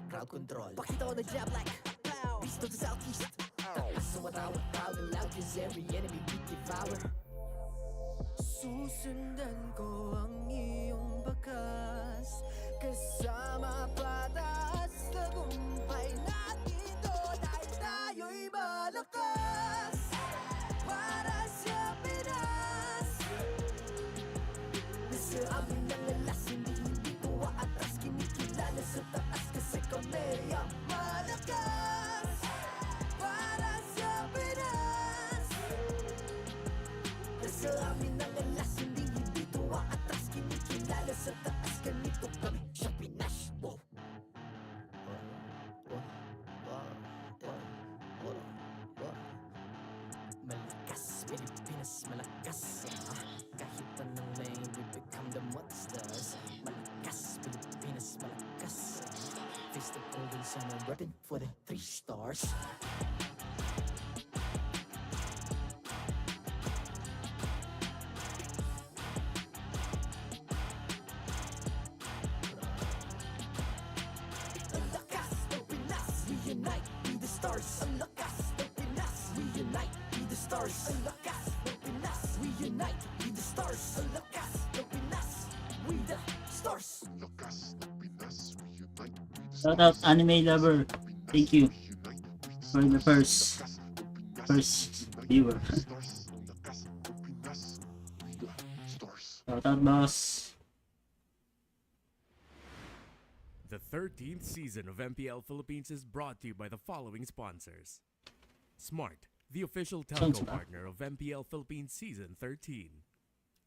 crowd control. Pakita ko na jab like beast of the southeast. Sumatawag crowd loud cause every enemy we devour. Susundan ko ang iyong bakas, kasama pataas, tagumpay natin to dahil tayo'y malakas. Para sa Pinas, nasa amin ang alas, hindi ko aatras, kinikilala sa taas kasi kami ang malakas. Para sa Pinas, nasa amin ang alas, hindi ko aatras, kinikilala sa taas, ganito kami sa Pinas. Malakas, Pilipinas, malakas. Kahit anong lane, we become the monsters. Malakas, Pilipinas, malakas. Face the golden sun and repping for the 3 stars. Ang lakas ng Pinas, we unite, be the stars. Ang lakas ng Pinas, we unite, be the stars. Ang lakas ng Pinas, we unite, be the stars. Ang lakas ng Pinas, we the stars. Ang lakas ng Pinas, we unite, be the stars. Shout out anime lover. Thank you for the first viewer. Shout out boss. The 13th season of MPL Philippines is brought to you by the following sponsors. Smart, the official telco partner of MPL Philippines Season 13.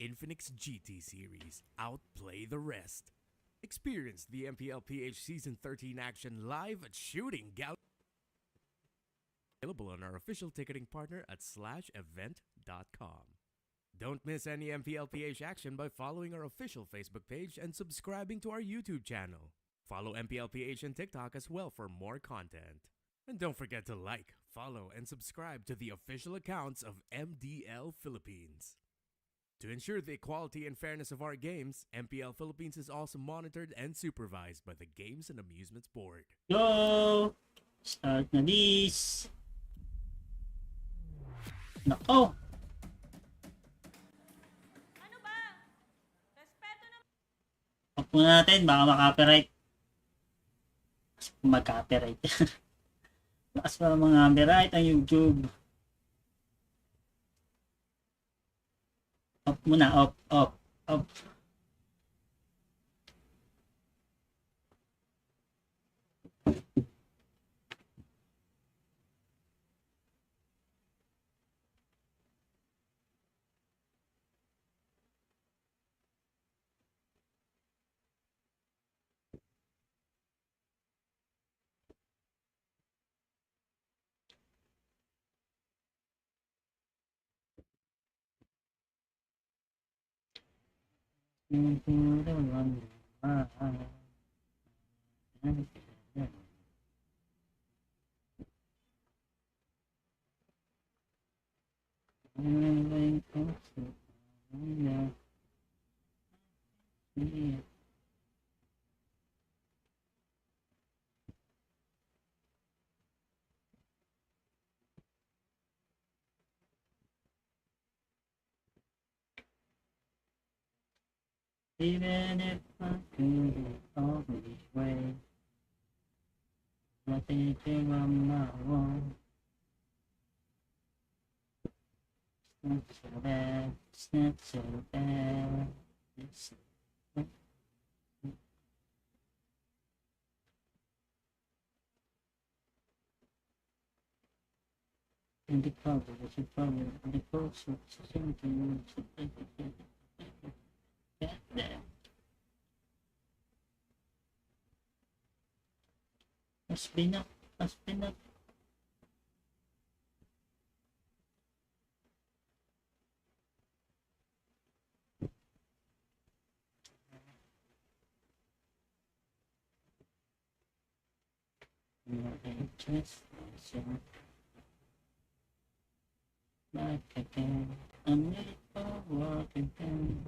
Infinix GT Series, outplay the rest. Experience the MPL PH Season 13 action live at Shooting Gallery. Available on our official ticketing partner at /event.com. Don't miss any MPL PH action by following our official Facebook page and subscribing to our YouTube channel. Follow MPL PH and TikTok as well for more content. And don't forget to like, follow, and subscribe to the official accounts of MDL Philippines. To ensure the equality and fairness of our games, MPL Philippines is also monitored and supervised by the Games and Amusements Board. Go! Start na this. Nako! Ano ba? Respeto na. Off muna natin, baka makapiright. Mag-copyright. Lakas pa mga copyright ang YouTube. Off muna, off. Even if I could always wait, nothing on my own. It's not so bad, it's not so bad. It's in the cover, it's a problem, in the course of something. Spin up. Like again, I'm ready for work again.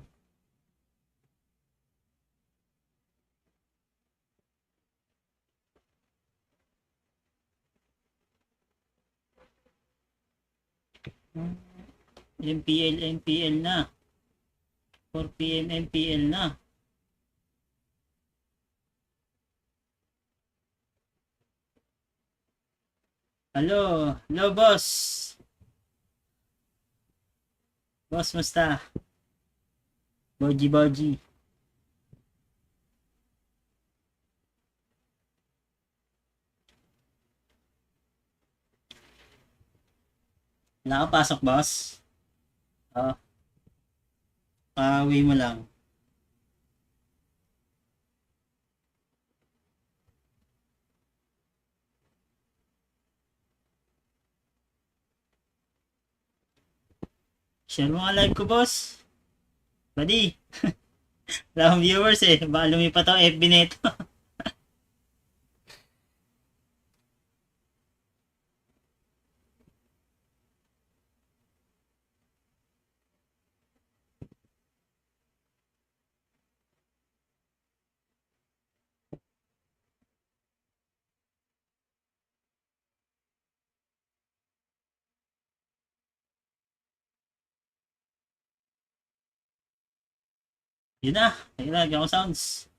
MPL na. 4 PM MPL na. Hello, boss. Boss, musta? Boji. Nakapasok, boss? Oo. Pauwi mo lang. Share mo nga live ko, boss. Buddy. Wala akong viewers eh. Baka lumipat ang FB nito. Yun na. Ayun na. Gawang sounds.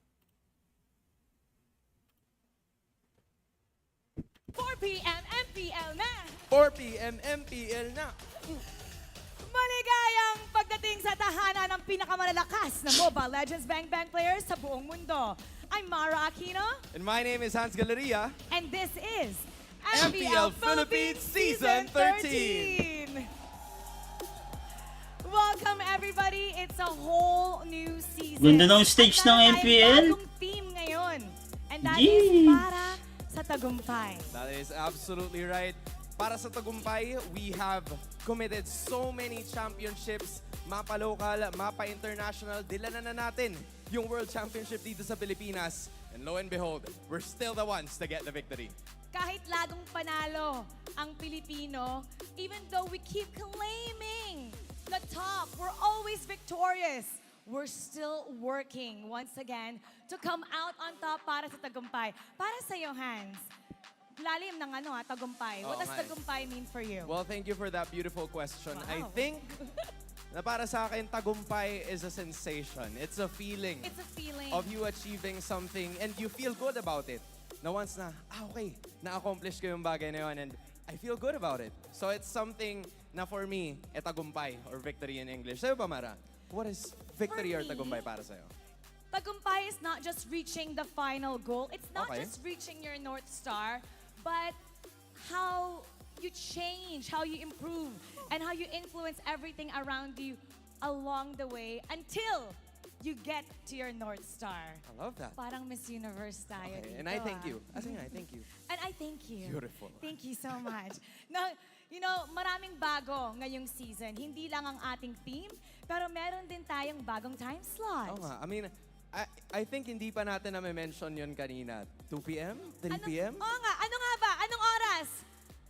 4 p.m. MPL na! 4 p.m. MPL na. Maligayang pagdating sa tahanan ng pinakamalalakas na Mobile Legends Bang Bang players sa buong mundo. I'm Mara Aquino, And my name is Hans Galleria. and this is MPL Philippines Season 13. Welcome everybody, it's a whole new season. Ganda ng stage At ng meron MPL. tayong bagong theme ngayon. And that is Yee! para sa tagumpay. That is absolutely right. Para sa tagumpay, we have committed so many championships, mapa local, mapa international. Dila na natin yung World Championship dito sa Pilipinas. And lo and behold, we're still the ones to get the victory. Kahit lagong panalo ang Pilipino, even though we keep claiming the top, we're always victorious. We're still working once again to come out on top para sa tagumpay. Para sa iyo, Hans, lalim ng tagumpay. What Oo does nga eh. tagumpay mean for you? Well, thank you for that beautiful question. I Wow. think na para sa akin, tagumpay is a sensation. It's a feeling. It's a feeling. Of you achieving something and you feel good about it. Na once na, okay, na-accomplish ko yung bagay na yun and I feel good about it. So it's something na for me, tagumpay or victory in English. Sa'yo ba, Mara? What is victory For or me, tagumpay para sa'yo? Tagumpay is not just reaching the final goal. It's not Okay. just reaching your North Star, but how you change, how you improve, and how you influence everything around you along the way until you get to your North Star. I love that. Parang Miss Universe tayo Okay, dito. and I thank ah. you. As in, I thank you. And I thank you. Beautiful. Thank you so much. Now, you know, maraming bago ngayong season. Hindi lang ang ating theme, pero meron din tayong bagong time slot. Oo nga. I mean, I think hindi pa natin na-mention yun kanina. 2 p.m.? 3 p.m.? Oo nga, ano nga ba? Anong oras?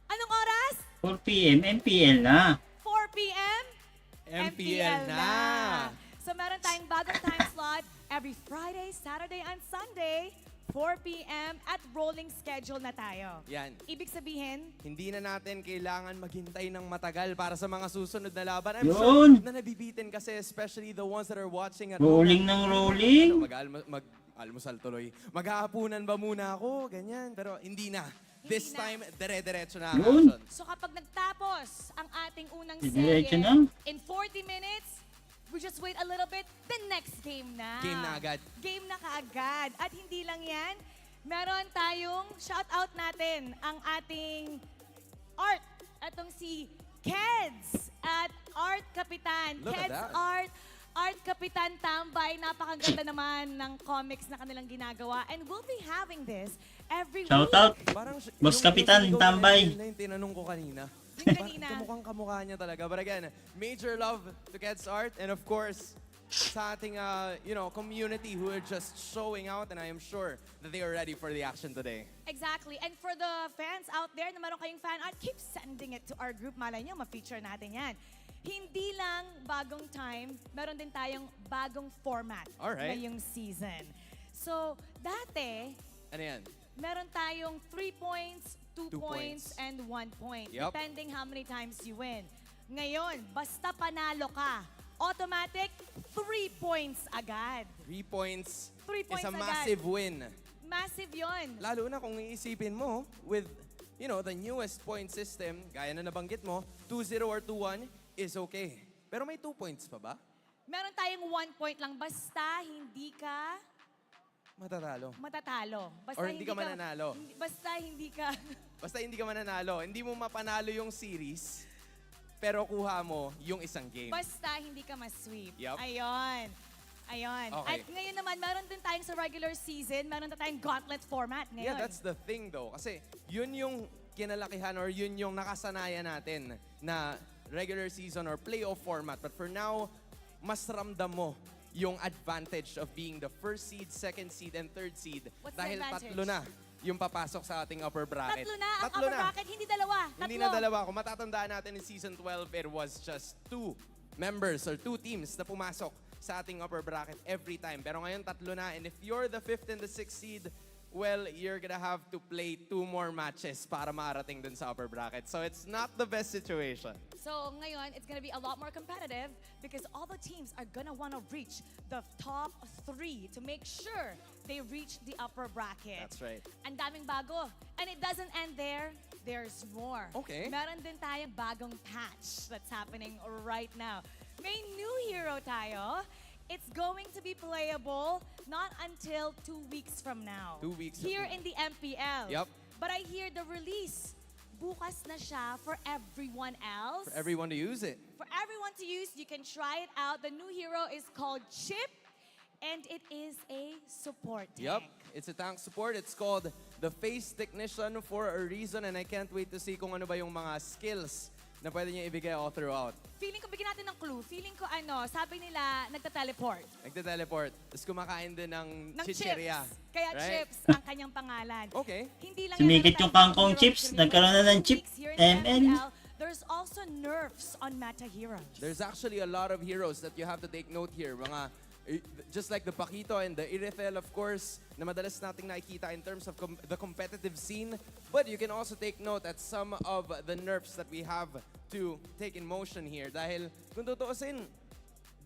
Anong oras? 4 PM MPL na. 4 p.m. MPL na. So meron tayong bagong time slot every Friday, Saturday, and Sunday, 4 p.m. at rolling schedule na tayo. Yan. Ibig sabihin, Hindi na natin kailangan maghintay ng matagal para sa mga susunod na laban. I'm Yun. sure na nabibitin kasi, especially the ones that are watching at Rolling ng rolling. Mag-almusal tuloy. Maghahapunan ba muna ako? Ganyan. Pero hindi na. This Hindi na. time, dire-diretso na ang Yun. action. so kapag nagtapos ang ating unang Diretso serye, na. in 40 minutes, we just wait a little bit, the next game na. Game na agad. Game na kaagad. At hindi lang yan, meron tayong shout-out natin ang ating art. Itong si Keds at Art Kapitan. Look at Keds that. Art Kapitan Tambay. Napakaganda naman ng comics na kanilang ginagawa. And we'll be having this every Shout week. out. Parang Boss Kapitan, sinigaw tambay. na yung tinanong ko kanina. Yung kanina. Kamukhang kamukha niya talaga. But again, major love to Ked's Art. And of course, sa ating community who are just showing out. And I am sure that they are ready for the action today. Exactly. And for the fans out there na meron kayong fan art, keep sending it to our group. Malay nyo, ma-feature natin yan. Hindi lang bagong time, meron din tayong bagong format Alright. ngayong season. So, dati, Ano yan? meron tayong 3 points, 2 2 points, points. and 1 point. Yup. Depending how many times you win. Ngayon, basta panalo ka, automatic 3 points agad. 3 points, 3 points is a agad. massive win. Massive yon. Lalo na kung iisipin mo with, the newest point system, gaya na nabanggit mo, 2-0 or 2-1 is okay. Pero may 2 points pa ba? Meron tayong 1 point lang, basta hindi ka Matatalo. matatalo. Basta Or hindi ka mananalo. Basta hindi ka... Basta hindi ka mananalo. Hindi mo mapanalo yung series, pero kuha mo yung isang game. Basta hindi ka ma-sweep. Yup. Ayun. Ayun. Okay. At ngayon naman, meron din tayong sa regular season, meron din tayong gauntlet format ngayon. Yeah, that's the thing though. Kasi yun yung kinalakihan or yun yung nakasanayan natin na regular season or playoff format. But for now, mas ramdam mo yung advantage of being the first seed, second seed, and third seed. What's the dahil advantage? tatlo na yung papasok sa ating upper bracket. Tatlo na ang upper bracket, hindi dalawa. Tatlo. Hindi na dalawa. Kung matatandaan natin in season 12, it was just 2 members or 2 teams na pumasok sa ating upper bracket every time. Pero ngayon, tatlo na. And if you're the 5th and the 6th seed, well, you're gonna have to play 2 more matches para maarating dun sa upper bracket. So it's not the best situation. So ngayon, it's gonna be a lot more competitive because all the teams are gonna wanna reach the top 3 to make sure they reach the upper bracket. That's right. Ang daming bago. And it doesn't end there. There's more. Okay. Meron din tayong bagong patch that's happening right now. May new hero tayo. It's going to be playable not until 2 weeks from now. 2 weeks from Here now. in the MPL. Yup. But I hear the release, bukas na siya for everyone else. For everyone to use it. For everyone to use, you can try it out. The new hero is called Chip, and it is a support tank. Yup. It's a tank support. It's called the Face Technician for a reason, and I can't wait to see kung ano ba yung mga skills na pwede niya ibigay all throughout. Feeling ko, bigyan natin ng clue. Feeling ko sabi nila, nagta-teleport. Nagte-teleport. Tapos kumakain din ng Ng chicheria. chips. Kaya Right? chips ang kanyang pangalan. Okay. Hindi lang Sumikit yung kangkong chips, nagkaroon na ng chip, MN. There's also nerfs on meta heroes. There's actually a lot of heroes that you have to take note here. Just like the Paquito and the Irithel, of course, na madalas nating nakikita in terms of the competitive scene. But you can also take note at some of the nerfs that we have to take in motion here. Dahil kung tutuusin,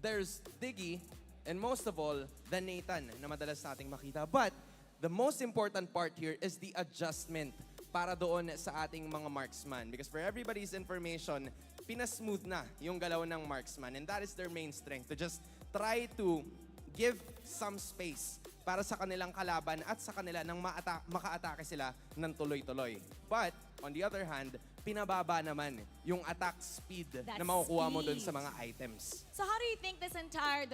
there's Diggy and most of all, the Nathan na madalas nating makita. But the most important part here is the adjustment para doon sa ating mga marksman. Because for everybody's information, pinasmooth na yung galaw ng marksman. And that is their main strength, to just try to give some space para sa kanilang kalaban at sa kanila nang maka-atake sila ng tuloy-tuloy. But, on the other hand, pinababa naman yung attack speed na makukuha mo dun sa mga items. So how do you think the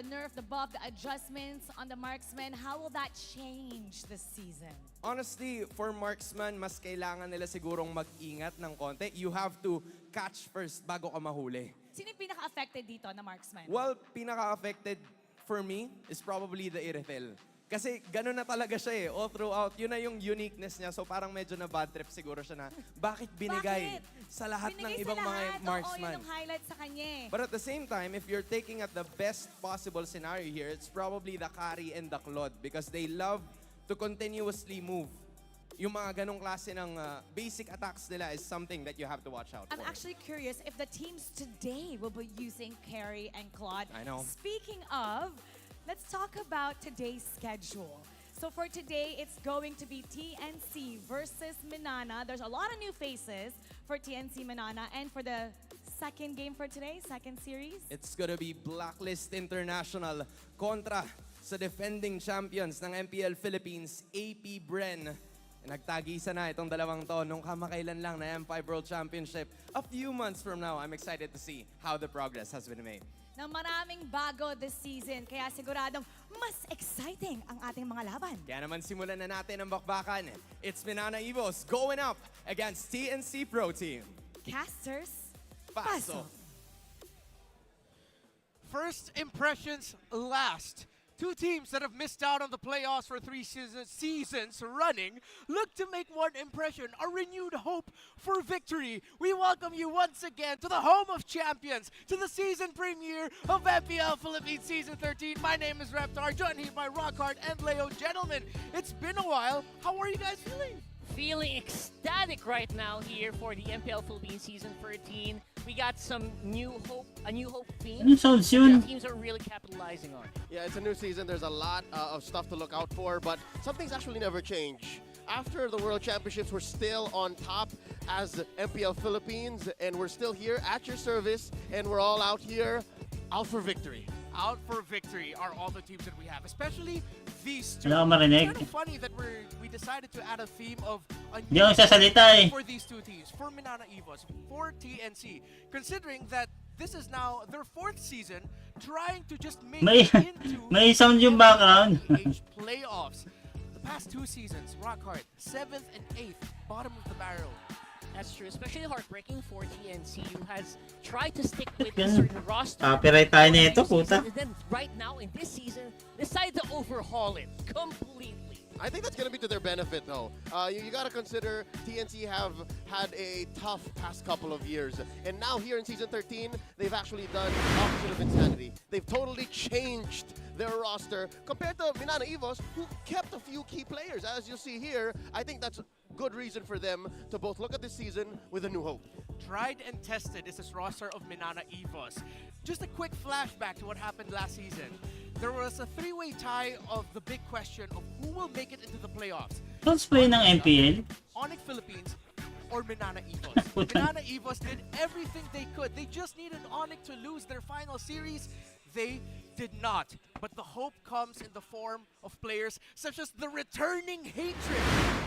nerf, the buff, the adjustments on the marksman, how will that change this season? Honestly, for marksman, mas kailangan nila sigurong mag-ingat ng konti. You have to catch first bago ka mahuli. Sino yung pinaka-affected dito na marksman? Well, pinaka-affected for me is probably the Irithel. Kasi gano'n na talaga siya all throughout. Yun na yung uniqueness niya. So parang medyo na bad trip siguro siya na bakit binigay sa lahat ng ibang mga marksman. Oo, yun yung highlight sa kanya eh. But at the same time, if you're taking at the best possible scenario here, it's probably the Kari and the Claude because they love to continuously move. Yung mga ganong klase ng basic attacks nila is something that you have to watch out for. I'm actually curious if the teams today will be using Carrie and Claude. I know. Speaking of, let's talk about today's schedule. So for today, it's going to be TNC versus MINANA. There's a lot of new faces for TNC MINANA. And for the second game for today, second series, It's gonna be Blacklist International kontra sa defending champions ng MPL Philippines, AP BREN. Nagtagisa na itong dalawang to nung kamakailan lang na M5 World Championship. A few months from now, I'm excited to see how the progress has been made. na maraming bago this season. Kaya siguradong mas exciting ang ating mga laban. Kaya naman simulan na natin ang bakbakan. It's MINANA Evos going up against TNC Pro Team. Casters, Paso. First impressions last. Two teams that have missed out on the playoffs for 3 seasons running look to make one impression, a renewed hope for victory. We welcome you once again to the home of champions, to the season premiere of MPL Philippines Season 13. My name is Reptar, joined here by Rockhard and Leo. Gentlemen, it's been a while. How are you guys feeling? Feeling ecstatic dramatic right now here for the MPL Philippines Season 13. We got some new hope, a new hope theme. Anong sounds that yun? teams are really capitalizing on. Yeah, it's a new season. There's a lot of stuff to look out for, but some things actually never change. After the World Championships, we're still on top as MPL Philippines, and we're still here at your service, and we're all out here, out for victory. Out for victory are all the teams that we have, especially these two. Wala akong marinig. It's kind of funny that we decided to add a theme of a Hindi ako sasalita eh. for these two teams, for MINANA EVOS, for TNC, considering that this is now their 4th season trying to just make May- it into may sound yung background. MPH playoffs. The past 2 seasons, rock hard, 7th and 8th, bottom of the barrel. That's true, especially heartbreaking for TNC, who has tried to stick with a Yan. certain roster. Copyright tayo for nito, this puta. season, and then right now in this season, decide to overhaul it completely. I think that's going to be to their benefit, though. You got to consider TNC have had a tough past couple of years. And now here in Season 13, they've actually done the opposite of insanity. They've totally changed their roster compared to MINANA EVOS, who kept a few key players. As you see here, I think that's a good reason for them to both look at this season with a new hope. Tried and tested is this roster of MINANA EVOS. Just a quick flashback to what happened last season. There was a 3-way tie of the big question of who will make it into the playoffs. Sounds play ng MPL. Onyx Philippines or MINANA EVOS. MINANA EVOS did everything they could. They just needed Onyx to lose their final series. They did not. But the hope comes in the form of players such as the returning Hatred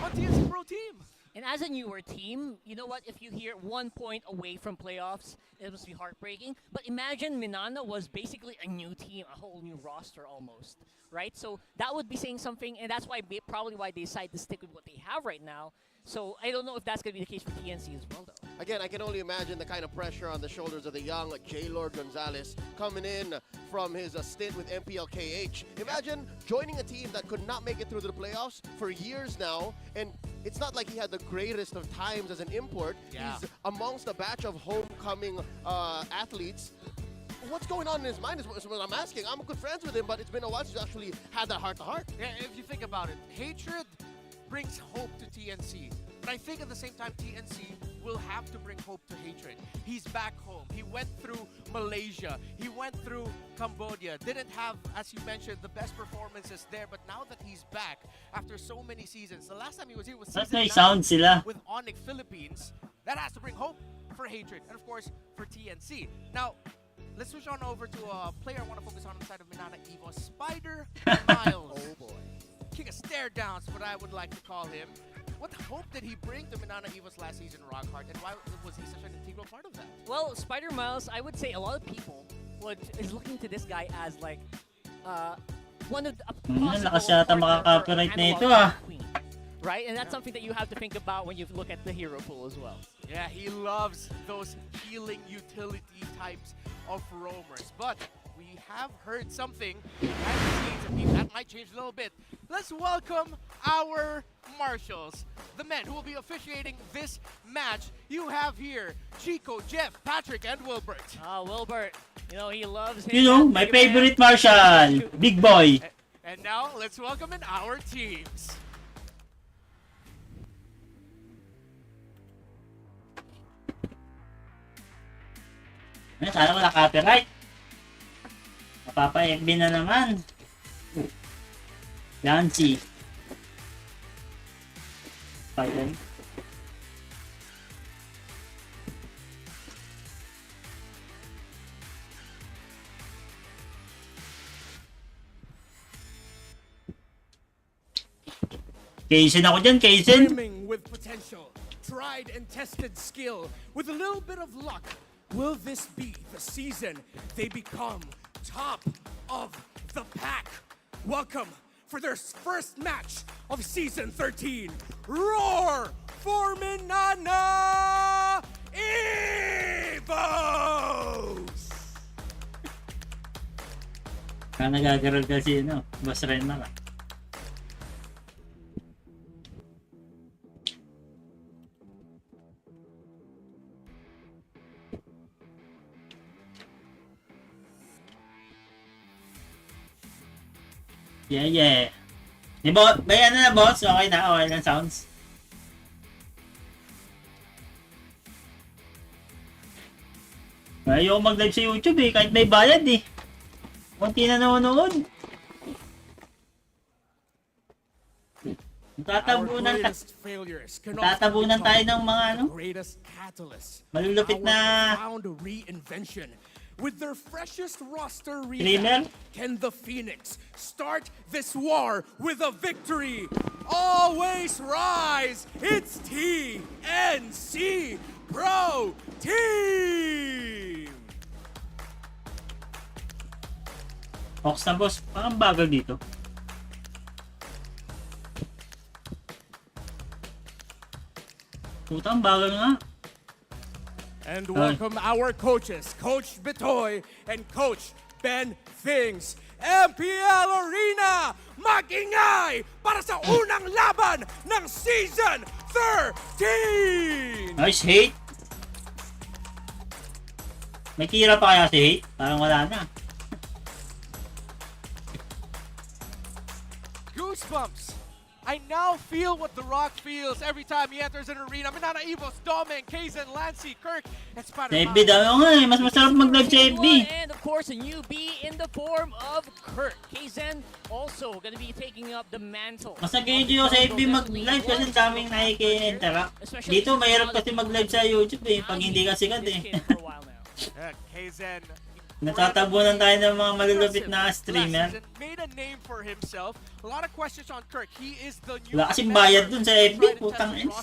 on TNC Pro Team. And as a newer team, you know what? If you hear 1 point away from playoffs, it must be heartbreaking. But imagine MINANA was basically a new team, a whole new roster almost, right? So that would be saying something, and that's why probably why they decide to stick with what they have right now. So I don't know if that's going to be the case for TNC as well, though. Again, I can only imagine the kind of pressure on the shoulders of the young J. Lord Gonzalez coming in from his stint with MPLKH. Imagine joining a team that could not make it through the playoffs for years now, and it's not like he had the greatest of times as an import. Yeah. He's amongst a batch of homecoming athletes. What's going on in his mind is what I'm asking. I'm good friends with him, but it's been a while since we actually had that heart-to-heart. Yeah, if you think about it, Hatred brings hope to TNC. But I think at the same time, TNC will have to bring hope to Hatred. He's back home. He went through Malaysia. He went through Cambodia. Didn't have, as you mentioned, the best performances there. But now that he's back, after so many seasons, the last time he was here was Ba't season may 9 sound sila? with Onyx Philippines. That has to bring hope for Hatred. And of course, for TNC. Now, let's switch on over to a player I want to focus on the side of MINANA EVOS, Spider Miles. Oh boy. King of stare downs, what I would like to call him. What hope did he bring to MINANA EVOS last season, Rockhart, and why was he such an integral part of that? Well, Spider Miles, I would say a lot of people is looking to this guy as like one of the lakas yata makaka-copyright na ito, queen, right? And that's something that you have to think about when you look at the hero pool as well. Yeah, he loves those healing utility types of roamers. But we have heard something behind the scenes, and that might change a little bit. Let's welcome our marshals, the men who will be officiating this match. You have here Chico, Jeff, Patrick, and Wilbert. Wilbert, you know, he loves him. You know, my favorite marshal, Big Boy. And now, let's welcome in our teams. Sana wala copyright. Mapapa-FB na naman. Yancy. Python. Kaysen ako dyan, Kaysen. Brimming with potential, tried and tested skill, with a little bit of luck. Will this be the season they become top of the pack? Welcome for their first match of Season 13. Roar for MINANA EVOS! Nagagarol kasi, no? Boss Ren na ka. Yeah. Bayan na boss. Okay na sounds. Ayoko mag-live sa YouTube eh, kahit may bayad eh. Kunti na nanonood. Tatabunan tayo ng mga ano, malulupit na reinvention. With their freshest roster streamer. revamp, can the Phoenix start this war with a victory? Always rise! It's TNC Pro Team! Ox na boss, parang bagal dito. Putang bagal nga. And welcome our coaches, Coach Bitoy and Coach Ben Things. MPL Arena, mag-ingay para sa unang laban ng Season 13! Nice hate. May tira pa kaya si hate? Parang wala na. Goosebumps. I now feel what The Rock feels every time he enters an arena. Minana, Evos, Domen, Kaizen, Lancy, Kirk, and Sa Spider-Man. FB daw nga eh, mas masarap mag-live sa FB. And of course, a newbie in the form of Kurt. Kaizen also going to be taking up the mantle. Mas nag-enjoy ako sa FB mag-live kasi daming nakiki-interact. Dito mahirap kasi mag-live sa YouTube eh, pag hindi ka sikat eh. Kaizen Natatabunan tayo ng mga malulupit na streamer. made a name for himself. A lot of questions on Kirk. He is the new Wala kasing bayad dun sa FB, putang ins.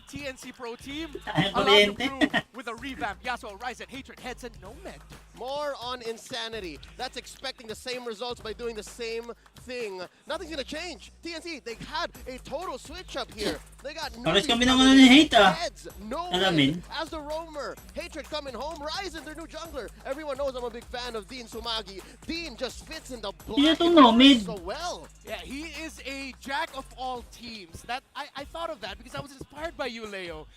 TNC Pro Team Ay, allowed to kuryente. prove with a revamp. Yasuo, Ryzen, Hatred, Heads, and Nomad. More on insanity. That's expecting the same results by doing the same thing. Nothing's gonna change. TNC, they had a total switch up here. They got Pares newbies kami ng coming ano ni in. Hate, ah. Heads, no Alamin. as the roamer. Hatred coming home. Ryzen, their new jungler. Everyone knows I'm a big fan of Dean Sumagi. Dean just fits in the Sino black to, no? Mid. so well. Yeah, he is a jack of all teams. That I thought of that because I was inspired by you, Leo.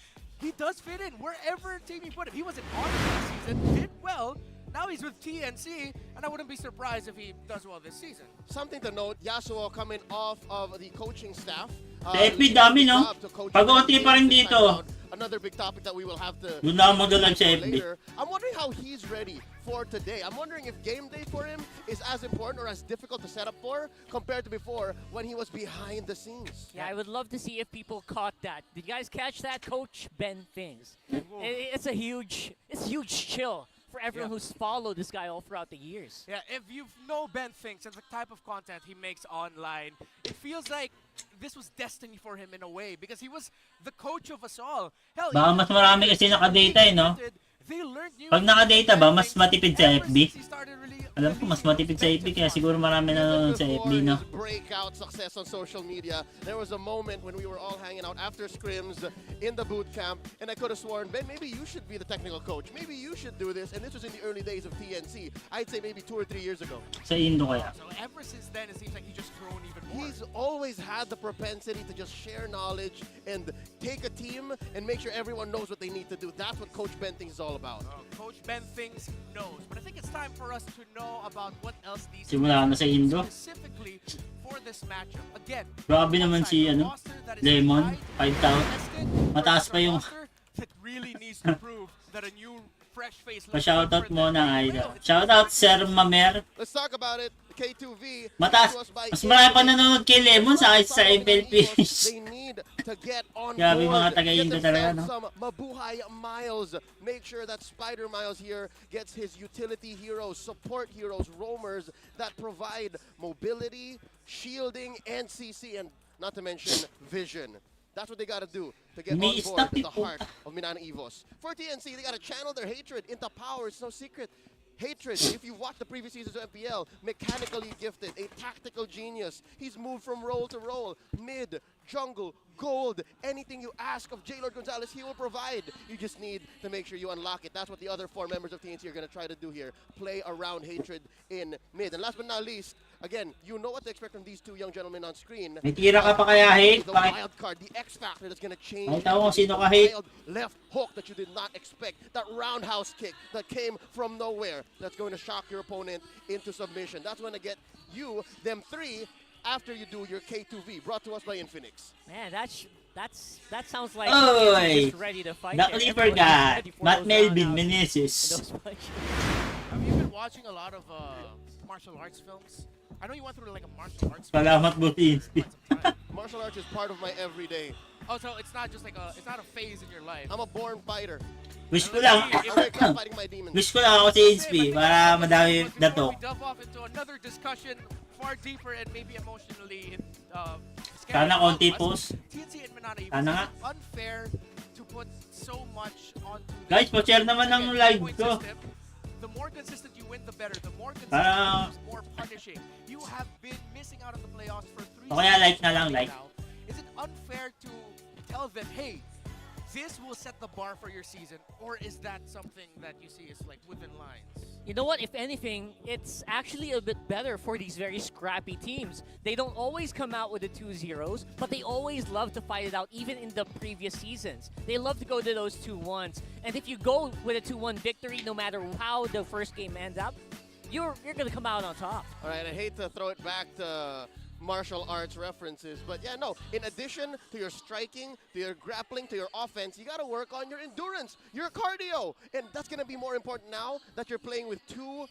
He does fit in wherever team you put him. He was in Army last season, did well. Now he's with TNC, and I wouldn't be surprised if he does well this season. Something to note, Yasuo coming off of the coaching staff. Sa FB dami no? Pag-OT pa rin dito. Another big topic that we will have to Doon na ako mag-live sa FB. later. I'm wondering how he's ready for today. I'm wondering if game day for him is as important or as difficult to set up for compared to before when he was behind the scenes. Yeah, I would love to see if people caught that. Did you guys catch that, Coach Ben Things? It's a huge chill for everyone who's followed this guy all throughout the years. Yeah, if you know Ben Thinks and the type of content he makes online, it feels like this was destiny for him in a way because he was the coach of us all. Hell, Baka mas marami kasi naka-data eh, no? Pag naka-data ba, mas matipid sa FB? Alam ko, mas matipid sa FB kaya siguro marami nanonood sa FB, no? Before his breakout success on social media, there was a moment when we were all hanging out after scrims in the boot camp, and I could have sworn, Ben, maybe you should be the technical coach. Maybe you should do this. And this was in the early days of TNC. I'd say maybe 2 or 3 years ago. Sa Indo kaya. So ever since then, it seems like he's just grown even more. He's always had the propensity to just share knowledge and take a team and make sure everyone knows what they need to do. That's what Coach Ben thinks is all about. Coach Ben Things knows, but I think it's time for us to know about what else these Simula na sa Indo. specifically for this matchup. Again, Grabe naman si ano, Lemon, 5,000. Mataas pa yung that really needs to prove that a new fresh face. pa-shoutout mo na idol. Shoutout Sir Mamer. Let's talk about it. K2V. Mataas. Mas marami pa nanonood kay Lemon sa MPLPH. They need to get on Grabe board. mga taga-Indo Get talaga, themselves no? some Mabuhay Miles. Make sure that Spider Miles here gets his utility heroes, support heroes, roamers that provide mobility, shielding, and CC, and not to mention vision. That's what they gotta do to get on board in the heart of Minana Evos. For TNC, they gotta channel their hatred into power. It's no secret. Hatred, if you watch the previous seasons of MPL, mechanically gifted, a tactical genius. He's moved from role to role, mid, jungle, gold, anything you ask of J. Lord Gonzalez, he will provide. You just need to make sure you unlock it. That's what the other 4 members of TNC are going to try to do here. Play around Hatred in mid. And last but not least, again, you know what to expect from these 2 young gentlemen on screen. May tira ka pa kaya, Hate? The wild card, the X factor that's going to change. Nakita ko kung sino ka, Hate. Wild left hook that you did not expect. That roundhouse kick that came from nowhere. That's going to shock your opponent into submission. That's going to get you, them 3, after you do your K2V, brought to us by Infinix. Man, that's That sounds like Oy! just ready to fight. Luckily there. forgot. Everybody's ready for Matt those Melvin roundhouses Menezes. and those punches. Have you been watching a lot of martial arts films? I know you went through like a martial arts film. Salamat Buti. Martial arts is part of my everyday. Oh, so it's not just like it's not a phase in your life. I'm a born fighter. Wish ko lang. I wake up fighting my demons. Wish ko lang ako si HP para madami Before dato. we delve off into another discussion far deeper and maybe emotionally scary Sana about konti us, post. TNC and Minana Sana nga. it's unfair to put so much onto the Guys, pa-share naman ng live point ko. system. The more consistent you win, the better. The more consistent Para- is more punishing. You have been missing out on the playoffs for 3 O kaya like na lang, seasons like. now. Is it unfair to tell them, hey, this will set the bar for your season, or is that something that you see is like within lines? You know what? If anything, it's actually a bit better for these very scrappy teams. They don't always come out with the 2-0s, but they always love to fight it out, even in the previous seasons. They love to go to those 2-1s. And if you go with a 2-1 victory, no matter how the first game ends up, you're going to come out on top. All right, I hate to throw it back to martial arts references, but yeah, no. In addition to your striking, to your grappling, to your offense, you got to work on your endurance, your cardio, and that's going to be more important now that you're playing with 2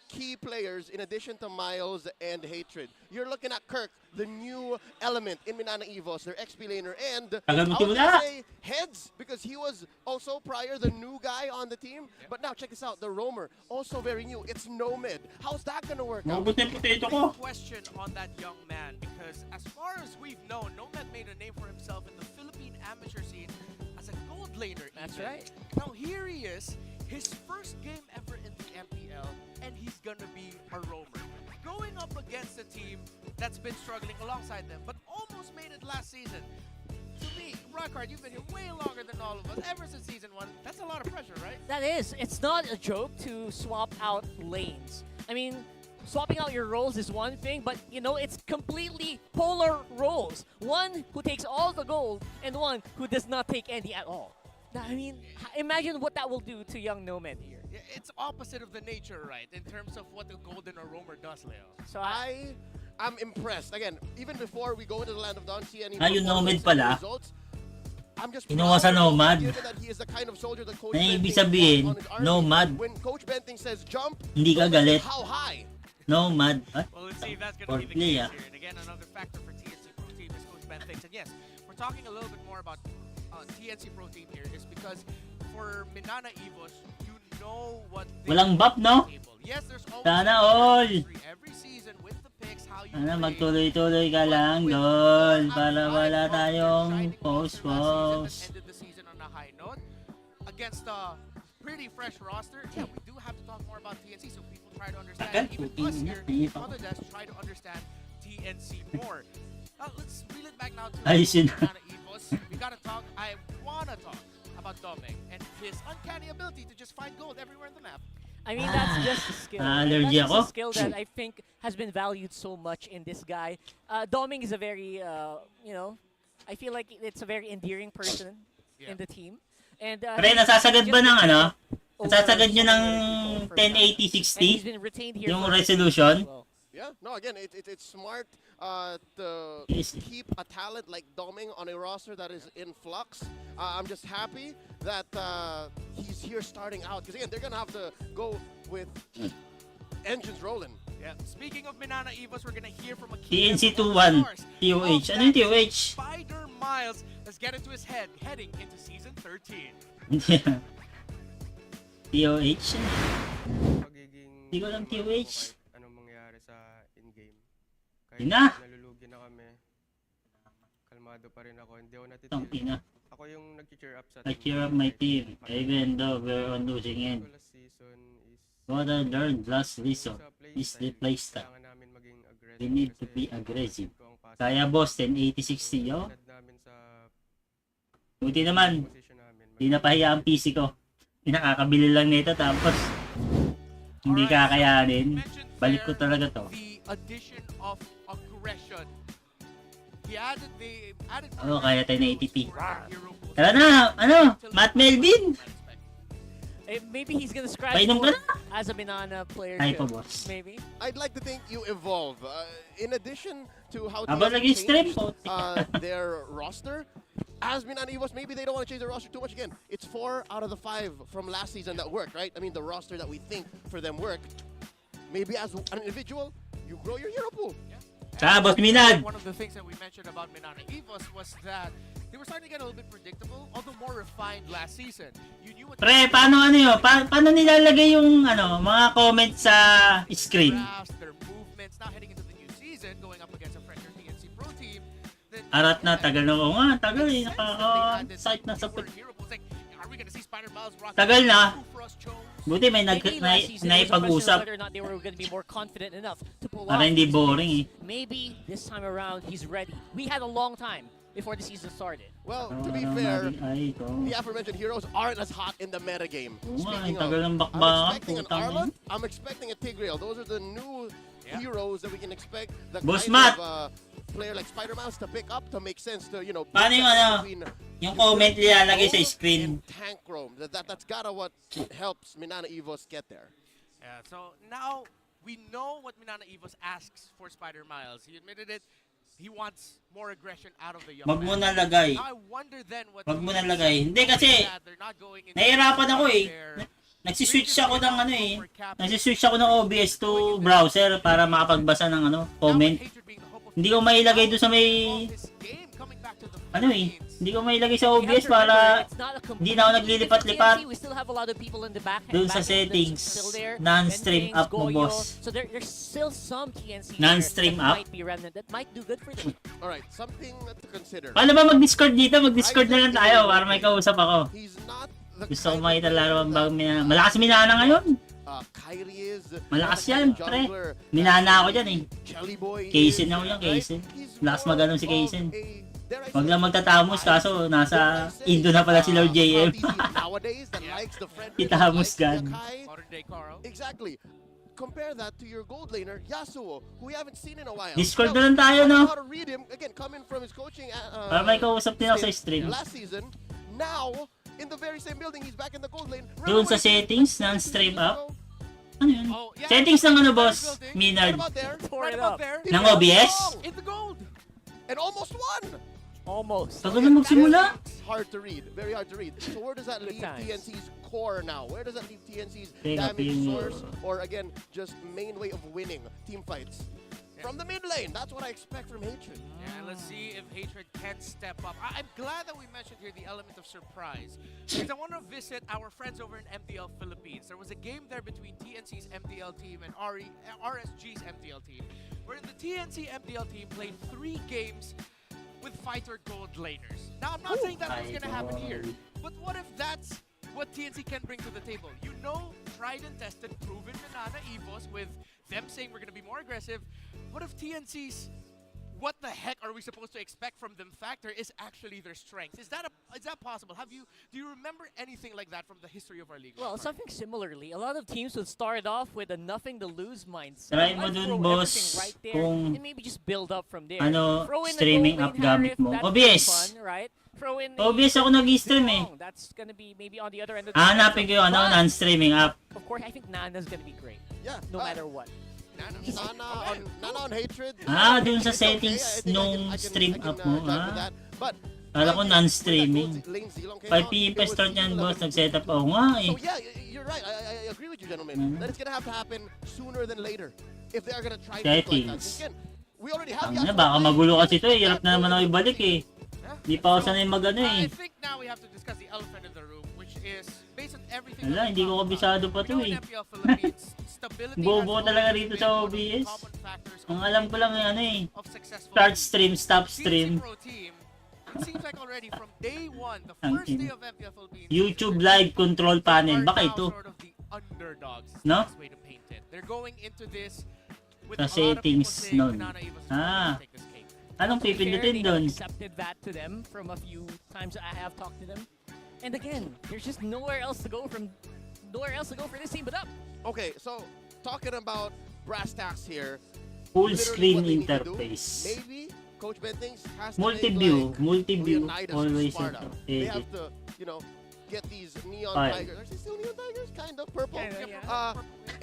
key players in addition to Miles and Hatred. You're looking at Kirk, the new element in Minana Evos, their XP laner, and I Tagal mo would simula. say Heads, because he was also prior the new guy on the team. But now check this out, the Roamer, also very new. It's Nomad. How's that gonna work out? Mabot na yung potato ko. Big question on that young man, because as far as we've known, Nomad made a name for himself in the Philippine amateur scene as a gold laner. That's even. right. Now here he is, his first game ever in the MPL, and he's gonna be a roamer. Going up against a team that's been struggling alongside them, but almost made it last season. To me, Rockhard, you've been here way longer than all of us, ever since season 1. That's a lot of pressure, right? That is. It's not a joke to swap out lanes. I mean, swapping out your roles is one thing, but you know, it's completely polar roles. One who takes all the gold, and one who does not take any at all. Now, I mean, imagine what that will do to young Nomad here. Yeah, it's opposite of the nature, right, in terms of what the golden or roamer does, Leo. So I'm impressed. Again, even before we go into the Land of Dawn, see any Yung Nomad performance pala. results, I'm just Kinuha sa proud of him, Nomad. given that he is the kind of soldier that Coach Na Benting ibig wants sabihin, on his army. Nomad. When Coach Benting says jump, Hindi ka no matter galit. how high. Nomad. Well, let's see if that's going Or to be the play, case ah. here. And again, another factor for TNC Pro Team is Coach Ben thinks. And yes, we're talking a little bit more about TNC Pro Team here is because for Minana Evos, you know what they Walang bring buff, to no? the table. Yes, there's always Sana a all. history every season with the picks, how you Sana play. magtuloy-tuloy ka But lang, with Dol, four para out of wala five tayong rosters shining roster last post-post. season that ended the season on a high note against a pretty fresh roster. Yeah, we do have to talk more about TNC so people try to understand. Tagal, Even puting us ina, here naiiyak on ako. the desk try to understand TNC more. Let's reel it back now to Ayusin na. Minana Evos. We gotta talk. I wanna talk about Doming and his uncanny ability to just find gold everywhere on the map. I mean, that's just a skill. right? allergy That's just a ako. skill that I think has been valued so much in this guy. Doming is a very, you know, I feel like it's a very endearing person in the team. And Pre, he's nasasagad ba just ng been ano? over Nasasagad so nyo ng many people for that. And he's 1080-60? been retained here Yung for resolution? as well. Yeah, no, again, it's smart to Yes. keep a talent like Doming on a roster that is in flux. I'm just happy that he's here starting out. Because again, they're going to have to go with engines rolling. Yeah. Speaking of Minana Evos, we're gonna hear from a key TNC member of 2-1. course, TOH. of Ano yung that TOH? Spider Miles. Let's get into his head heading into season 13. TOH? Pagiging Hindi ko alam kalmado TOH. ko kahit anong mangyari sa in-game. Kahit Yun na. nalulugi na kami, kalmado pa rin ako. Hindi ako Tang natitigil. ina. Ako yung nag-cheer up sa I cheer up my team, even though we're on losing end. Last season is What I learned last season sa is the playstyle. Kailangan namin maging aggressive. We need to kasi be aggressive. ko ang pass. Kaya boss, 1080-60 yo. Tinad namin sa Buti naman, position namin. di napahiya ang PC ko. Pinakakabili lang nito tapos hindi Alright, so kakayanin. you mentioned Balik ko there talaga to. The addition of aggression. He added Oo, kaya 1080p. for our hero pool. Tara na, ano, Matt Melvin! Maybe he's gonna scratch Painom ka more na! as a Minana player. Ay too. po, boss. Maybe. I'd like to think you evolve. In addition to how Habang TNC nag-stream changed, po. their roster, as Minana Evos, maybe they don't want to change their roster too much again. It's 4 out of the 5 from last season that worked, right? I mean, the roster that we think for them worked. Maybe as an individual, you grow your hero pool. Boss Minad. One of the things that we mentioned about Minana Evos was that they were starting to get a little bit predictable, although more refined last season. You knew what Pre, paano ano yun? Paano nilalagay yung mga comments sa screen? their movements now heading into the new season, going up against a fresher TNC Pro team. Then Arat na, tagal na ko nga. Tagal eh. Site na sa... Are we gonna see Spider-Miles rock? Tagal na. Rufus Jones? Buti may Maybe last season, it was a question of naipag-usap. whether or not they were going to be more confident enough to pull Para off hindi these boring things. eh. Maybe this time around he's ready. We had a long time before the season started. Well, to be fair, the aforementioned heroes aren't as hot in the meta game. Speaking of, tagal ng I'm bakbakan, expecting an putang Arlot, I'm expecting a Tigreal. Those are the new heroes that we can expect. The Boss kind Matt. of player like Spider-Mouse to pick up to make sense to, you know, Paano yung between yung comment nilalagay sa gold screen? and tank roam. That's gotta what helps Minana Evos get there. Yeah, so now we know what Minana Evos asks for Spider-Miles. He admitted it. He wants more aggression out of the young Wag mo man. nalagay. Now I wonder then what Wag mo TNC nalagay. Hindi kasi, that they're not going into nahihirapan ako eh. their Nagsiswitch ako ng nagsiswitch ako ng OBS to browser para makapagbasa ng comment. Hindi ko mailagay doon sa may hindi ko mailagay sa OBS para hindi na ako naglilipat-lipat doon sa settings. Non-stream up mo, boss. So there's still some TNC Non-stream that up? might be remnant that might do good for them. Alright, something to consider. Paano ba mag-Discord dito? Mag-Discord na lang tayo para may kausap ako. He's not the Gusto ko kind makita of laro player ang that bagong Minana. Malakas Minana ngayon. Kyrie is. Malakas not the yan, kind of pre. jungler Minana that ako dyan eh. Jelly Boy Kaysen is, ako yan, right? Kaysen. He's Lakas more maganon si of Kaysen. a, dare I Wag say, lang magtatamos kaso nasa Indo na pala si Lord JM. nowadays that likes the friend. Kitamos gan. Modern day Carl. Exactly. Compare that to your gold laner, Yasuo, who we haven't seen in a while. Discord Now, na lang tayo, I know no? how to read him, again, coming from his coaching Para may kausap din ako sa stream. last season. Now, in the very same building, he's back in the gold lane. Doon sa settings, non-stream up. Ano yun? Settings ng boss? Minard. Right about there. Right about there. Ng OBS? In the gold. And almost won. Almost. Tagal na magsimula. Hard to read. Very hard to read. So where does that leave times. TNC's core now? Where does that leave TNC's Teka, damage yun source? Or again, just main way of winning team fights? From the mid lane. That's what I expect from Hatred. Yeah, let's see if Hatred can step up. I'm glad that we mentioned here the element of surprise, because I want to visit our friends over in MDL Philippines. There was a game there between TNC's MDL team and RSG's MDL team, wherein the TNC MDL team played 3 games with fighter gold laners. Now, I'm not saying that's what's going to happen here, but what if that's what TNC can bring to the table? You know, tried and tested, proven Minana Evos with them saying we're going to be more aggressive. What if TNC's what the heck are we supposed to expect from them factor is actually their strength? Is that possible? Do you remember anything like that from the history of our league? Well, something similarly. A lot of teams would start off with a nothing to lose mindset. Try mo I'd dun, throw boss, everything right there kung and maybe just build up from there. ano, Throw in a streaming gold up lane gamit Harif, mo. that's OBS. fun, right? Throw in OBS ako nag-stream eh. That's gonna be maybe on the other end of the Hanapin ko yung But, non-streaming app. Of course, I think Nana's gonna be great. Yeah. No matter what. Nana on Hatred. Dun sa It's settings okay. I think nung I can stream jive up with mo, that. But Kala ko when non-streaming. that gold lane Zilong came 5 out, PM it pa was start niyan, boss. level. Nag-setup ako nga eh. So yeah, you're right. I agree with you, gentlemen. That it's gonna have to happen sooner than later if they are gonna try to like that. Settings. Again, we already have Tangina, Yasuo baka playing. magulo kasi ito eh. Hirap na naman ako ibalik eh. Hindi pa ako sanay mag-ano I eh. think now we have to discuss the elephant in the room, which is based on everything. Wala, hindi ko kabisado pa to eh. Bobo talaga rito sa OBS. Ang alam ko lang ano eh. Start stream, stop stream. It seems like already from day one, the Ang first day ina. of MPL Philippines, YouTube live control panel. are Baka now ito. sort of the underdogs. Is No? the best way to paint it. They're going into this with Sa a lot of people settings saying nun. Minana Evos is Ah. going to take this cake. Anong pipindutin They doon? accepted that to them from a few times I have talked to them. And again, there's just nowhere else to go for this team but up. Okay, so talking about brass tacks here. Full literally screen what they need to do, interface. Maybe Coach Ben thinks has to Multi-view. make, like, Multi-view. Leonidas Always Sparta. ito. They Edit. have to, you know, get these neon Fine. tigers. Are they still neon tigers? Kind of purple. Yeah, yeah.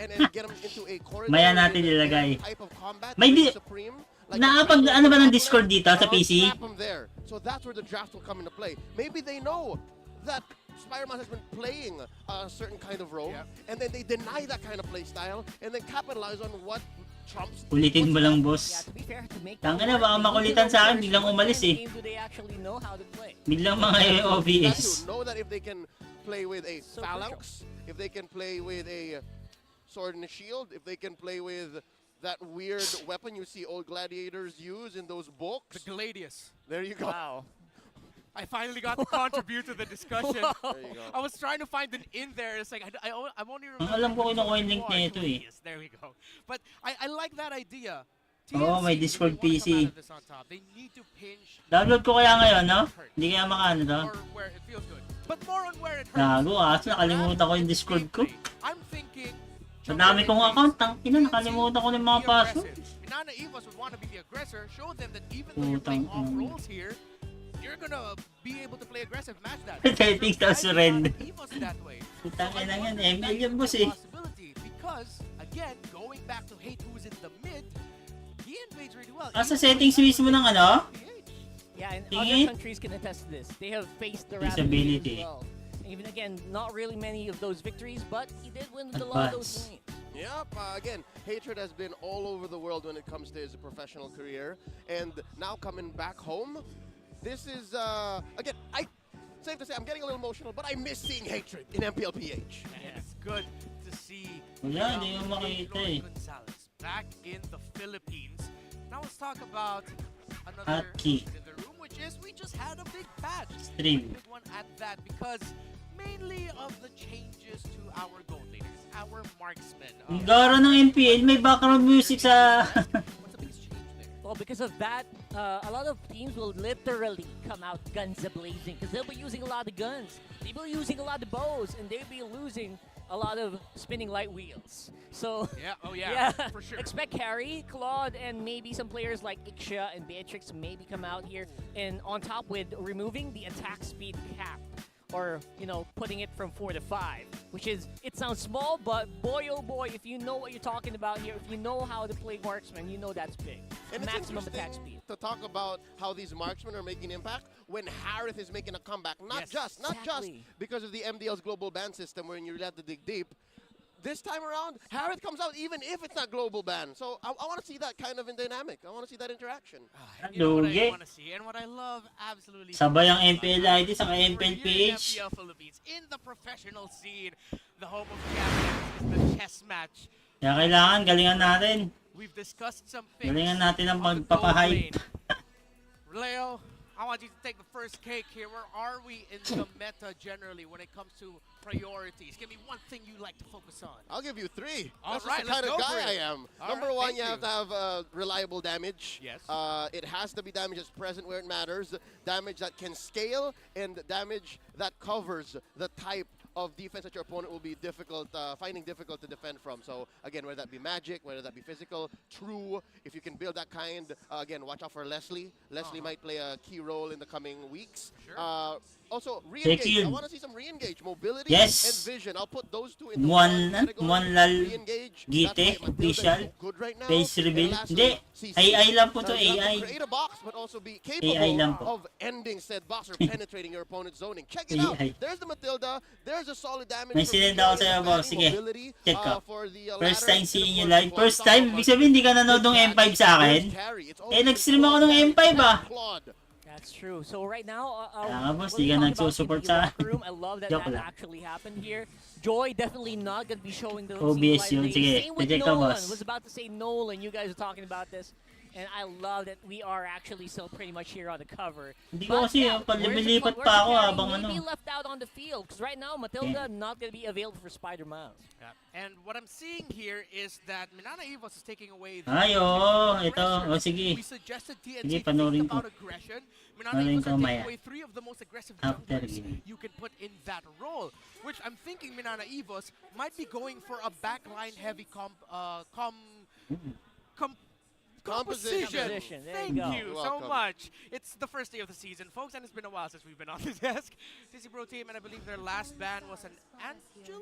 And get them into a corridor Maya natin with a ilagay. type of combat May with di- Supreme Nakapag ano ba ng Discord dito sa PC? Trap them there. So that's where the draft will come into play. Maybe they know that Spider-Man has been playing a certain kind of role, and then they deny that kind of play style, and then capitalize on what trumps. Kulitin mo lang, boss. Yeah, to be fair, to make Tangina, baka makulitan sa akin, biglang umalis eh. do they actually know how to play? Biglang mga OBS. Know that if they can play with a So phalanx, if they can play with a sword and a shield, if they can play with that weird weapon you see old gladiators use in those books. The Gladius. There you go. Wow. I finally got to contribute to the discussion. There you go. I was trying to find an in there. It's like I'm only Ang remembering. alam ko kinukuha yung link na ito eh. Gladius. There we go. But I like that idea. Oo, may TNC, Discord if they wanna come PC. out of this on top, they need to pinch Download ko kaya ngayon, no? Hindi kaya makaano to. or where it feels good. But more on where it hurts. Gago, nakalimutan ko yung Discord ko. I'm thinking. Sa dami kong account, tangina, nakalimutan ko ng mga Be password. aggressive. Minana Evos would want to be the aggressor. Show them that even though you're playing off roles here, you're gonna be able to play aggressive. Match that. Settings daw surrender. Evos that way. Putangin na yan, ML yung boss eh. Possibility because again, going back to Hate who's in the mid, he invades really well. Sa settings mismo ng ano? Yeah, and Tingin? other countries can attest to this. They have faced the Disability. Raptors as well. Even again, not really many of those victories, but he did win a lot of those games. Yep, again, Hatred has been all over the world when it comes to his professional career. And now coming back home, this is, again, safe to say, I'm getting a little emotional, but I miss seeing Hatred in MPLPH. And it's good to see Wala, hindi ko makita eh. Gonzalez back in the Philippines. Now let's talk about another Hotkey. in the room, which is we just had a big patch. Stream. Big one at that because mainly of the changes to our goal leaders, our marksmen. Ang gara ng MPL, may background music sa... What's the biggest change there? Well, because of that, a lot of teams will literally come out guns a-blazing because they'll be using a lot of guns. They'll be using a lot of bows, and they'll be losing a lot of spinning light wheels. So, Yeah, oh yeah, for sure. expect Carry, Claude, and maybe some players like Ixia and Beatrix to maybe come out here and on top with removing the attack speed cap. Or, you know, putting it from 4 to 5, which is, it sounds small, but boy oh boy, if you know what you're talking about here, if you know how to play marksman, you know that's big. And it's Maximum attack interesting speed. to talk about how these marksmen are making impact when Harith is making a comeback. Not Yes, just exactly. because of the MDL's global ban system where you really have to dig deep. This time around, Harith comes out even if it's not global ban. So I want to see that kind of dynamic. I want to see that interaction. You know what I Lugi. want to see and what I love absolutely. Sabay ang MPL ID sa We're MPL here in PH. MPL Philippines in the professional scene, the home of champions, is the chess match. Kaya kailangan, galingan natin. We've discussed some things. Galingan natin ang on the gold pagpapahype. lane. Leo, I want you to take the first cake here. Where are we in the meta generally when it comes to priorities? Give me one thing you like to focus on. I'll give you 3. All That's right, just the kind let's of go for guy it. I am. All Number right, one, thank you have you. to have reliable damage. Yes. It has to be damage that's present where it matters. Damage that can scale and damage that covers the type of defense that your opponent will be finding difficult to defend from. So again, whether that be magic, whether that be physical, true, if you can build that kind, again, watch out for Leslie. Leslie might play a key role in the coming weeks. Sure. Also, re-engage. you. I want to see some re-engage. Mobility Yes. and vision. I'll put those two in the One category. lal Re-engage. gite, That's why Matilda is official, so good right now. face And reveal. lastly, Hindi, CC. AI lang po to, You have to AI. create a box, but also be AI lang capable po. of ending said box or penetrating your opponent's zoning. Check it out. AI. There's the Matilda. There's a solid damage. May from sinend the ako area sa'yo, of boss. Manny, Sige. mobility, Check ko. for the First ladder, time and seeing of you course, live. the First clock time, tower, ibig but sabihin hindi ka nanood ng good M5 sa akin. There's carry. It's Eh, always nag-stream ako ng carry. M5 ah. Claude. That's true. So right now, Kaya nga, boss, when di we ka talk about nagsusupport in the sa locker room, I love that Joke that lang. actually happened here. Joy definitely not gonna be showing the OBS yun. lanes. Sige, Same with reject ka, Nolan. boss. Was about to say Nolan. You guys are talking about this. And I love that we are actually still pretty much here on the cover. Hindi ko kasi, palilipat pa ako habang ano. Maybe left out on the field because right now Matilda not gonna be available for Spider Miles. Yeah. And what I'm seeing here is that Minana Evos is taking away the Ay, oo. Ito. O, sige. We suggested TNT Sige, think panoorin ko. about aggression. Minana Panoorin Evos ko are taking mamaya. away 3 of the most aggressive After junglers game. you can put in that role. Which I'm thinking Minana Evos might be going for a backline heavy composition. Composition. There Thank you go. you You're so welcome. much. It's the first day of the season, folks, and it's been a while since we've been on the desk. CC Pro Team, and I believe their last ban was an Angela?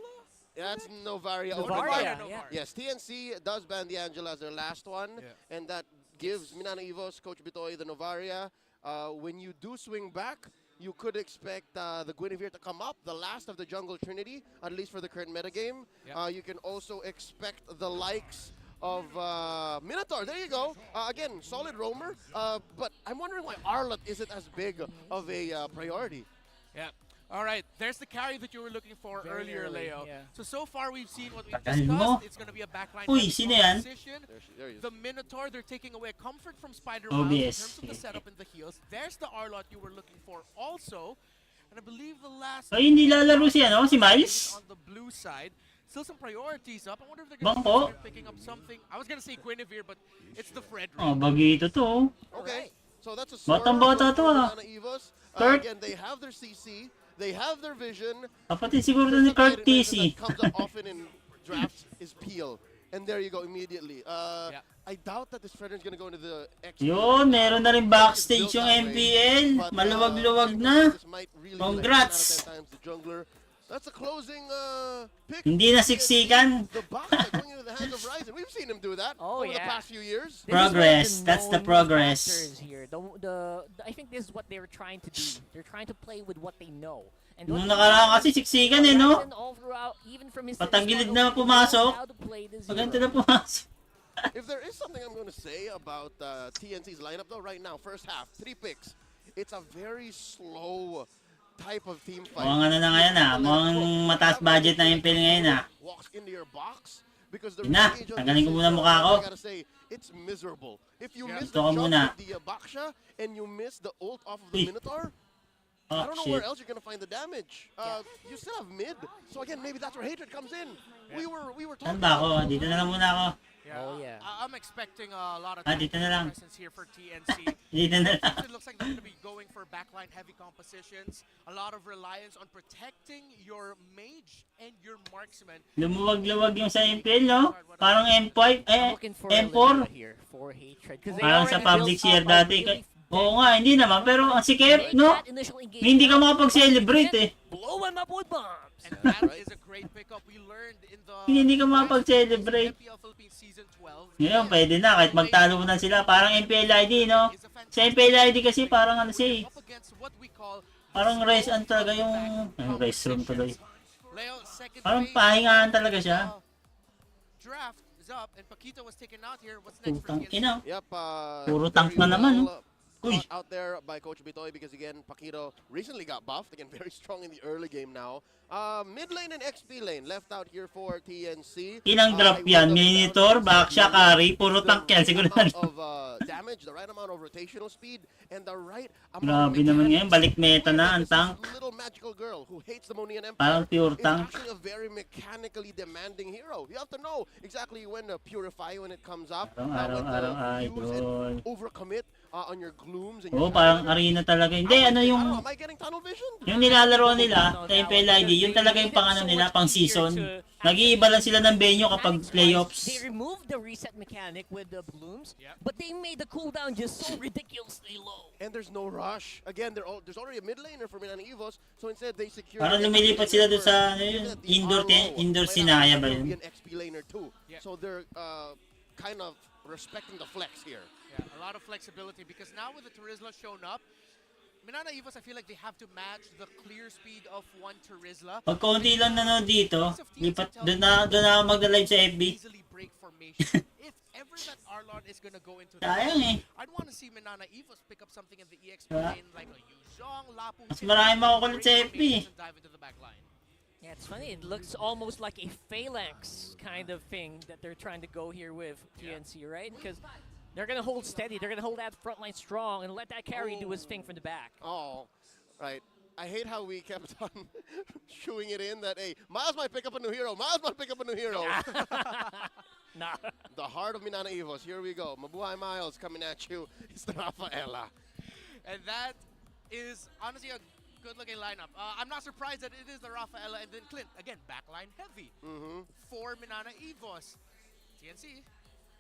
That's Novaria. Novaria, Novaria. yeah. Yes, TNC does ban the Angela as their last one, Yeah. and that gives Minana Evos, Coach Bitoy, the Novaria, when you do swing back, you could expect the Guinevere to come up, the last of the Jungle Trinity, at least for the current metagame. You can also expect the likes of Minotaur. There you go. Again, solid roamer. But I'm wondering why Arlott isn't as big of a priority. Yeah. All right, there's the carry that you were looking for earlier, early, Leo. yeah. So far we've seen what we've Tagal mo. discussed. It's going to be a backline Uy, sino yan? position. There he is. The Minotaur, they're taking away comfort from Spider-Man in OBS. terms of the setup and the heals. There's the Arlott you were looking for also. And I believe the last... Ay, hindi lalaro si Miles? On the blue side. Still some priorities up. I wonder if they're going Bangko. to be picking up something. I was going to say Guinevere, but it's the Frederick. Oh, bagito to. Okay, so that's a Batang-bata to, ah. Minana Evos. Kurt. Again, they have their CC, they have their vision. Kapatid siguro ni The Kurt animation TC. that comes up often in drafts is Peel. And there you go immediately. I doubt that this Frederick's gonna go into the X. Yun, meron na rin backstage yung MPL. Maluwag-luwag na. Congrats. The jungler. That's a closing pick. Hindi na siksikan. The Baka going into the hands of Ryzen. We've seen him do that Oh, over the yeah. past few years. This is one of Progress. That's the known progress. factors Here. I think this is what they're trying to do. They're trying to play with what they know. And Nung what nakaraan kasi siksikan eh, no? Ryzen all throughout, even from his Patagilid start, na pumasok. how to play this Maganda hero. na pumasok. If there is something I'm going to say about TNC's lineup, though, right now, first half, 3 picks, it's a very slow type of team fight. Mukhang ano na ngayon ah. Mukhang mataas budget na MPL ngayon ah. Walks into your box because the Yun na, range on tanggalin this ko is, muna mukha ko. I gotta say, it's miserable. If you miss Ito the ka jump muna. with the Baksha and you miss the ult off of the Uy. Minotaur, Oh, I don't know shit. where else you're gonna find the damage. You still have mid, so again, maybe that's where hatred comes in. We were Saan talking ba ako? about Dito na lang muna ako. Oh, yeah. I'm expecting a lot of Dito na lang. presence here for TNC. Dito na lang. It looks like they're going to be going for backline heavy compositions. A lot of reliance on protecting your mage and your marksman. Lumuwag-luwag yung sa MPL, no? Parang M5, I'm looking for a M4. little bit here for hatred. 'Cause they Parang sa already public built share up a dati. really Oo nga, hindi naman. Pero ang sikip, no? that initial engagement. Hindi ka makapag-celebrate eh. Blow him up with bombs. And that is a great pickup we learned in the Hindi ka makapag-celebrate. MPL Philippines Season 12. Ngayon, pwede na. Kahit magtalo na sila. Parang MPL ID, no? Sa MPL ID kasi parang ano siya eh. Up against what we call Parang race an talaga yung restroom tuloy. Leo, second Parang phase pahingaan talaga siya. draft is up and Paquito was taken out here. What's next for Putang TNC? ina. Yep. Puro very tank na naman, well, Uy. out there by Coach Bitoy because again, Paquito recently got buffed. Again, very strong in the early game now. Mid lane and XP lane left out here for TNC. Ilang drop I yan? would have Minitor, doubted Baksha, Kari, puro the tank yan. right Sigurado. amount of damage, the right amount of rotational speed, and the right amount Grabe of naman mechanics. ngayon. Balik meta na ang This tank. little magical girl who hates the Monian Empire Parang pure is tank. actually a very mechanically demanding hero. You have to know exactly when to purify when it comes up. when Araw-araw, to use and idol. overcommit on your glooms and Oo, your parang shadows. arena talaga. Hindi, I ano don't yung... know, am I getting tunnel vision? Yung nilalaro nila sa MPL ID, yun talaga yung pang ano nila, pang season. Nag-iiba lang sila ng venue kapag playoffs. They removed the reset mechanic with the blooms, Yep. but they made the cooldown just so ridiculously low. And there's no rush. Again, there's already a mid laner for Minana Evos, so instead they secure... Parang lumilipat sila doon sa ano yun, indoor sinaya ba yun? An XP laner too. Yeah. So they're kind of respecting the flex here. Yeah, a lot of flexibility because now with the Terizla shown up, Minana Evos, I feel like they have to match the clear speed of one Terizla. Pag kaunti lang nanood dito, lipat, doon na ako magda-live sa FB. Easily break formation. If ever that Arlon is gonna go into the Sayang eh. I'd want to see Minana Evos pick up something in the EXP Diba? lane like a Yuzhong, Lapu. Mas marami makukulit sa FB. And dive into the back line. Yeah, it's funny. It looks almost like a phalanx kind of thing that they're trying to go here with TNC, right? Because they're going to hold steady. They're going to hold that front line strong and let that carry do his thing from the back. Oh, right. I hate how we kept on shooing it in that, hey, Miles might pick up a new hero. Miles might pick up a new hero. Nah. The heart of Minana Evos. Here we go. Mabuhay Miles coming at you. It's the Rafaela. And that is honestly a good-looking lineup. I'm not surprised that it is the Rafaela and then Clint. Again, backline heavy for Minana Evos. TNC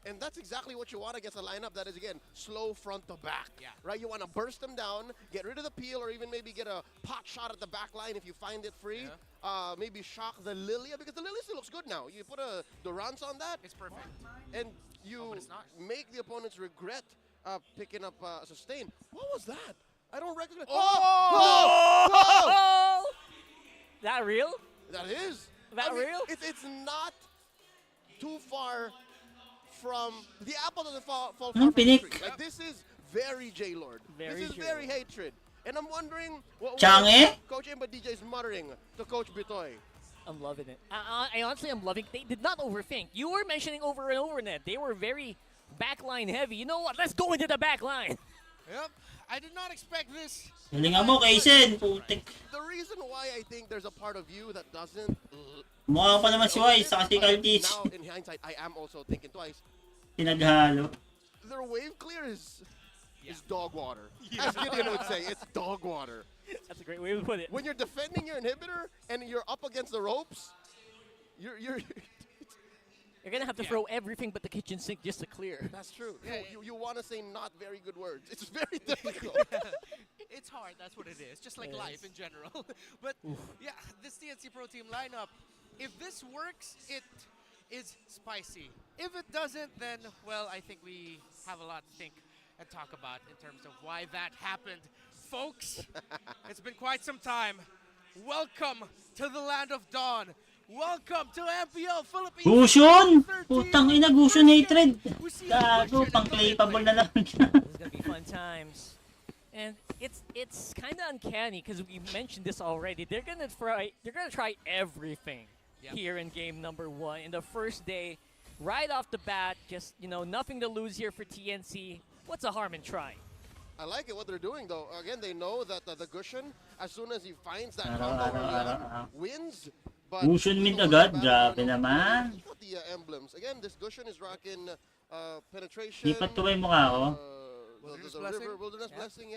And that's exactly what you want against a lineup that is, again, slow front to back. Yeah. Right? You want to burst them down, get rid of the peel, or even maybe get a pot shot at the back line if you find it free. Yeah. Maybe shock the Lilia, because the Lilia still looks good now. You put a Durance on that, It's perfect. and you but it's not. make the opponents regret picking up sustain. What was that? I don't recognize. Oh! That real? That is. That real? It's not too far from the apple doesn't fall far Anong from the pinik? tree. Like, this is very J-Lord. Very This is J-Lord. very hatred. And I'm wondering what Change? Coach Imba DJ is muttering to Coach Bitoy. I'm loving it. I honestly am loving. They did not overthink. You were mentioning over and over that they were very backline heavy. You know what? Let's go into the backline. Yep. I did not expect this. Galingan mo, Kaisen. Putik. The reason why I think there's a part of you that doesn't Mukha pa naman si Wise, saka si Kaltis. now in hindsight, I am also thinking twice. Pinaghalo. Their wave clear is dog water. As Gideon would say, it's dog water. That's a great way to put it. When you're defending your inhibitor and you're up against the ropes, you're You're gonna have to throw everything but the kitchen sink just to clear. that's true. Yeah, You want to say not very good words. It's very difficult. It's hard, that's what it is. Just like Yes. life in general. But yeah, this TNC Pro Team lineup, if this works, it is spicy. If it doesn't, then, well, I think we have a lot to think and talk about in terms of why that happened. Folks, it's been quite some time. Welcome to the land of dawn. Welcome to MPL Philippines. Gusion! 13. Putang ina, Gusion hatred. We see Gago, Gusion pang in the claypable mid na lang. This is gonna be fun times. And it's kind of uncanny because we mentioned this already. They're gonna try everything Yep. here in game number 1 in the first day, right off the bat. Just nothing to lose here for TNC. What's the harm in trying? I like it what they're doing though. Again, they know that the Gushin, as soon as he finds that Araw, combo araw, early on, araw. wins. But Gusion you mid know, agad, the grabe battle, naman. Check out the emblems. Again, this Gushin is rocking penetration. Lipat ko ba yung mukha ko? Wilderness the Blessing? river wilderness Yeah. blessing,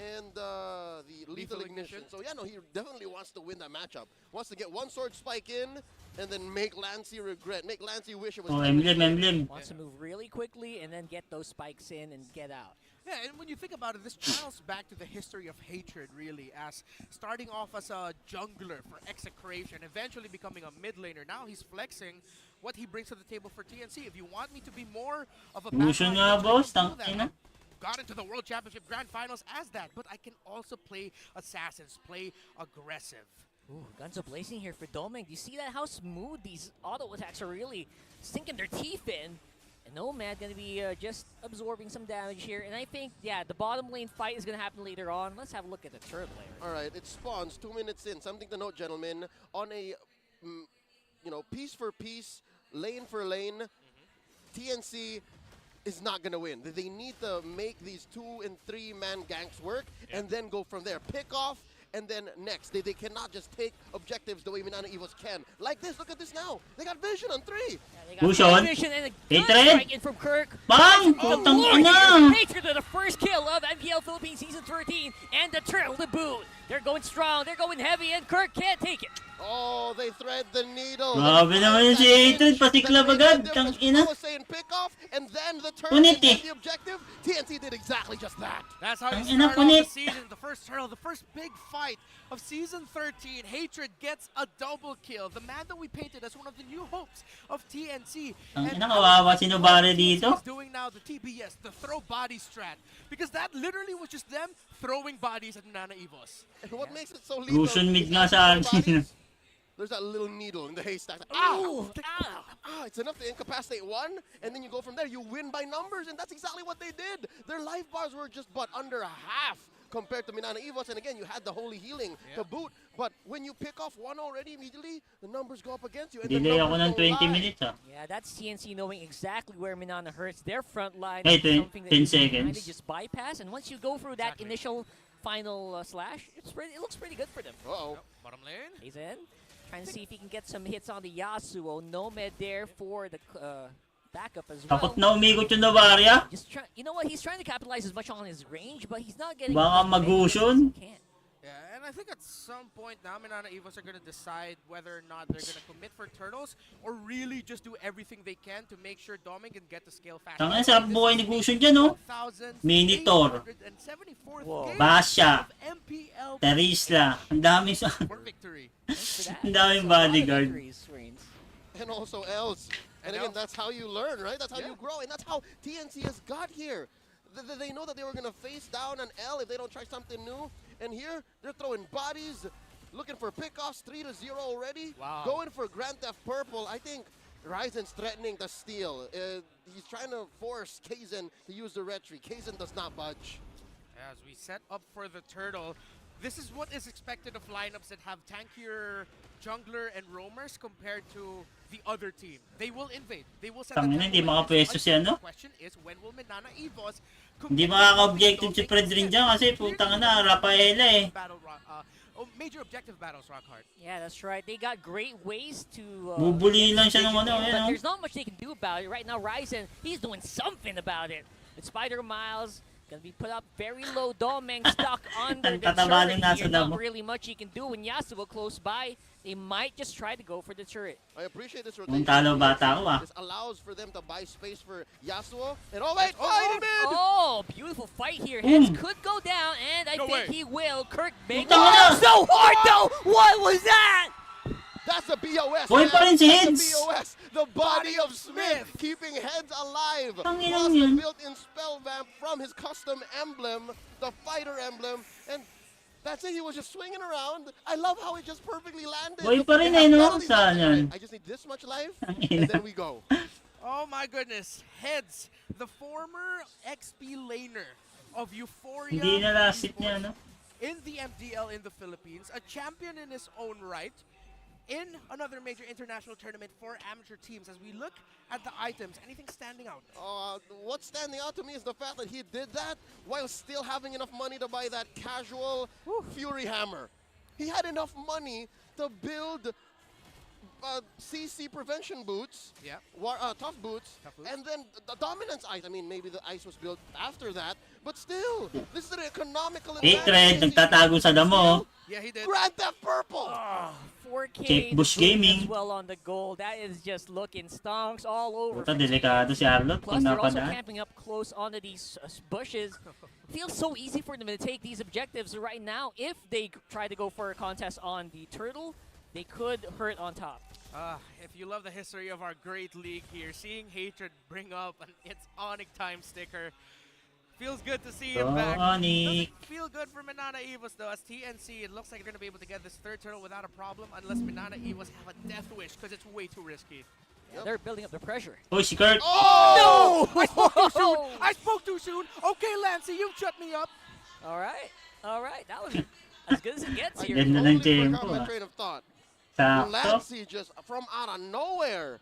and the lethal ignition. So yeah, no, he definitely wants to win that matchup. Wants to get one sword spike in, and then make Lancey regret, make Lancey wish it was. Oh, Demon emblem, Slayer. emblem. Wants to move really quickly and then get those spikes in and get out. Yeah, and when you think about it, this channels back to the history of hatred, really, as starting off as a jungler for Execration, eventually becoming a mid laner. Now he's flexing what he brings to the table for TNC. If you want me to be more of a Gusion backline nga, coach, I boss. can do that. Tangina. Got into the World Championship Grand Finals as that, but I can also play assassins, play aggressive. Ooh, guns are blazing here for Doming. Do you see that? How smooth these auto attacks are really sinking their teeth in. And Nomad gonna be just absorbing some damage here. And I think, yeah, the bottom lane fight is gonna happen later on. Let's have a look at the turret layer. All right, it spawns 2 minutes in. Something to note, gentlemen. On a, piece for piece, lane for lane, TNC is not going to win. They need to make these 2 and 3 man ganks work and then go from there. Pick off and then next. They cannot just take objectives the way Minana Evos can. Like this, look at this now. They got vision on 3. Yeah, they got Gusion. vision and a good Hatred. strike in from Kirk. Bang! Oh, Putang Lord, ina! Hatred to the first kill of MPL Philippines Season 13 and the turtle to boot. They're going strong, they're going heavy, and Kirk can't take it. Oh, they thread the needle. Grabe naman yun si Hatred, pasiklab agad. Tang ina. I was saying pick off and then the turn Punit and then eh. the objective. TNC did exactly just that. That's how you Ang ina, start off the punit. season. The first turtle, the first big fight of Season 13. Hatred gets a double kill. The man that we painted as one of the new hopes of TNC. Ang And ina, kawawa si Nobare what dito. TNC is doing now, the TBS, the throw body strat. Because that literally was just them throwing bodies at Minana Evos. And what makes it so lethal? Gusion mid is nga after sa the akin. bodies, there's that little needle in the haystack. Ooh, It's enough to incapacitate one, and then you go from there. You win by numbers, and that's exactly what they did. Their life bars were just but under a half compared to Minana Evos, and again, you had the holy healing to boot. But when you pick off one already immediately, the numbers go up against you. And the Delay ako numbers ng don't 20 lie. minutes ah. Yeah, that's TNC knowing exactly where Minana hurts. Their front line Hey, is something that 10 you can seconds. kinda just bypass. And once you go through that Exactly. initial final slash, it looks pretty good for them. Uh-oh. Bottom lane. He's in. Trying to see if he can get some hits on the Yasuo. Nomad there for the backup as well. Takot na umikot yung Nobare ah. You know what? He's trying to capitalize as much on his range, but he's not getting Baka as many hits as mag-Gusion. he can. Yeah, and I think at some point now, Minana Evos are going to decide whether or not they're going to commit for turtles or really just do everything they can to make sure Doming can get to scale fast. Tangina, sarap buhay negosyo dyan, no? Minitor. 1,874th Whoa. game Basha. of MPL Terisla. Ang daming sa... for victory. Ang daming bodyguard. And also else. And again, else. that's how you learn, right? That's how Yeah. you grow. And that's how TNC has got here. They know that they were going to face down an L if they don't try something new. And here, they're throwing bodies, looking for pickoffs, 3-0 already. Wow. Going for Grand Theft Purple. I think Ryzen's threatening to steal. He's trying to force Kaizen to use the retry. Kaizen does not budge. As we set up for the turtle, this is what is expected of lineups that have tankier jungler and roamers compared to the other team. They will invade. They will set the Tangina, hindi tempo. makapwesto si ano? The question is, when will Minana Evos Hindi makaka-objective si Fred rin dyan kasi putang na, Rafaela eh. Major objective battles, Rockhard. Yeah, that's right. They got great ways to... Bubuli lang siya ng ano, but eh, no? there's not much they can do about it. Right now, Ryzen, he's doing something about it. With Spider Miles, gonna be put up very low. Domeng stuck under the Tataba turret ng nasa here. Not damo. really much he can do. When Yasuo close by, they might just try to go for the turret. I appreciate this Kung rotation. talo bata ko ah. This allows for them to buy space for Yasuo. And oh wait, fight in mid! Oh, beautiful fight here. Boom. Heads could go down, and I No think way. he will. Kirk big. Putang ina! So hard though! What was that? That's a BOS. Buhay pa rin si That's Heads. a BOS. The body of Smith keeping Heads alive. Ang Plus inang the yun. built-in spell vamp from his custom emblem, the fighter emblem, and that's it. He was just swinging around. I love how it just perfectly landed. Buhay pa rin They eh, have no? penalties Saan left and yan? right. I just need this much life, Ang and ina. then we go. Oh my goodness. Heads, the former XP laner of Euphoria Hindi na last hit niya, Esports no? in the MDL in the Philippines, a champion in his own right, in another major international tournament for amateur teams. As we look at the items, anything standing out? What's standing out to me is the fact that he did that while still having enough money to buy that casual Fury Hammer. He had enough money to build CC prevention boots, Yeah. tough boots, Tough boots. and then the dominance ice. I mean, maybe the ice was built after that, but still, this is an economical Hatred, nagtatago sa damo. Yeah, he did. Grand Theft Purple! 4K Check Bush the boom Gaming. as well on the goal. That is just looking stonks all over. Puta, delikado si Arlot Plus, kung they're also napadaan. camping up close onto these bushes. Feels so easy for them to take these objectives right now. If they try to go for a contest on the turtle, they could hurt on top. If you love the history of our great league here, seeing Hatred bring up an It's Onic time sticker, feels good to see him back. Onic. Doesn't feel good for Minana Evos though, as TNC, it looks like they're going to be able to get this third turtle without a problem unless Minana Evos have a death wish, because it's way too risky. Yeah, they're building up the pressure. Uy, si Kurt. Oh! I spoke too soon! I spoke too soon! Okay, Lancey, you shut me up! All right. That was as good as it gets I here. Ganda ng totally forgot tempo, my ah. train of thought. Sakto. Lancey just from out of nowhere.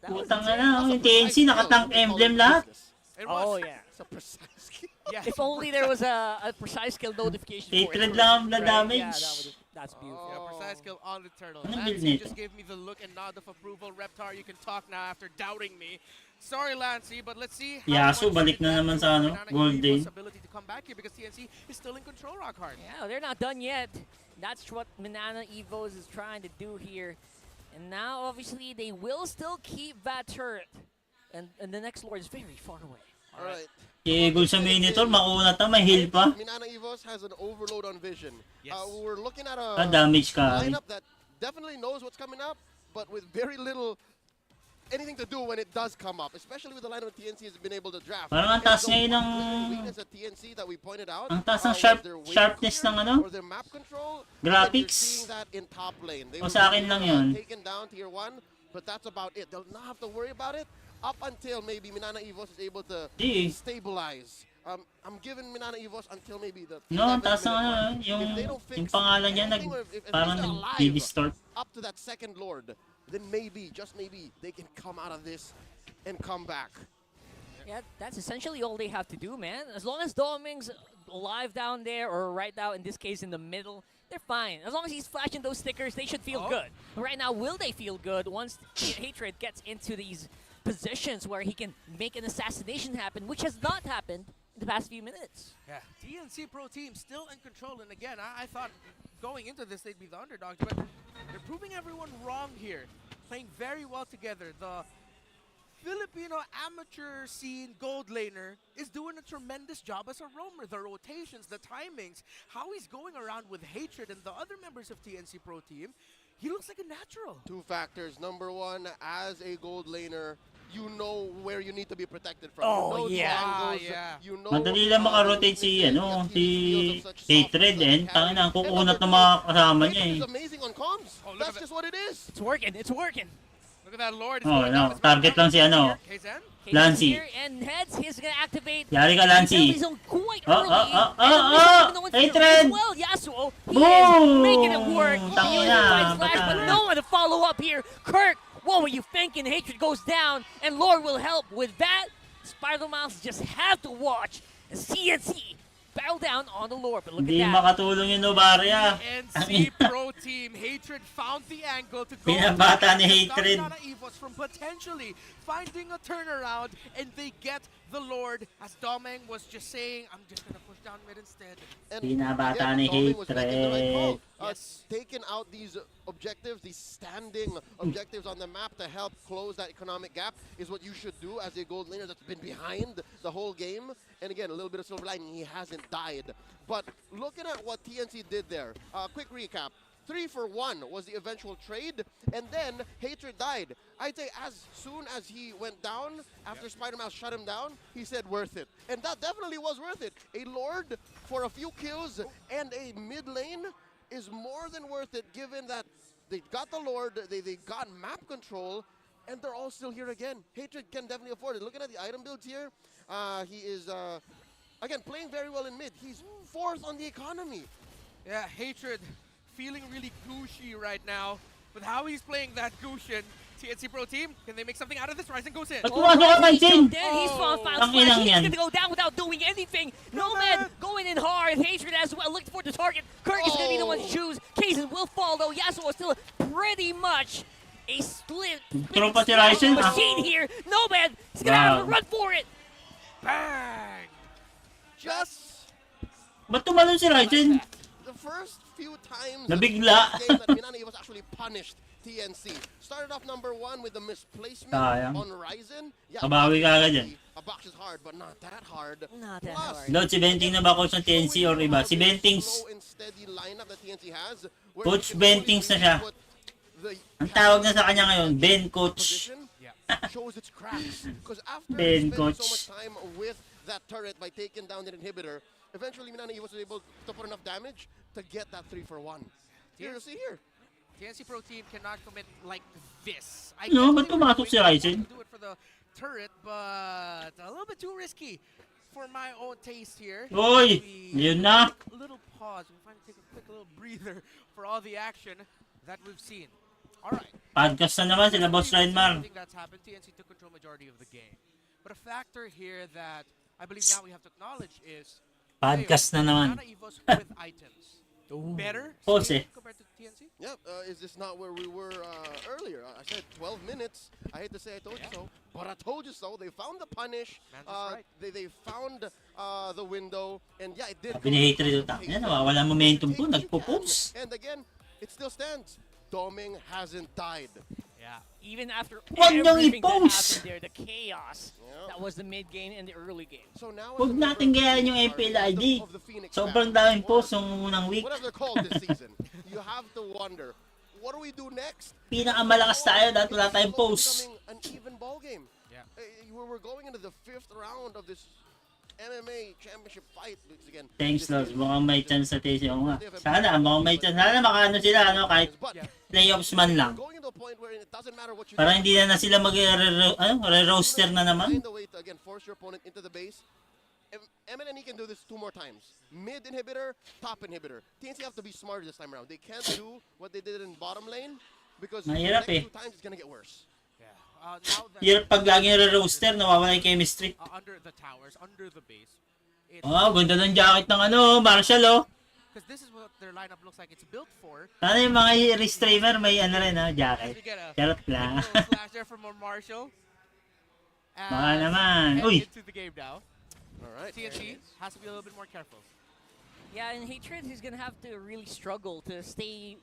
That was Putang insane. na, yung TNC, nakatank emblem lahat. It Oh, was. yeah. It's a precise skill. Yeah. If only there was a precise kill notification for it. Hatred lang ang Right? damage. Yeah, that's beautiful. Yeah, precise kill on the turtle. Anong build Lancey nito? just gave me the look and nod of approval. Reptar, you can talk now after doubting me. Sorry, Lancey, but let's see how Yasuo, much balik it na adds naman to sa ano, Minana Golden. Evos' ability to come back here because TNC is still in control, Rockhard. Yeah, they're not done yet. That's what Minana Evos is trying to do here. And now, obviously, they will still keep that turret. And the next lord is very far away. All right. Eagle sa Minotaur, mauna ta, may heal pa. Minana Evos has an overload on vision. Yes. We're looking at Ah, a damage ka. lineup that definitely knows what's coming up, but with very little anything to do when it does come up, especially with the lineup TNC has been able to draft. Parang ang taas And the ngayon ng... one weakness at TNC that we pointed out, Ang taas ng was their wave sharpness clear ng ano? or their map control. Graphics. And you're seeing that in top lane. They O were sa akin lang yun. taken down tier 1, but that's about it. They'll not have to worry about it up until maybe Minana Evos is able to Di. stabilize. I'm giving Minana Evos until maybe the No, ang 11th taas ng minute ano, mark. yung If they don't fix pangalan niya, anything, or if parang they're alive nag-distort. up to that second lord, then maybe, just maybe, they can come out of this and come back. Yeah, that's essentially all they have to do, man. As long as Doming's alive down there, or right now, in this case, in the middle, they're fine. As long as he's flashing those stickers, they should feel good. Right now, will they feel good once Hatred gets into these positions where he can make an assassination happen, which has not happened in the past few minutes. Yeah, TNC Pro Team still in control, and again, I thought going into this they'd be the underdogs, but they're proving everyone wrong here. Playing very well together. The Filipino amateur scene gold laner is doing a tremendous job as a roamer. The rotations, the timings, how he's going around with Hatred and the other members of TNC Pro Team, he looks like a natural. Two factors. Number one, as a gold laner, you know where you need to be protected from. Oh, you know yeah. the angles, Yeah. you know, Madali lang makarotate si, si Hatred, tangin na, kukunat ng mga kasama niya It's amazing on comms. Oh, look That's at just what it is. It's working. It's working. Look at that Lord. Oh, target lang si Kaizen? Lancy. Here and heads. He's gonna activate. Yari ka, Lancy. He's on quite Oh, early. oh, oh, and oh, this is no one's Hatred. as well. Yasuo, he Boom. is making it work. Tangina, He finds Flash, but bata. no one to follow up here. Kirk, what were you thinking? Hatred goes down, and Lord will help with that. Spider-Mouse just have to watch CNC battle down on the Lord, but look Hindi at that. makatulong yung Novaria. NC Pro Team. Hatred found the angle to go. Pinabata ni to Hatred. Dark Nana Evos from potentially finding a turnaround, and they get the Lord. As Domeng was just saying, I'm just gonna push down mid instead. And Pinabata again, ni Doming was making the right call. Hatred. Taking out these objectives, these standing objectives on the map to help close that economic gap is what you should do as a gold laner that's been behind the whole game. And again, a little bit of silver lining, he hasn't died. But looking at what TNC did there, quick recap. 3 for 1 was the eventual trade, and then Hatred died. I'd say as soon as he went down, after Spider-Mouse shut him down, he said worth it. And that definitely was worth it. A Lord for a few kills and a mid lane is more than worth it, given that they got the Lord, they got map control, and they're all still here again. Hatred can definitely afford it. Looking at the item builds here, he is, again, playing very well in mid. He's 4th on the economy. Yeah, Hatred feeling really gushy right now with how he's playing that Gushin. TNC Pro Team, can they make something out of this? Ryzen goes in. Ba't pumasok ka, Mansin? Then he's found Ang Flash. inang He's yan. gonna go down without doing anything. Nomad going in hard. Hatred as well, looking for the target. Kirk is gonna be the one to choose. Kaizen will follow. Yasuo still pretty much a split. Tropa si Ryzen, machine here. Nomad is gonna have to run for it. Bang! Just Ba't tumalon si Ryzen? The first few times Nabigla. in this game that MINANA was actually punished TNC. Started off number 1 with the misplacement Sayang. on Ryzen. Yeah, Kabawi ka agad yan. a box is hard, but not that hard. Not that Plus, hard. Lord, si Benting na ba coach ng TNC or iba? Si Bentings. slow and steady lineup that TNC has, where Coach you can always Bentings na really siya. put the Ang tawag na sa kanya ngayon, Ben Coach. position shows its cracks. Because after Ben spending Coach. so much time with that turret by taking down the inhibitor, eventually MINANA was able to put enough damage to get that 3 for 1. Here, you see here. TNC Pro Team cannot commit like this. No, get ba't they were pumasok si going Ryzen? to do it for the turret, but a little bit too risky for my own taste here. Uy, yun na. A little pause. We finally take a quick little breather for all the action that we've seen. All right. Podcast na naman sila Boss Reinmar. Everything that's happened, TNC took control majority of the game. But a factor here that I believe now we have to acknowledge is Podcast na naman. MINANA Evos with items. Better Pause stable compared to TNC? Yeah, is this not where we were earlier? I said 12 minutes. I hate to say I told you so, but I told you so. They found the punish. Man, that's right. They found the window, and yeah, it did. Sabi ni Hatred, yan, nawawala momentum po, nagpo-post. And again, it still stands. Doming hasn't died. Yeah. Even after Huwag niyong everything that i-post. happened there, the chaos that was the mid game and the early game. So now Huwag natin gayahin yung MPL ID. Sobrang daming post yung unang week. Whatever they're called this season, you have to wonder, what do we do next? Pinakamalakas tayo dahil wala tayong post. Becoming an even ball game. Yeah. We're going into the 5th round of this MMA championship fight because again. Thanks, Lord. Mukhang may chance sa TNC. Oo nga. Sana, mukhang may chance. Sana makaano sila, kahit playoffs man lang. Going into a point where it doesn't matter what you Para hindi na sila mag-re-roaster na naman. Find a way to again force your opponent into the base. MNE can do this 2 more times. Mid inhibitor, top inhibitor. TNC have to be smarter this time around. They can't do what they did in bottom lane because the Mahirap next 2 times it's gonna get worse. Yeah. Now that Hirap pag laging re-roaster, nawawala yung chemistry. under the towers, under the base. Oh, ganda ng jacket ng Marshall, oh. Because this is what their lineup looks like. It's built for. Sana yung mga restreamer may rin, As jacket. we get a Charot lang. little flash there from Marshall. Baka As naman. we head Uy. into the game now. All right. TNT has to be a little bit more careful. Yeah, in Hatred, he's gonna have to really struggle to stay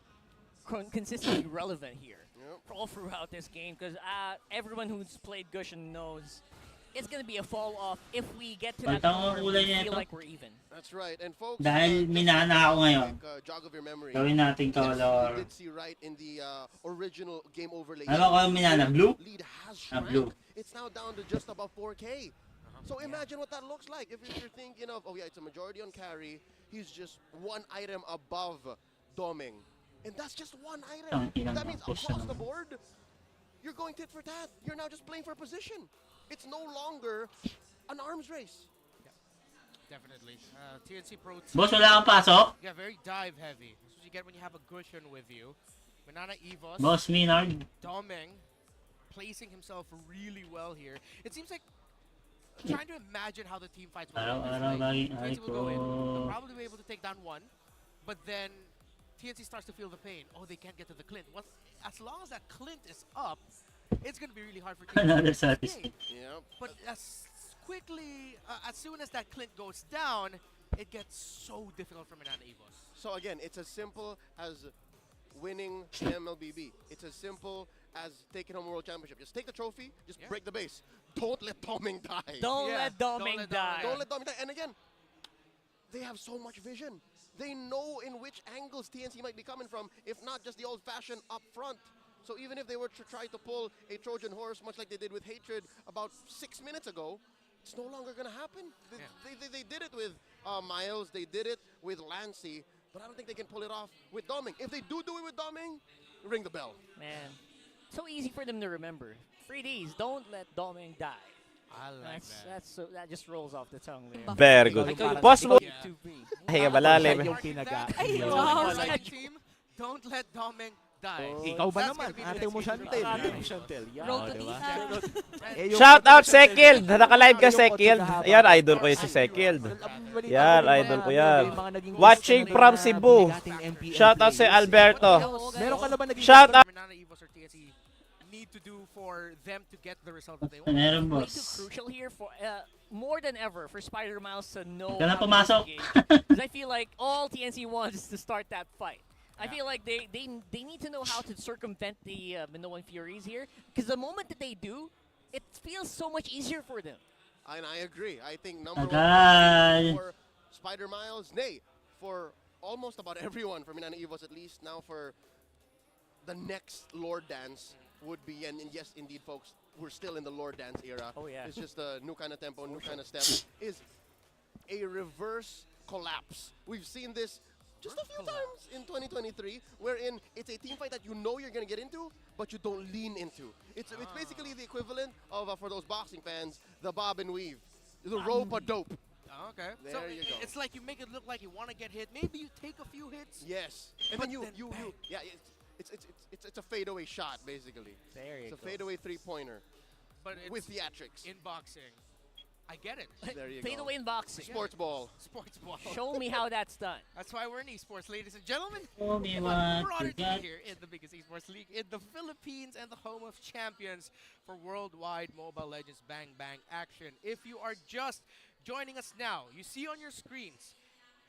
consistently relevant here all throughout this game, because everyone who's played Gushin knows it's gonna be a fall off if we get to that point where we feel like we're even. That's right. And folks, Dahil minana ako ngayon, jog of your memory. gawin natin Yes, color. you did see right in the original game overlay. Ano ko yung minana? Blue? Lead has Blue. It's now down to just about 4K. So imagine what that looks like. If you're thinking of, oh yeah, it's a majority on carry, he's just one item above Doming. And that's just one item. That means across the board, you're going tit for tat. You're now just playing for position. It's no longer an arms race. Yeah, definitely. TNC Pro Team. Boss, wala kang pasok? Yeah, very dive heavy. That's what you get when you have a Gushin with you. Minana Evos. Boss, Minard. Doming placing himself really well here. It seems like trying to imagine how the team fights will go. TNC will go in. They'll probably be able to take down one, but then TNC starts to feel the pain. Oh, they can't get to the Clint. Well, as long as that Clint is up, it's going to be really hard for TNC. Another satisfaction. Yeah. But as quickly, as soon as that Clint goes down, it gets so difficult for Minana Evos. So again, it's as simple as winning the MLBB. It's as simple as taking home a world championship. Just take the trophy, just break the base. Don't let Doming die. Don't let Doming die. Don't let Doming die. And again, they have so much vision. They know in which angles TNC might be coming from, if not just the old-fashioned up front. So even if they were to try to pull a Trojan horse, much like they did with Hatred about 6 minutes ago, it's no longer going to happen. They did it with Miles, they did it with Lancey, but I don't think they can pull it off with Doming. If they do it with Doming, ring the bell. Man, so easy for them to remember. 3Ds, don't let Doming die. I like that. That just rolls off the tongue there. Very good. Possible. Hinga malalim. Team, don't let Doming die. Ikaw ba That's naman? gonna be the Ate next mo issue. Chantel. Ate mo Chantel. Road to Tita. Shout out Sekild. Naka-live ka Sekild. Yan, idol ko yung si Sekild. Yan, idol ko yan. Watching from Cebu. Shout out si Alberto. Shout out. Minana Evos or TNC need to do for them to get the result that they want. Meron, Way boss. too crucial here for more than ever for Spider Miles to know. Ka na how to pumasok. engage. 'Cause I feel like all TNC wants is to start that fight. I feel like they need to know how to circumvent the Minoan Furies here, because the moment that they do, it feels so much easier for them. And I agree. I think number Agad. one for Spider Miles, nay, for almost about everyone, for Minana Evos at least, now for the next Lord Dance would be, and yes, indeed, folks, we're still in the Lord Dance era. Oh, yeah. It's just a new kind of tempo, new kind of step, is a reverse collapse. We've seen this just a few times in 2023, wherein it's a team fight that you know you're going to get into, but you don't lean into. It's basically the equivalent of, for those boxing fans, the bob and weave, the rope-a-dope. Oh, okay. There So you go. it's like you make it look like you want to get hit. Maybe you take a few hits. Yes, and But then then you bang. yeah, it's a fadeaway shot basically. There you It's a go. fadeaway three-pointer But it's with theatrics. in boxing. I get it. There you Fade go. away in boxing. Sports ball. Sports ball. Show me how that's done. That's why we're in esports, ladies and gentlemen. Show me We're what honored you to got. be here in the biggest esports league in the Philippines and the home of champions for worldwide Mobile Legends Bang Bang action. If you are just joining us now, you see on your screens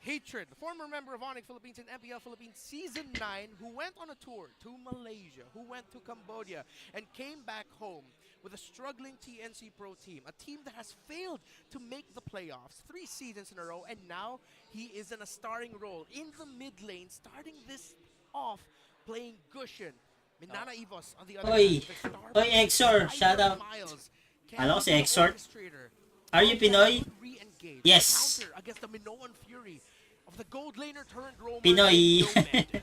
Hatred, the former member of Onyx Philippines and MPL Philippines Season 9, who went on a tour to Malaysia, who went to Cambodia, and came back home with a struggling TNC Pro team, a team that has failed to make the playoffs 3 seasons in a row, and now he is in a starring role in the mid lane, starting this off playing Gushin. Minana Evos on the other Oy. hand, the star Oy, player, Exor, Spider shout out. Miles, Alam ko si can be the Exor. orchestrator. Are you Pinoy? Re-engage, Yes. counter against the Minoan Fury of the gold laner turned roamer. Pinoy. Nomad.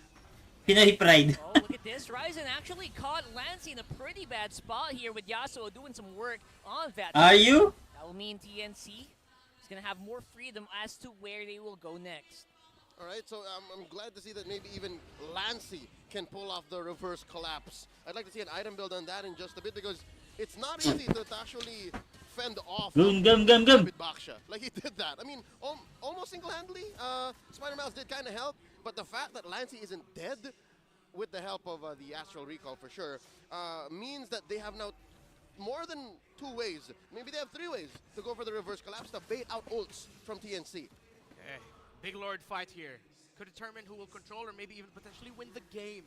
Pinoy pride. Oh, look at this. Ryzen actually caught Lancey in a pretty bad spot here with Yasuo doing some work on that. Are you? That will mean TNC is going to have more freedom as to where they will go next. All right, so I'm glad to see that maybe even Lancey can pull off the reverse collapse. I'd like to see an item build on that in just a bit, because it's not easy to actually fend off Gum, gum, gum, gum. with Baksha. Like, he did that. I mean, almost single-handedly, Spider Mouse did kind of help, but the fact that Lancey isn't dead, with the help of the Astral Recall for sure, means that they have now more than 2 ways. Maybe they have 3 ways to go for the reverse collapse to bait out ults from TNC. Big Lord fight here. Could determine who will control or maybe even potentially win the game.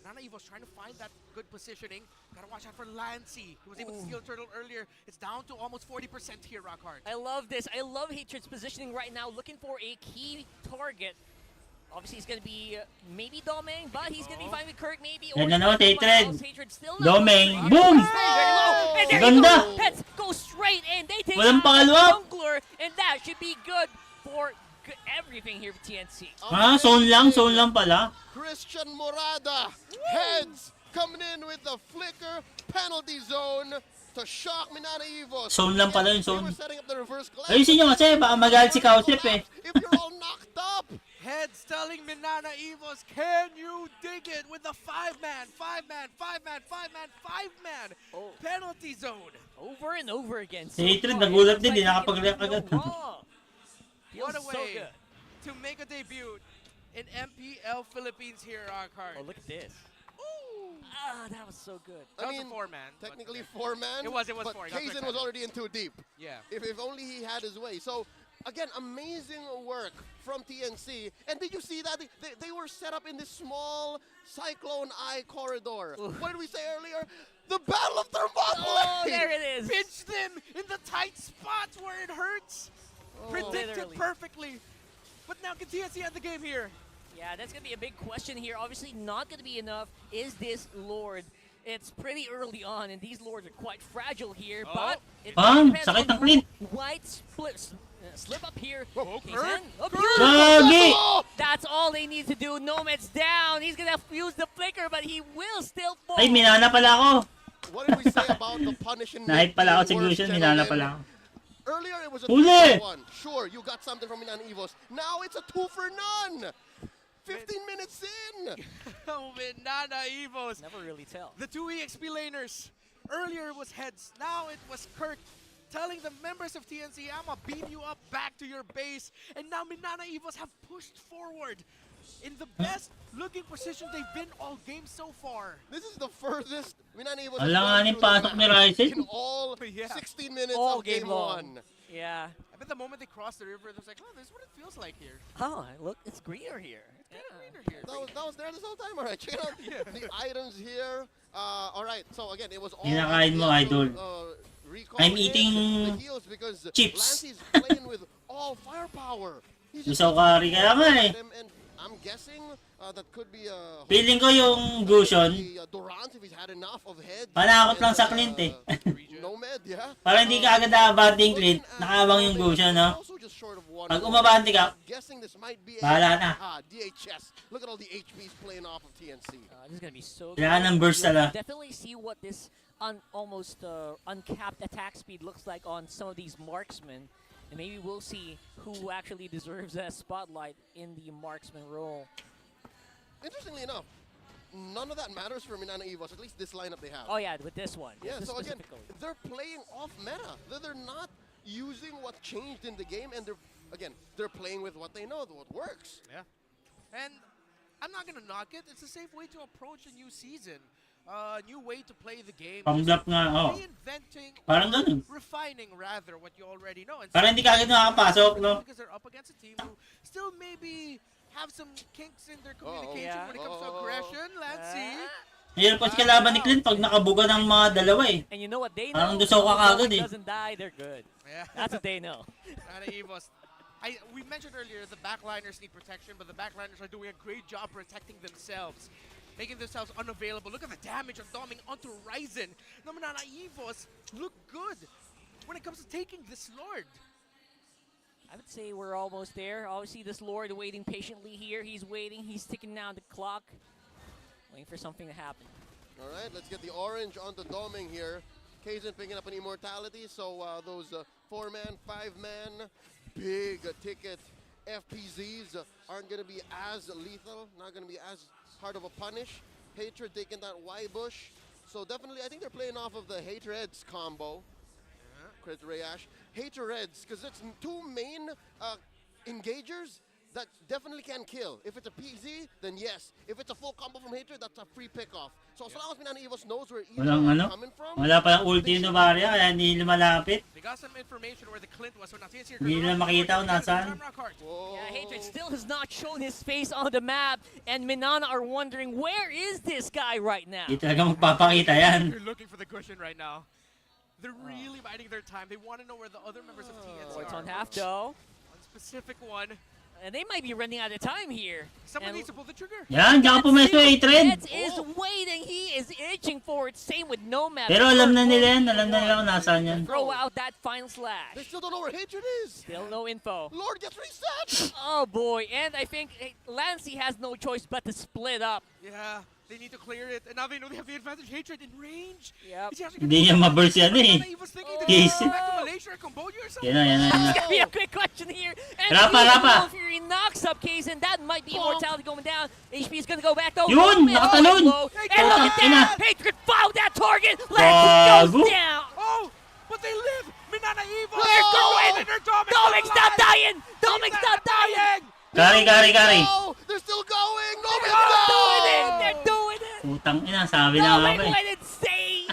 MINANA Evo's trying to find that good positioning. Gotta watch out for Lancy. He was able to steal Turtle earlier. It's down to almost 40% here, Rockhard. I love this. I love Hatred's positioning right now, looking for a key target. Obviously, he's gonna be maybe Doming, but he's gonna be fine with Kirk maybe. Yan Or na naman, someone Hatred. else. Hatred still not Doming. going. Boom! Very low. And there Ganda. you go. Heads go straight in. They take Walang out the pakalawa. jungler, and that should be good for everything here for TNC. Zone lang pala. Christian Morada, heads coming in with the flicker, penalty zone to shock MINANA Evo. Zone lang pala yung zone. They were setting up the reverse collapse. Ayusin nyo kasi, baka magalit si Kausip eh. If you're all knocked up. Heads telling MINANA Evos, can you dig it with the 5-man penalty zone? Over and over again. Si Hatred nagulat din, di nakapag-react agad. What a so way good. to make a debut in MPL Philippines here, Rockhard. Oh, look at this. That was so good. That I was a mean, 4-man. technically 4-man. It was but 4. Kaizen was already in too deep. Yeah. If only he had his way. So, again, amazing work from TNC. And did you see that? They were set up in this small Cyclone Eye corridor. What did we say earlier? The Battle of Thermopylae! Oh, there it is. Pinch them in the tight spots where it hurts. Predicted Literally. perfectly. But now can TNC end the game here? Yeah, that's going to be a big question here. Obviously, not going to be enough. Is this Lord? It's pretty early on, and these Lords are quite fragile here. But it depends sakit on ng clean. White slip up here. Kirk? Gagi! That's all they need to do. Nomad's down. He's going to use the flicker, but he will still fall. Ay, MINANA pala ako. What did we say about the punish and Nahit pala ako sa worst Glucian, MINANA gentleman? pala ako. Earlier it was a Huli! 2-for-1. Sure, you got something from MINANA Evos. Now it's a 2-for-none. 15 minutes in. MINANA Evos. Never really tell. The 2 EXP laners. Earlier it was Heads. Now it was Kirk telling the members of TNC, I'ma beam you up back to your base. And now MINANA Evos have pushed forward in the best looking position they've been all game so far. This is the furthest MINANA Evos Wala nga ning pasok ni Ryzen. in all 16 minutes All of game long. 1. Yeah. I bet the moment they crossed the river, they was like, oh, this is what it feels like here. Oh, look, it's greener here. It's kind of greener here. That was there this whole time. All right, check out the items here. All right, so again, it was all Kinakain mo, idol. recall I'm hits, eating the heals because chips. Lancy's playing with all firepower. He's just Isaw kari kaya nga eh. and I'm guessing that could be a Feeling ko yung Gusion, Durant if he's had enough of heads. panakot lang sa Clint eh. Nomad, yeah. Para hindi ka agad nakabanting Clint, nakabang yung Gusion, no? Also just short of one. Pag umabante ka, Guessing this might be bahala na. DHS. Look at all the HPs playing off of TNC. This is going to be so Kailangan ng burst You'll talaga. definitely see what this almost uncapped attack speed looks like on some of these marksmen. And maybe we'll see who actually deserves that spotlight in the marksman role. Interestingly enough, none of that matters for MINANA Evos, at least this lineup they have. Oh yeah, with this one. Yeah, This so again, specifically. they're playing off meta. They're not using what changed in the game, and they're playing with what they know, what works. Yeah. And I'm not going to knock it. It's a safe way to approach a new season. New way to play the game. Pang-bluff nga, oh. Reinventing, Parang ganun. refining rather what you already know. And Para hindi ka agad nakakapasok, no? because they're up against a team who still maybe have some kinks in their communication when it comes to aggression. Let's see. Hirap kasi kalaban ni Clint pag nakabuga ng mga dalawa eh. And you know what they know? Parang dusaw ka kagad eh. Doesn't die, they're good. Yeah. That's what they know. MINANA Evos. We mentioned earlier the backliners need protection, but the backliners are doing a great job protecting themselves, making themselves unavailable. Look at the damage of Doming onto Ryzen. The MINANA Evos look good when it comes to taking this Lord. I would say we're almost there. Obviously, this Lord waiting patiently here. He's waiting. He's ticking down the clock, waiting for something to happen. All right, let's get the orange onto Doming here. Kaizen picking up an immortality, so those 4-man, 5-man, big ticket FPZs aren't going to be as lethal, not going to be as hard of a punish. Hatred taking that Y-Bush. So definitely, I think they're playing off of the Hatreds combo. Credit to Rayash. Hatreds, because it's 2 main engagers that definitely can kill. If it's a PZ, then yes. If it's a full combo from Hatred, that's a free pick-off. So as long as Minana Evos knows where either Walang are ano? coming from, Wala palang ulti yung Novaria, kaya hindi lumalapit. They got some information where the Clint was. So now TNC are Hindi nila makita kung nasaan. whoa. Yeah, Hatred still has not shown his face on the map, and Minana are wondering, where is this guy right now? Hindi talaga magpapakita yan. They're looking for the cushion right now. They're really biding their time. They want to know where the other members of TNC It's are. on half though. One specific one. And they might be running out of time here. Someone And needs to pull the trigger. Yan, diyan ka pumesto, Hatred. Neds is waiting. He is itching for it. Same with Nomad. Pero alam na nila yan. Alam na nila kung nasaan yan. Throw out that final They slash. still don't know where Hatred is. Still no info. Lord gets reset. Oh boy, and I think Lancey has no choice but to split up. Yeah, they need to clear it. And now they know they have the advantage. Hatred in range. Yep. Is he actually Hindi gonna niya do ma-burst yan eh. He was thinking that Yes. he back to Malaysia or Cambodia or something. Yan na, yan na, yan na. It's gonna be a quick question here. And Rapa, Rapa. Fury knocks up Case, and that might be immortality going down. HP is gonna go back though. Yun, Nomad nakatalon. low. And look at Ina. that! Hatred found that target. Lancey goes Gago. down. Oh, but they live. Minana Evo. They're going. Domic's not dying. Domic's not dying. Kari, kari, kari. No, they're still going. No, They're doing it. They're doing it. Putang ina, sabi na nga Domic ba eh. went insane.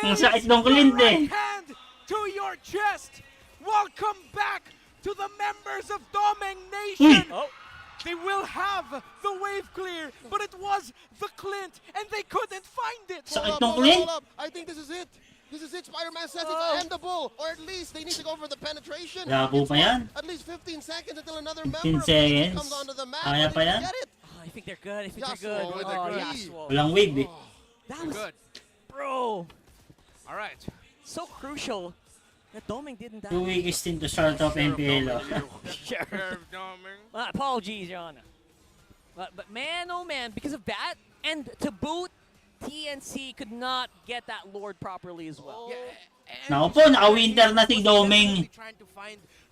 Ang sakit ng Clint eh. Right hand to your chest. Welcome back to the members of Domeng Nation. Oh. They will have the wave clear, but it was the Clint, and they couldn't find it. Sakit Hold ng up, Clint. hold up. I think this is it. This is it. Spider-Man says it's endable. Or at least they need to go for the penetration. Labo It's pa yan. At least 15 seconds until another 15 member of the seconds. comes onto the map. Kaya But pa they yan? Get it. Oh, I think they're good. I think Yasuo they're good. with Oh, a Yasuo. Walang wave eh. That was Good. bro. All right. So crucial that Doming didn't die. 2 weeks into start of MPL. oh. Sure. Domeng. Apologies, Your Honor. But man, oh man, because of that, and to boot, TNC could not get that Lord properly as well. Naku po, naka-winter na si Doming.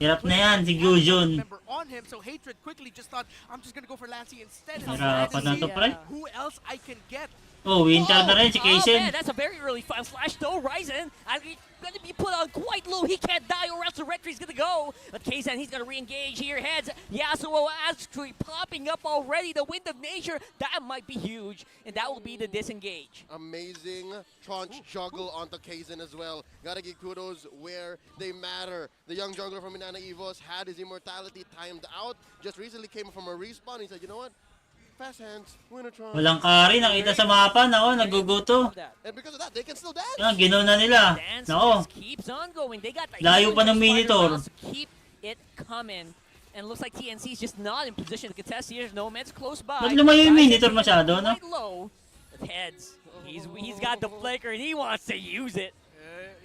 Hirap na yan, si Gyujun. On him, so Hatred quickly just thought, I'm just gonna go for Lancey instead. Hirapan na to, pre. Who else I can get? Oh, winter na rin si Oh man, Kaisen. that's a very early final slash though. Ryzen, gonna be put on quite low. He can't die or else the Rectory's gonna go. But Kazan, he's gonna re-engage here. Heads, Yasuo actually popping up already. The Wind of Nature, that might be huge. And that will be the disengage. Amazing tranche juggle onto Kaizen as well. Gotta give kudos where they matter. The young jungler from Minana Evos had his immortality timed out. Just recently came from a respawn. He said, you know what? Fast hands, Wintertron. Walang kari, nakita sa mapa. Nako, naguguto. And because of that, they can still dance. Yan, ginaw na nila. Dance Nako. just keeps on going. They got the Layo pa ng healing Minotaur. spider rounds to keep it coming. And looks like TNC is just not in position to contest here. Nomad's close by. Ba't lumayo yung Ryzen Minotaur masyado, no? quite low. With heads. He's got the flicker and he wants to use it.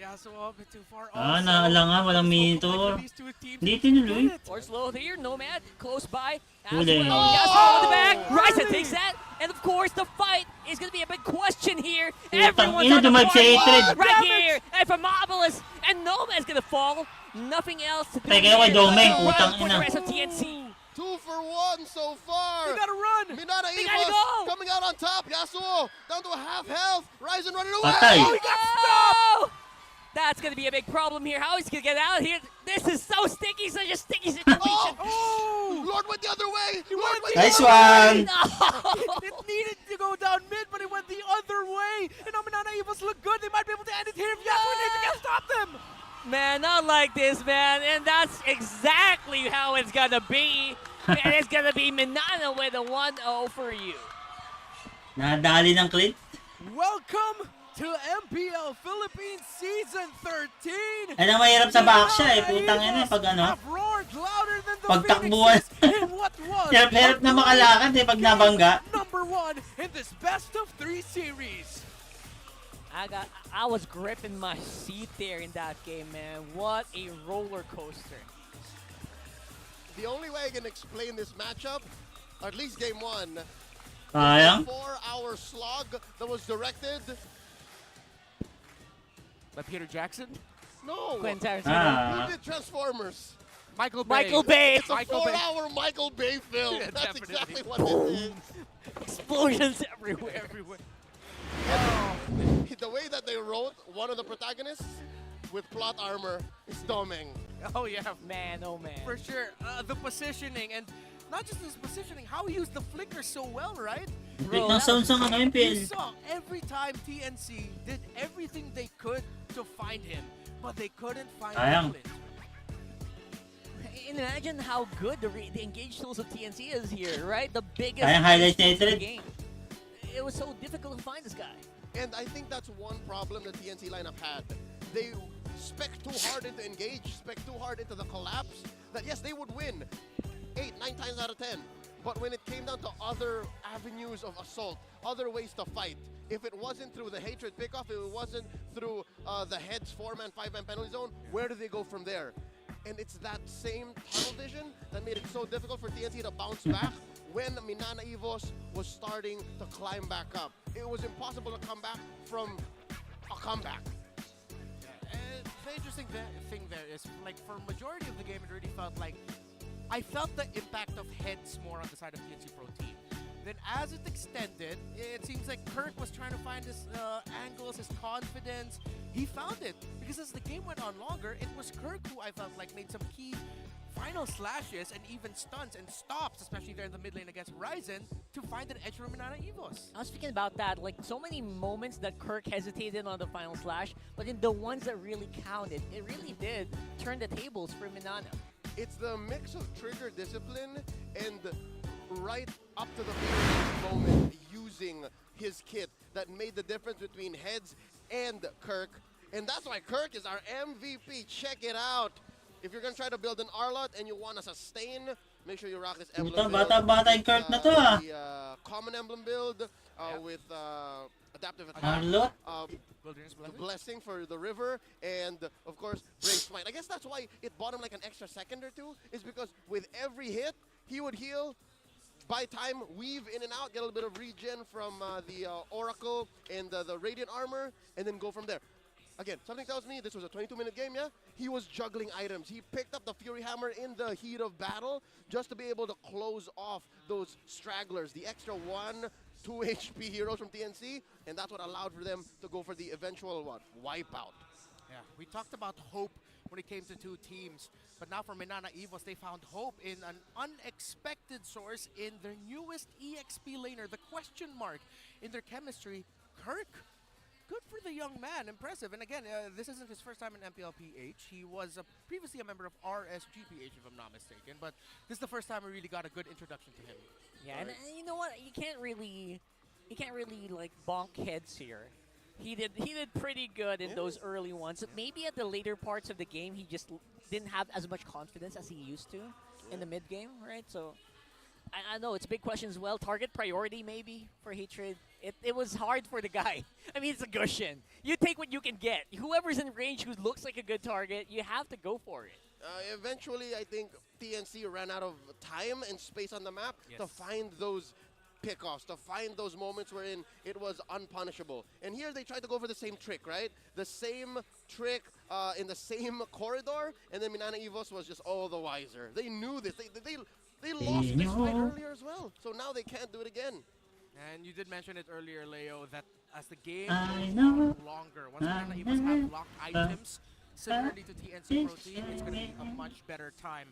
Yasuo a bit too far. Ah, naalangan, walang Minotaur. Hindi tinuloy. Or slow here, Nomad close by. As Huli. well. Yasuo on the back. Ryzen takes that. And of course, the fight is going to be a big question here. Everyone's ina, on the dumalig sa party Hatred. right here. And from Obelisk. And Nomad's going to fall. Nothing else to do. Teka, kay here. Domeng, Run putang for the ina. rest of TNC. 2 for 1 so far. They gotta run. Minana They gotta Evos go. coming out on top. Yasuo down to a half health. Ryzen running away. Patay. Oh, he got stopped. That's going to be a big problem here. How is he going to get out of here? This is so sticky, such a sticky situation. Oh, Lord went the other way. Lord went Nice the other way. one. No. It needed to go down mid, but it went the other way. And now Minana Evos look good. They might be able to end it here if Yasuo and Hatred can stop them. Man, not like this, man. And that's exactly how it's going to be. And it's going to be Minana with a 1-0 for you. Nadali ng Clint. Welcome to MPL Philippines Season 13. Ano mahirap sa backsha eh, putang ina pag ano. Have roared louder than the Pagtakbuhan. Phoenixes in what was Hirap na makalakad eh pag nabangga. number 1 in this best of 3 series. I was gripping my seat there in that game, man. What a roller coaster. The only way I can explain this matchup, or at least game 1, Sayang. 4-hour slog that was directed. By Peter Jackson? No. Quentin Tarantino. Ah. Who did Transformers? Michael Bay. Michael Bay. It's a 4-hour Michael Bay film. Yeah, That's definitely. exactly what it is. Explosions everywhere. The way that they wrote one of the protagonists with plot armor is Domeng. Oh yeah, Man, oh man. for sure. The positioning, and not just his positioning, how he used the flicker so well, right? Click ng sounds ng ano, You MPL. saw every time TNC did everything they could to find him, but they couldn't find Sayang. Flint. And imagine how good the engaged tools of TNC is here, right? The biggest Sayang highlights tools niya, in the Ted. game. It was so difficult to find this guy. And I think that's one problem the TNC lineup had. They spec too hard into engage, spec too hard into the collapse, that yes, they would win 8, 9 times out of 10. But when it came down to other avenues of assault, other ways to fight, if it wasn't through the hatred pickoff, if it wasn't through the heads 4-man, 5-man penalty zone, where do they go from there? And it's that same tunnel vision that made it so difficult for TNC to bounce back when MINANA EVOS was starting to climb back up. It was impossible to come back from a comeback. The interesting thing there is, like, for majority of the game, it really felt like I felt the impact of heads more on the side of TNC Pro Team. Then as it extended, it seems like Kirk was trying to find his angles, his confidence. He found it, because as the game went on longer, it was Kirk who I felt like made some key final slashes and even stunts and stops, especially there in the mid lane against Ryzen, to find an edge for MINANA EVOS. I was thinking about that, like so many moments that Kirk hesitated on the final slash, but in the ones that really counted, it really did turn the tables for MINANA. It's the mix of trigger discipline and right up to the very moment using his kit that made the difference between heads and Kirk. And that's why Kirk is our MVP. Check it out. If you're going to try to build an Arlot and you want to sustain, make sure you rock this emblem build. Bata-bata yung Kirk na to, ah. The common emblem build with adaptive attack. Arlot? Blessing for the river, and of course, Brain Smite. I guess that's why it bought him like an extra second or two, is because with every hit, he would heal, buy time, weave in and out, get a little bit of regen from the Oracle and the Radiant Armor, and then go from there. Again, something tells me this was a 22-minute game, yeah? He was juggling items. He picked up the Fury Hammer in the heat of battle just to be able to close off those stragglers, the extra 1, 2 HP heroes from TNC, and that's what allowed for them to go for the eventual, wipeout. Yeah, we talked about hope when it came to two teams, but now for MINANA EVOS, they found hope in an unexpected source in their newest EXP laner, the question mark in their chemistry, Kirk. Good for the young man, impressive. And again, this isn't his first time in MPLPH. He was previously a member of RSGPH, if I'm not mistaken, but this is the first time we really got a good introduction to him. Yeah, and you know what? You can't really like bonk heads here. He did pretty good in those early ones. Maybe at the later parts of the game, he just didn't have as much confidence as he used to in the mid game, right? So I know it's a big question as well. Target priority maybe for Hatred. It was hard for the guy. I mean, it's a Gushin. You take what you can get. Whoever's in range who looks like a good target, you have to go for it. Eventually, I think TNC ran out of time and space on the map to find those pickoffs, to find those moments wherein it was unpunishable. And here they tried to go for the same trick, right? The same trick in the same corridor, and then MINANA EVOS was just all the wiser. They knew this. They lost this fight earlier as well, so now they can't do it again. And you did mention it earlier, Leo, that as the game I goes know. longer, once MINANA EVOS have locked items, similarly to TNC Pro Team, it's going to be a much better time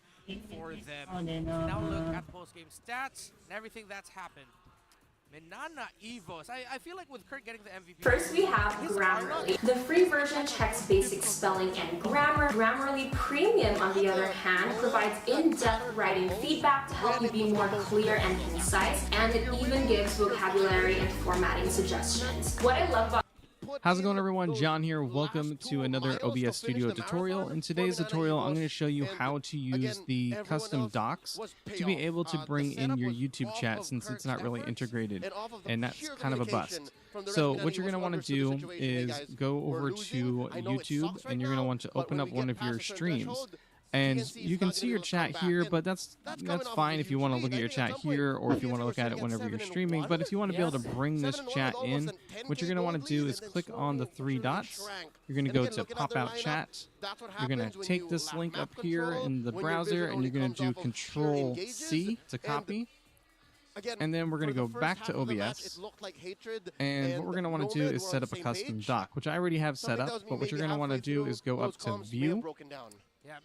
for them. Now look at post-game stats and everything that's happened. MINANA EVOS. I feel like with Kirk getting the MVP. First we have Grammarly. The free version checks basic spelling and grammar. Grammarly Premium, on the other hand, provides in-depth writing feedback to help you be more clear and concise, and it even gives vocabulary and formatting suggestions. What I love about How's it going, everyone? John here. Welcome to another OBS Studio tutorial. In today's tutorial, I'm going to show you how to use the custom docs to be able to bring in your YouTube chat, since it's not really integrated, and that's kind of a bust. So what you're going to want to do is go over to YouTube, and you're going to want to open up one of your streams. And you can see your chat here, but that's fine if you want to look at your chat here, or if you want to look at it whenever you're streaming. But if you want to be able to bring this chat in, what you're going to want to do is click on the 3 dots. You're going to go to pop out chat. You're going to take this link up here in the browser, and you're going to do Control-C to copy. And then we're going to go back to OBS, and what we're going to want to do is set up a custom doc, which I already have set up, but what you're going to want to do is go up to View,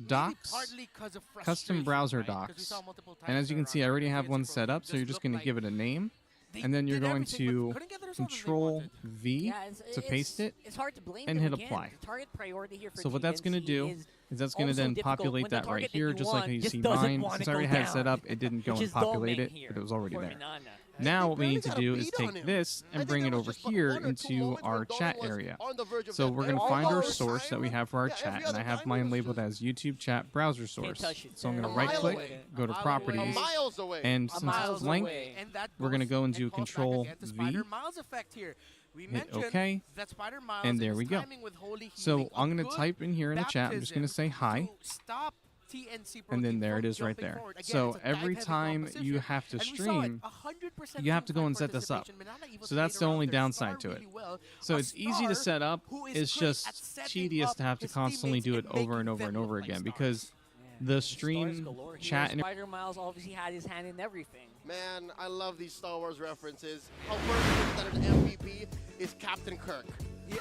docs, partly 'cause of custom frustration, browser right? 'Cause we docs. saw multiple And as times you can there see, I on already have TNC one Pro set up, so just you're just going to looked give it a name. they And then you're did going everything, to but couldn't get the result that they Control wanted. V Yeah, to paste it it's hard to blame and them hit again. apply. The target priority here for So what that's going to TNC do is that's going to also then difficult populate when the that right target that here, you just like how want you just see doesn't mine. wanna Since I already go had it set down, up, it didn't go which and is populate Dolmen it, here but it was already for there. Minana. Now what we barely need to got a do is beat on take him. this I and think bring there it was over just one here or two into moments where our Dolmen chat was area. on the verge of So death. we're going to Every find our other source that we time- have for our yeah, chat, every and I other have time mine it was labeled just as YouTube chat browser source. touch it. So I'm going to A right mile click, away. go to A mile properties, miles away. and A since miles it's length, away. And that we're gonna goes go into and calls back Control again to V, Spider-Miles effect here. We hit mentioned OK, that Spider-Miles and there and we his go. timing with Holy So Healing, I'm a going to good type in here in the chat, I'm just going to say hi, to stop TNC Pro and then Team there it from is right jumping there. forward. Again, So it's a every dive-heavy time composition, you have to and we saw it, stream, 100% you have to team go and fight set this up. participation. Minana even So that's played the around only their downside to star it. really well. So A it's easy to star set up, who is it's great at just setting tedious up to have to his constantly teammates do it and over and making over and them over look like again, stars. because the stream, chat, and Spider-Miles obviously had his hand in everything. Man, I love these Star Wars references. How perfect is that an MVP is Captain Kirk. Yeah.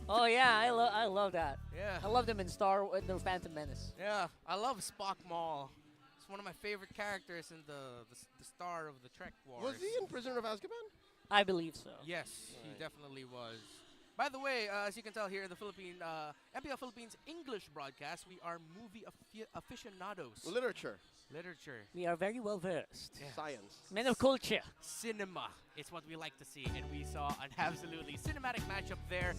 Oh yeah, I love that. Yeah. I love them in the Phantom Menace. Yeah, I love Spock Maul. It's one of my favorite characters in the star of the Trek Wars. Was he in Prisoner of Azkaban? I believe so. Yes, he definitely was. By the way, as you can tell here in the MPL Philippines English broadcast, we are movie aficionados. Literature. Literature. We are very well versed. Science. Men of culture. Cinema is what we like to see, and we saw an absolutely cinematic matchup there.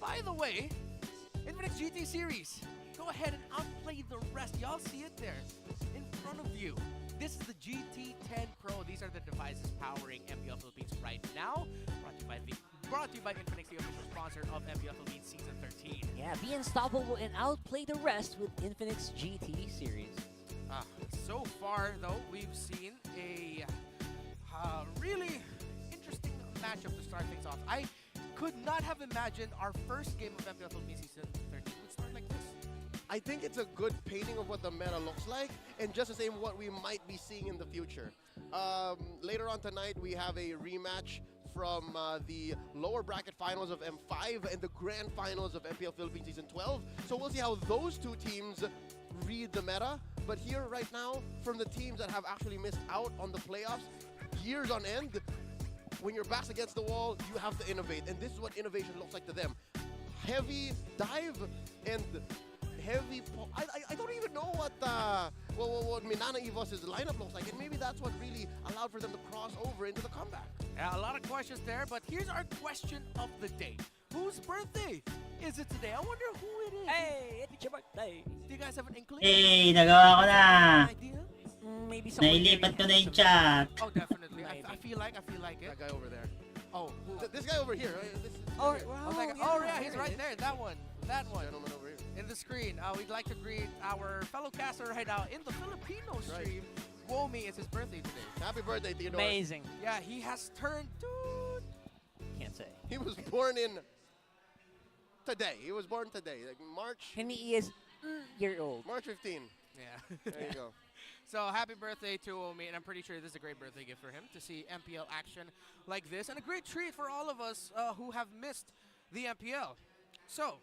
By the way, Infinix GT Series, go ahead and outplay the rest. Y'all see it there in front of you. This is the GT10 Pro. These are the devices powering MPL Philippines right now. Brought to you by Infinix, the official sponsor of MPL Philippines Season 13. Yeah, be unstoppable and outplay the rest with Infinix GT series. So far, though, we've seen a really interesting matchup to start things off. I could not have imagined our first game of MPL Philippines Season 13 would start like this. I think it's a good painting of what the meta looks like, and just the same what we might be seeing in the future. Later on tonight, we have a rematch from the lower bracket finals of M5 and the grand finals of MPL Philippines Season 12. So we'll see how those two teams read the meta. But here right now, from the teams that have actually missed out on the playoffs years on end, when your back's against the wall, you have to innovate. And this is what innovation looks like to them. Heavy dive and heavy... I don't even know what Minana Evos' lineup looks like. And maybe that's what really allowed for them to cross over into the comeback. Yeah, a lot of questions there, but here's our question of the day. Whose birthday is it today? I wonder who it is. Hey, it's your birthday. Do you guys have an inkling? Hey, nagawa ko na. Idea? Maybe someone Nailipat ko na yung chat. Oh, definitely. I feel like it. That guy over there. Oh, This guy over here. Right? oh, yeah, he's right there. That one. Gentleman over here. In the screen. We'd like to greet our fellow caster right now in the Filipino stream. Womi, it's his birthday today. Happy birthday, Theodore. Amazing. Yeah, he has turned, dude. Can't say. He was born in today. He was born today, like March. And he is year old. March 15. Yeah. There you go. So happy birthday to Omi, and I'm pretty sure this is a great birthday gift for him to see MPL action like this, and a great treat for all of us who have missed the MPL. So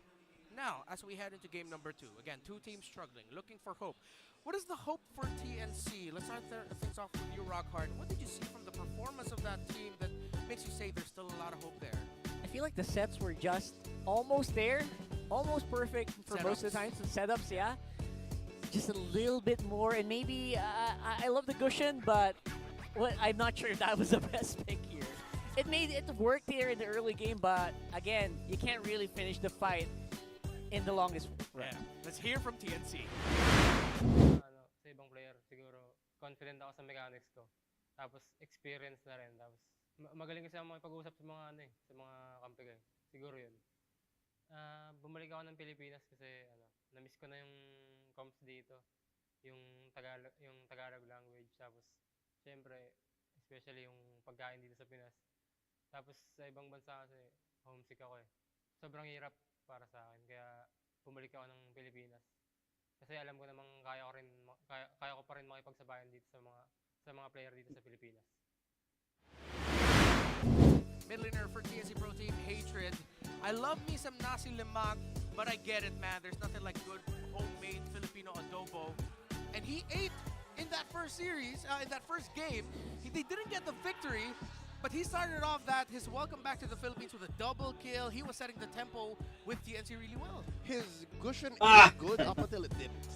now, as we head into game number 2, again, two teams struggling, looking for hope. What is the hope for TNC? Let's start things off with you, Rockhard. What did you see from the performance of that team that makes you say there's still a lot of hope there? I feel like the sets were just almost there, almost perfect for most of the times. The setups, yeah. Just a little bit more, and maybe I love the cushion, but I'm not sure if that was the best pick here. It made it work there in the early game, but again, you can't really finish the fight in the longest run. Yeah. Let's hear from TNC. Sa ibang player, siguro confident ako sa mechanics ko. Tapos experience na rin. Tapos magaling kasi ako makipag-usap sa mga sa mga kampi ko. Siguro 'yun. Bumalik ako ng Pilipinas kasi na-miss ko na yung comps dito. Yung Tagalog language. Tapos syempre, especially yung pagkain dito sa Pinas. Tapos sa ibang bansa kasi homesick ako eh. Sobrang hirap para sa akin kaya bumalik ako ng Pilipinas. Kasi alam ko namang kaya ko pa rin makipagsabayan dito sa mga player dito sa Pilipinas. Mid laner for TNC Pro Team, Hatred. I love me some nasi lemak, but I get it, man. There's nothing like good homemade Filipino adobo. And he ate in that first series, in that first game. They didn't get the victory, but he started off his welcome back to the Philippines with a double kill. He was setting the tempo with TNC really well. His cushion is good up until it didn't.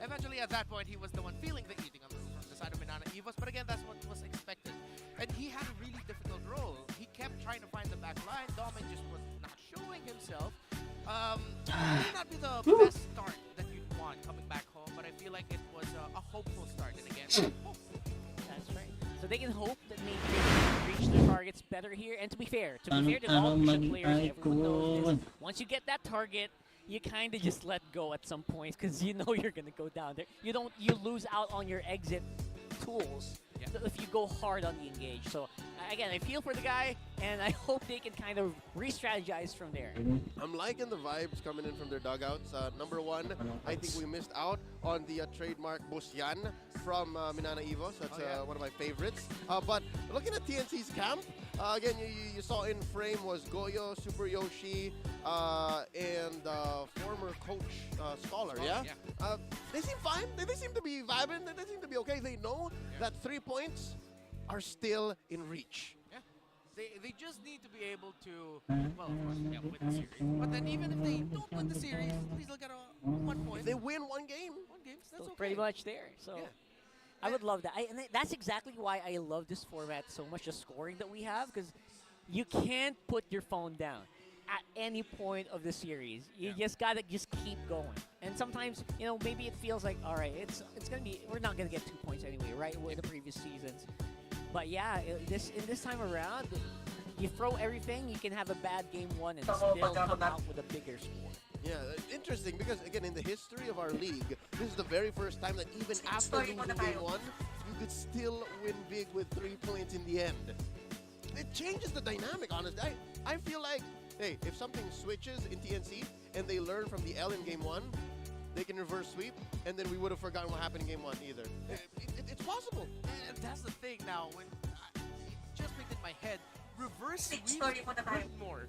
Eventually, at that point, he was the one feeling the eating from the side of MINANA EVOS, but again, that's what was expected. And he had a really difficult role. He kept trying to find the back line. Domin just was not showing himself. It may not be the best start that you'd want coming back home, but I feel like it was a hopeful start. And again, That's right. So they can hope that maybe they can reach their targets better here. And to be fair to all Christian players, everyone knows this. Once you get that target, you kind of just let go at some points because you know you're gonna go down there. You lose out on your exit tools if you go hard on the engage. So again, I feel for the guy, and I hope they can kind of re-strategize from there. I'm liking the vibes coming in from their dugouts. Number one, I think we missed out on the trademark Busyan from MINANA EVOS. That's one of my favorites. But looking at TNC's camp, again, you saw in frame was Goyo, Super Yoshi, and former coach Scholar, they seem fine. They seem to be vibing. They seem to be okay. They know that 3 points are still in reach. Yeah. They just need to be able to, well, of course, win the series. But then even if they don't win the series, at least they'll get a 1 point. If they win one game, that's okay. Pretty much there. So I would love that. And that's exactly why I love this format so much, the scoring that we have, because you can't put your phone down at any point of the series. You just gotta keep going. And sometimes, maybe it feels like, all right, it's gonna be, we're not gonna get 2 points anyway, right? With the previous seasons. But yeah, this time around, you throw everything, you can have a bad game one and still come out with a bigger score. Yeah, interesting because again, in the history of our league, this is the very first time that even after losing game one, you could still win big with 3 points in the end. It changes the dynamic, honestly. I feel like, hey, if something switches in TNC and they learn from the L in game one, they can reverse sweep, and then we would have forgotten what happened in game one either. It's possible. And that's the thing now, when I just picked in my head, reverse sweep hurt more.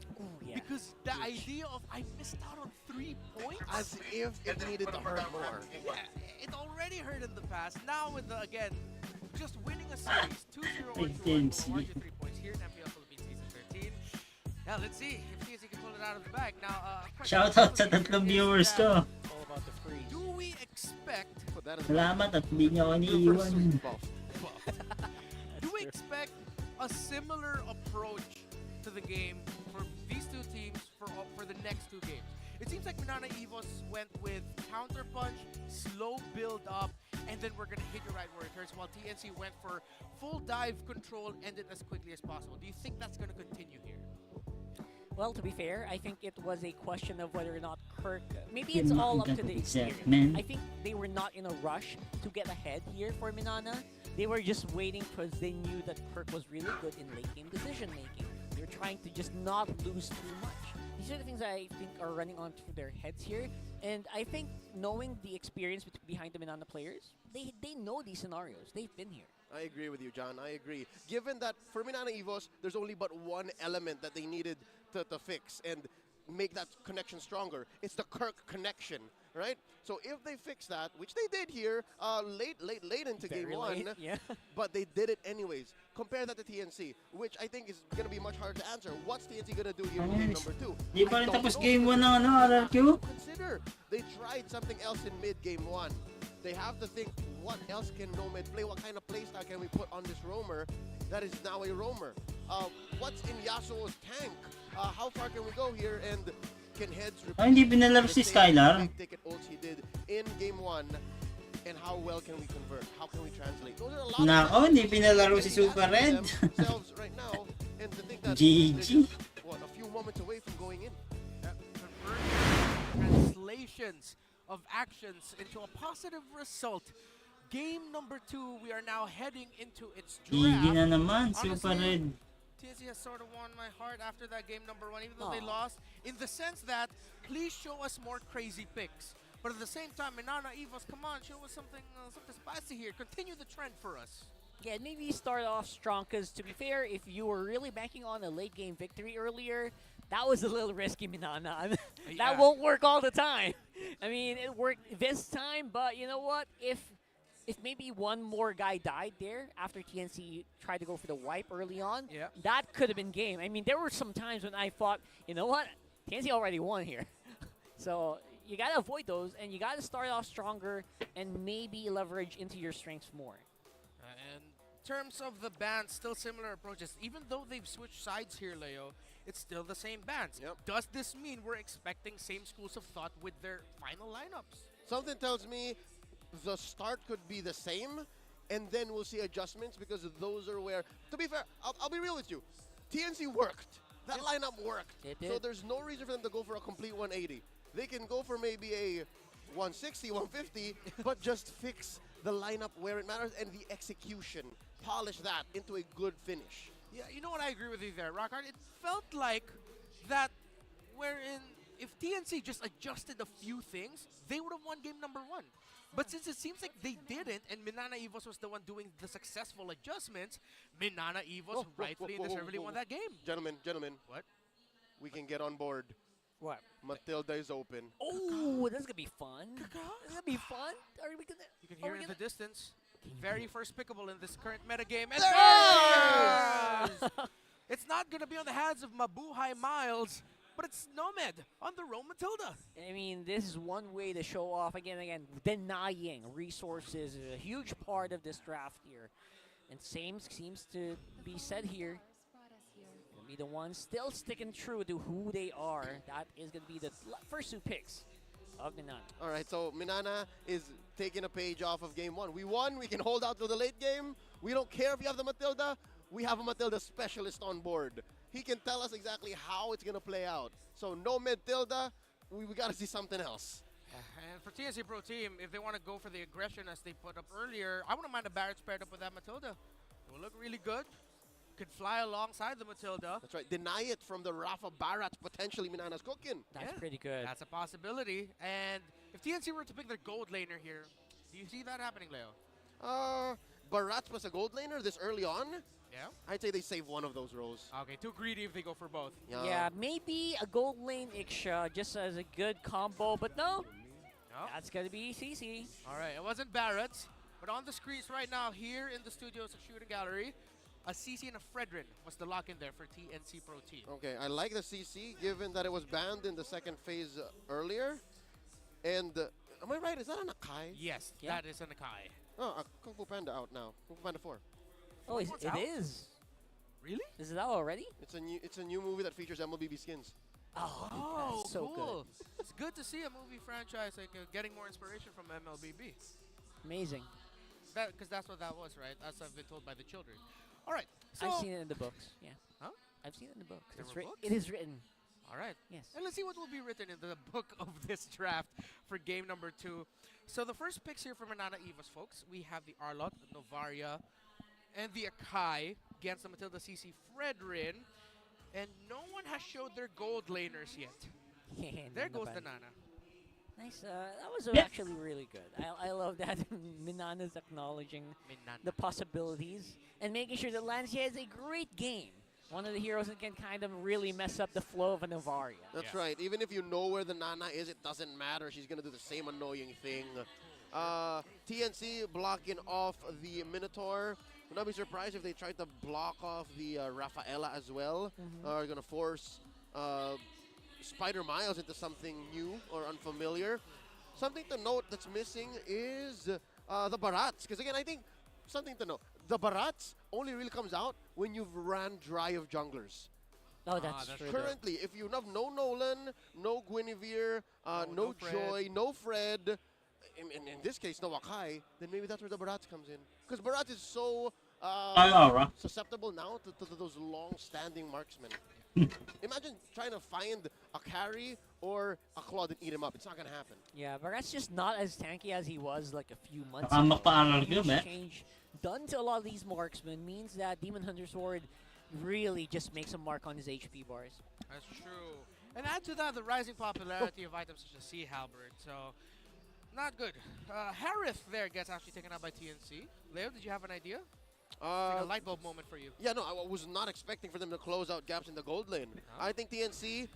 Because the idea of I missed out on 3 points? As if it needed to hurt more. Yeah, it already hurt in the past. Now with again, just winning a series, 2-0 or 2-1, 3 points here in MPL Philippines Season 13. Now let's see if TNC can pull it out of the bag. Now, shoutout sa 3 viewers ko. Do we expect... Salamat at hindi niyo ako iniiwan. Do we expect a similar approach to the game for these two teams for the next 2 games? It seems like MINANA EVOS went with counter punch, slow build up, and then we're gonna hit you right where it hurts, while TNC went for full dive control, end it as quickly as possible. Do you think that's gonna continue here? Well, to be fair, I think it was a question of whether or not Kirk... Maybe it's all up to the experience. I think they were not in a rush to get ahead here for MINANA. They were just waiting because they knew that Kirk was really good in late-game decision-making. They were trying to just not lose too much. These are the things I think are running on through their heads here. And I think knowing the experience behind the MINANA players, they know these scenarios. They've been here. I agree with you, John. I agree. Given that for MINANA EVOS, there's only but one element that they needed to fix and make that connection stronger. It's the Kirk connection, right? So if they fix that, which they did here late into game one, but they did it anyways. Compare that to TNC, which I think is going to be much harder to answer. What's TNC going to do here in game number 2? Di pa rin tapos game 1 ng RRQ? Consider, they tried something else in mid game 1. They have to think, what else can Nomad play? What kind of playstyle can we put on this roamer that is now a roamer? What's in Yasuo's tank? How far can we go here? And can heads repeat hindi pinalaro si Skylar? big ticket ults he did in game 1? And how well can we convert? How can we translate? Those are a lot Nako, hindi pinalaro si Super Red. right now, and to think that GG. What, a few moments away from going in. Translations of actions into a positive result. Game number 2, we are now heading into its draft. Gigi na naman, Super Red. TNC has sort of won my heart after that game number 1, even though they lost, in the sense that, please show us more crazy picks. But at the same time, MINANA EVOS, come on, show us something spicy here. Continue the trend for us. Yeah, maybe start off strong, because to be fair, if you were really banking on a late game victory earlier, that was a little risky, Minana. That won't work all the time. I mean, it worked this time, but you know what? If maybe one more guy died there after TNC tried to go for the wipe early on, that could have been game. I mean, there were some times when I thought, you know what? TNC already won here. So you got to avoid those, and you got to start off stronger and maybe leverage into your strengths more. And in terms of the bands, still similar approaches. Even though they've switched sides here, Leo, it's still the same bands. Does this mean we're expecting same schools of thought with their final lineups? Something tells me the start could be the same, and then we'll see adjustments, because those are where, to be fair, I'll be real with you, TNC worked. That lineup worked. It did. So there's no reason for them to go for a complete 180. They can go for maybe a 160, 150, but just fix the lineup where it matters and the execution. Polish that into a good finish. Yeah, you know what? I agree with you there, Rockhard. It felt like that wherein if TNC just adjusted a few things, they would have won game number 1. But since it seems like they didn't, and MINANA EVOS was the one doing the successful adjustments, MINANA EVOS rightfully and deservedly won that game. Gentlemen. What? We can get on board. What? Matilda is open. Oh, this is gonna be fun. This is gonna be fun. Are we gonna? You can hear it in the distance. Very first pickable in this current metagame. And There it is! It's not gonna be on the hands of Mabuhay Miles, but it's Nomad on the Rome Matilda. I mean, this is one way to show off again. Denying resources is a huge part of this draft here, and same seems to be said here. Gonna be the ones still sticking true to who they are. That is gonna be the first 2 picks of MINANA. All right, so MINANA is taking a page off of game 1. We won. We can hold out to the late game. We don't care if you have the Matilda. We have a Matilda specialist on board. He can tell us exactly how it's going to play out. So no Matilda, we got to see something else. And for TNC Pro Team, if they want to go for the aggression as they put up earlier, I wouldn't mind a Barrett paired up with that Matilda. It will look really good. Could fly alongside the Matilda. That's right. Deny it from the Rafa Barrett, potentially MINANA's cooking. That's pretty good. That's a possibility. And if TNC were to pick their gold laner here, do you see that happening, Leo? Barrett plus a gold laner this early on? Yeah. I'd say they save one of those roles. Okay, too greedy if they go for both. Yeah, maybe a gold lane Iksha just as a good combo, but no. That's going to be CC. All right, it wasn't Barrett's, but on the screens right now here in the studios of Shooting Gallery, a CC and a Fredrin was the lock in there for TNC Pro Team. Okay, I like the CC given that it was banned in the second phase earlier. And am I right? Is that an Akai? Yes, that is an Akai. Oh, Kung Fu Panda out now. Kung Fu Panda 4. Oh, it is. Really? Is it out already? It's a new movie that features MLBB skins. Oh, that's so cool. good. It's good to see a movie franchise like getting more inspiration from MLBB. Amazing. Because that's what that was, right? As I've been told by the children. All right. So I've seen it in the books. Yeah. Huh? I've seen it in the books. There It's were books? It is written. All right. Yes. And let's see what will be written in the book of this draft for game number 2. So the first picks here for MINANA EVOS, folks. We have the Arlott, the Novaria, and the Akai against the Matilda CC Fredrin. And no one has showed their gold laners yet. There goes the Nana. Nice. That was actually really good. I love that MINANA's acknowledging the possibilities and making sure that Lancia has a great game. One of the heroes that can kind of really mess up the flow of a Novaria. That's right. Even if you know where the Nana is, it doesn't matter. She's going to do the same annoying thing. TNC blocking off the Minotaur. Would not be surprised if they tried to block off the Rafaela as well. Are going to force Spider Miles into something new or unfamiliar. Something to note that's missing is the Barats. Because again, I think something to note. The Barats only really comes out when you've ran dry of junglers. Oh, that's true. Currently, if you have no Nolan, no Guinevere, no Joy, no Fred, in this case, no Akai, then maybe that's where the Barats comes in. Because Barats is so susceptible now to those long-standing marksmen. Imagine trying to find a carry or a Claude and eat him up. It's not going to happen. Yeah, but that's just not as tanky as he was like a few months Baka ago. magpa-aral Huge ka, change done to a lot of these marksmen means that Demon Hunter Sword really just makes a mark on his HP bars. That's true. And add to that the rising popularity of items such as Sea Halberd. So, not good. Harith there gets actually taken out by TNC. Leo, did you have an idea? Like a light bulb moment for you. Yeah, no, I was not expecting for them to close out gaps in the gold lane. I think TNC,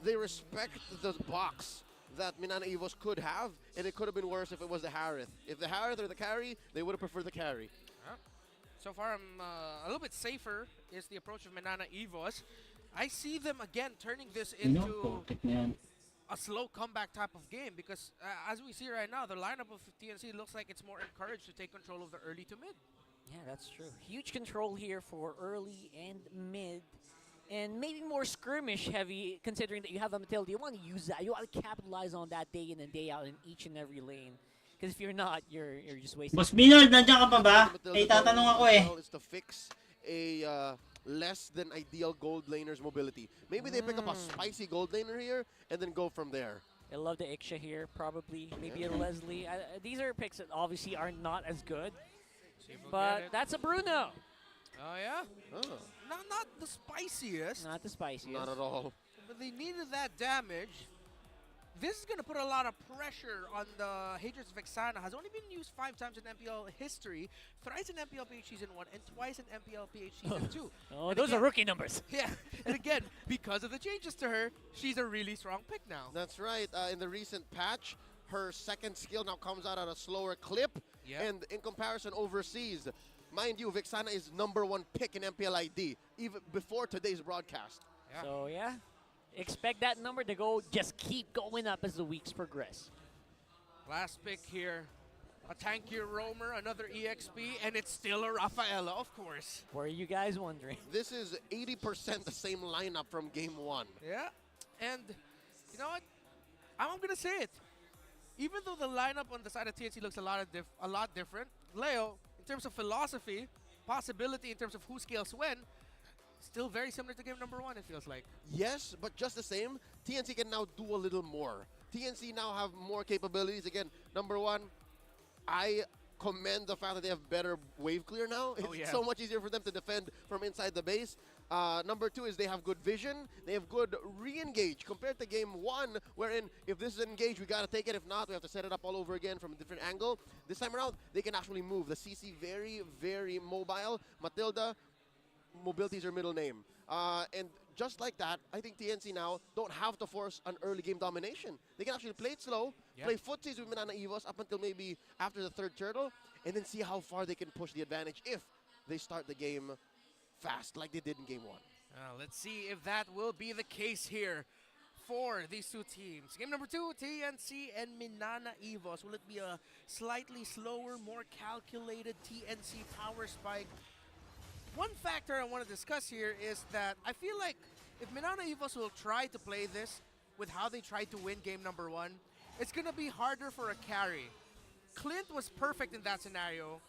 they respect the box that MINANA EVOS could have, and it could have been worse if it was the Harith. If the Harith or the carry, they would have preferred the carry. So far, I'm a little bit safer is the approach of MINANA EVOS. I see them again turning this into a slow comeback type of game because as we see right now, the lineup of TNC looks like it's more encouraged to take control of the early to mid. Yeah, that's true. Huge control here for early and mid. And maybe more skirmish heavy, considering that you have a Matilda. You want to use that. You want to capitalize on that day in and day out in each and every lane. Because if you're not, you're just wasting. Boss Binard, nandiyan ka pa ba? Eh, tatanong ako eh. Is to fix a less than ideal gold laner's mobility. Maybe they pick up a spicy gold laner here and then go from there. I love the Iksha here, probably. Maybe a Leslie. These are picks that obviously are not as good. But that's a Bruno. Oh, yeah? Not the spiciest. Not the spiciest. Not at all. But they needed that damage. This is going to put a lot of pressure on the Haters of Vexana. Has only been used 5 times in MPL history, thrice in MPL PH Season 1, and twice in MPL PH Season 2. Oh, those are rookie numbers. Yeah, and again, because of the changes to her, she's a really strong pick now. That's right. In the recent patch, her second skill now comes out at a slower clip. And in comparison overseas, mind you, Vexana is #1 pick in MPL ID, even before today's broadcast. So, yeah. Expect that number to just keep going up as the weeks progress. Last pick here. A tankier roamer, another EXP, and it's still a Rafaela, of course. Were you guys wondering? This is 80% the same lineup from game 1. Yeah, and you know what? I'm going to say it. Even though the lineup on the side of TNC looks a lot different, Leo, in terms of philosophy, possibility in terms of who scales when, still very similar to game #1, it feels like. Yes, but just the same, TNC can now do a little more. TNC now have more capabilities. Again, #1, I commend the fact that they have better wave clear now. It's so much easier for them to defend from inside the base. #2 is they have good vision. They have good re-engage compared to game 1, wherein if this is engaged, we got to take it. If not, we have to set it up all over again from a different angle. This time around, they can actually move. The CC very, very mobile. Matilda, mobility is her middle name. And just like that, I think TNC now don't have to force an early game domination. They can actually play it slow, play footsies with MINANA EVOS up until maybe after the 3rd turtle, and then see how far they can push the advantage if they start the game fast like they did in game 1. Let's see if that will be the case here for these two teams. Game #2, TNC and MINANA EVOS. Will it be a slightly slower, more calculated TNC power spike? One factor I want to discuss here is that I feel like if MINANA EVOS will try to play this with how they tried to win game #1, it's going to be harder for a carry. Clint was perfect in that scenario.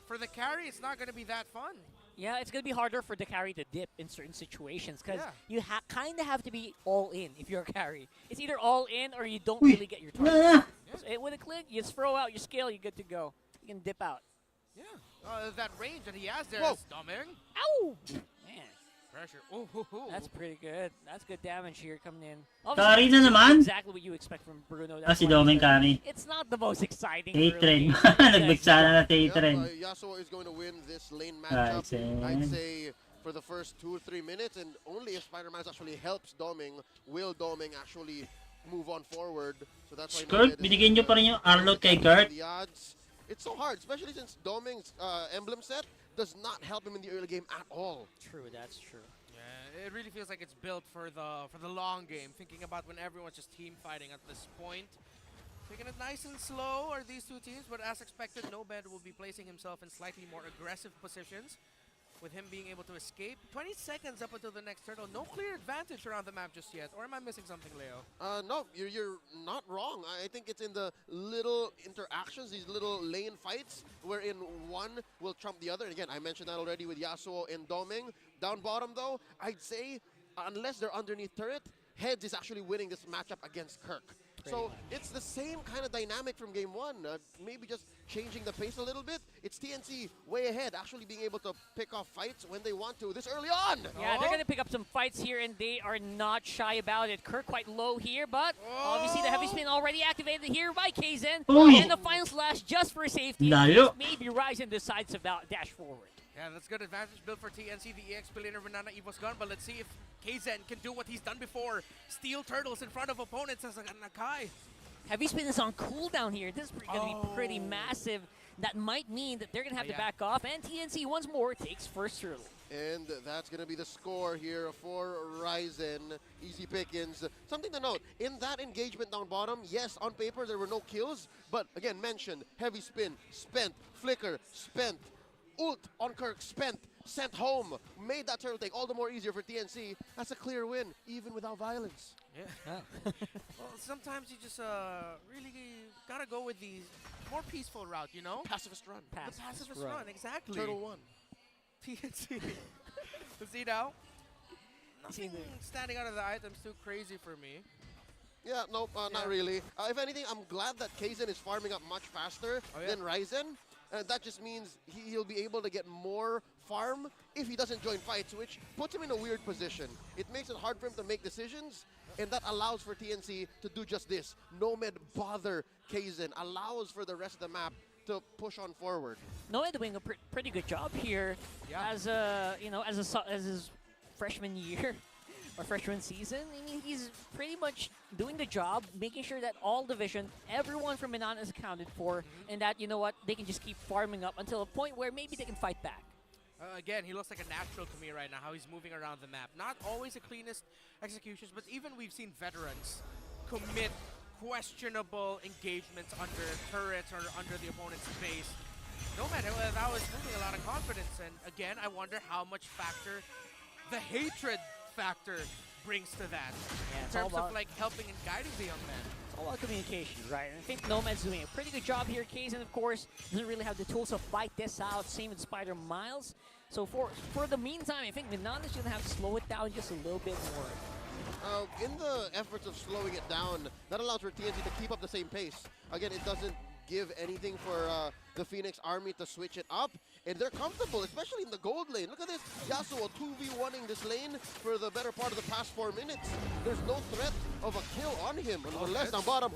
For the carry, it's not going to be that fun. Yeah, it's going to be harder for the carry to dip in certain situations because you kind of have to be all in if you're a carry. It's either all in or you don't really get your target. So with a Clint, you just throw out your skill, you're good to go. You can dip out. Yeah. That range that he has there is stunning. Ow! Man. Pressure. That's pretty good. That's good damage here coming in. Carry na naman. Exactly what you expect from Bruno. Si Doming carry. It's not the most exciting. A-Trend. Nagbigsa na A-Trend. Yasuo is going to win this lane matchup. I'd say for the first 2 or 3 minutes, and only if Spider-Man actually helps Doming, will Doming actually move on forward. So that's why Kurt, binigyan nyo pa rin yung Arlot kay Kurt. The odds. It's so hard, especially since Doming's emblem set does not help him in the early game at all. True, that's true. Yeah, it really feels like it's built for the long game. Thinking about when everyone's just team fighting at this point. Taking it nice and slow are these two teams, but as expected, Nobed will be placing himself in slightly more aggressive positions, with him being able to escape. 20 seconds up until the next turtle. No clear advantage around the map just yet. Or am I missing something, Leo? No, you're not wrong. I think it's in the little interactions, these little lane fights, wherein one will trump the other. And again, I mentioned that already with Yasuo and Doming. Down bottom, though, I'd say, unless they're underneath turret, Heads is actually winning this matchup against Kirk. So it's the same kind of dynamic from game 1, maybe just changing the pace a little bit. It's TNC way ahead, actually being able to pick off fights when they want to this early on. Yeah, they're going to pick up some fights here, and they are not shy about it. Kirk quite low here, but obviously the heavy spin already activated here by Kaizen. And the final slash just for safety. Maybe Ryzen decides to dash forward. Yeah, that's good advantage build for TNC. The EX Billionaire Banana Evo's gone, but let's see if KZen can do what he's done before. Steal turtles in front of opponents as a Nakai. Heavy Spin is on cooldown here. This is going to be pretty massive. That might mean that they're going to have to back off, and TNC once more takes first turtle. And that's going to be the score here for Ryzen. Easy pickings. Something to note, in that engagement down bottom, yes, on paper there were no kills, but again, mentioned, heavy spin, spent, flicker, spent, ult on Kirk, spent, sent home, made that turtle take all the more easier for TNC. That's a clear win, even without violence. Yeah. Well, sometimes you just really gotta go with the more peaceful route, you know? Pacifist run. The pacifist run, exactly. Turtle 1. TNC. Let's see now. Nothing standing out of the items too crazy for me. Yeah, nope, not really. If anything, I'm glad that KZen is farming up much faster than Ryzen. That just means he'll be able to get more farm if he doesn't join fights, which puts him in a weird position. It makes it hard for him to make decisions, and that allows for TNC to do just this. Nomad bother KZen, allows for the rest of the map to push on forward. Nomad doing a pretty good job here as his freshman year or freshman season. I mean, he's pretty much doing the job, making sure that all division, everyone from MINANA is accounted for, and that, you know what, they can just keep farming up until a point where maybe they can fight back. Again, he looks like a natural to me right now, how he's moving around the map. Not always the cleanest executions, but even we've seen veterans commit questionable engagements under turrets or under the opponent's base. Nomad, that was moving a lot of confidence, and again, I wonder how much factor the hatred factor brings to that. Yeah, in terms of like helping and guiding the young man. It's all about communication, right? And I think Nomad's doing a pretty good job here. KZen, of course, doesn't really have the tools to fight this out. Same with Spider Miles. So for the meantime, I think MINANA's going to have to slow it down just a little bit more. In the efforts of slowing it down, that allows for TNC to keep up the same pace. Again, it doesn't give anything for the Phoenix Army to switch it up, and they're comfortable, especially in the gold lane. Look at this, Yasuo 2v1ing this lane for the better part of the past 4 minutes. There's no threat of a kill on him, unless down bottom,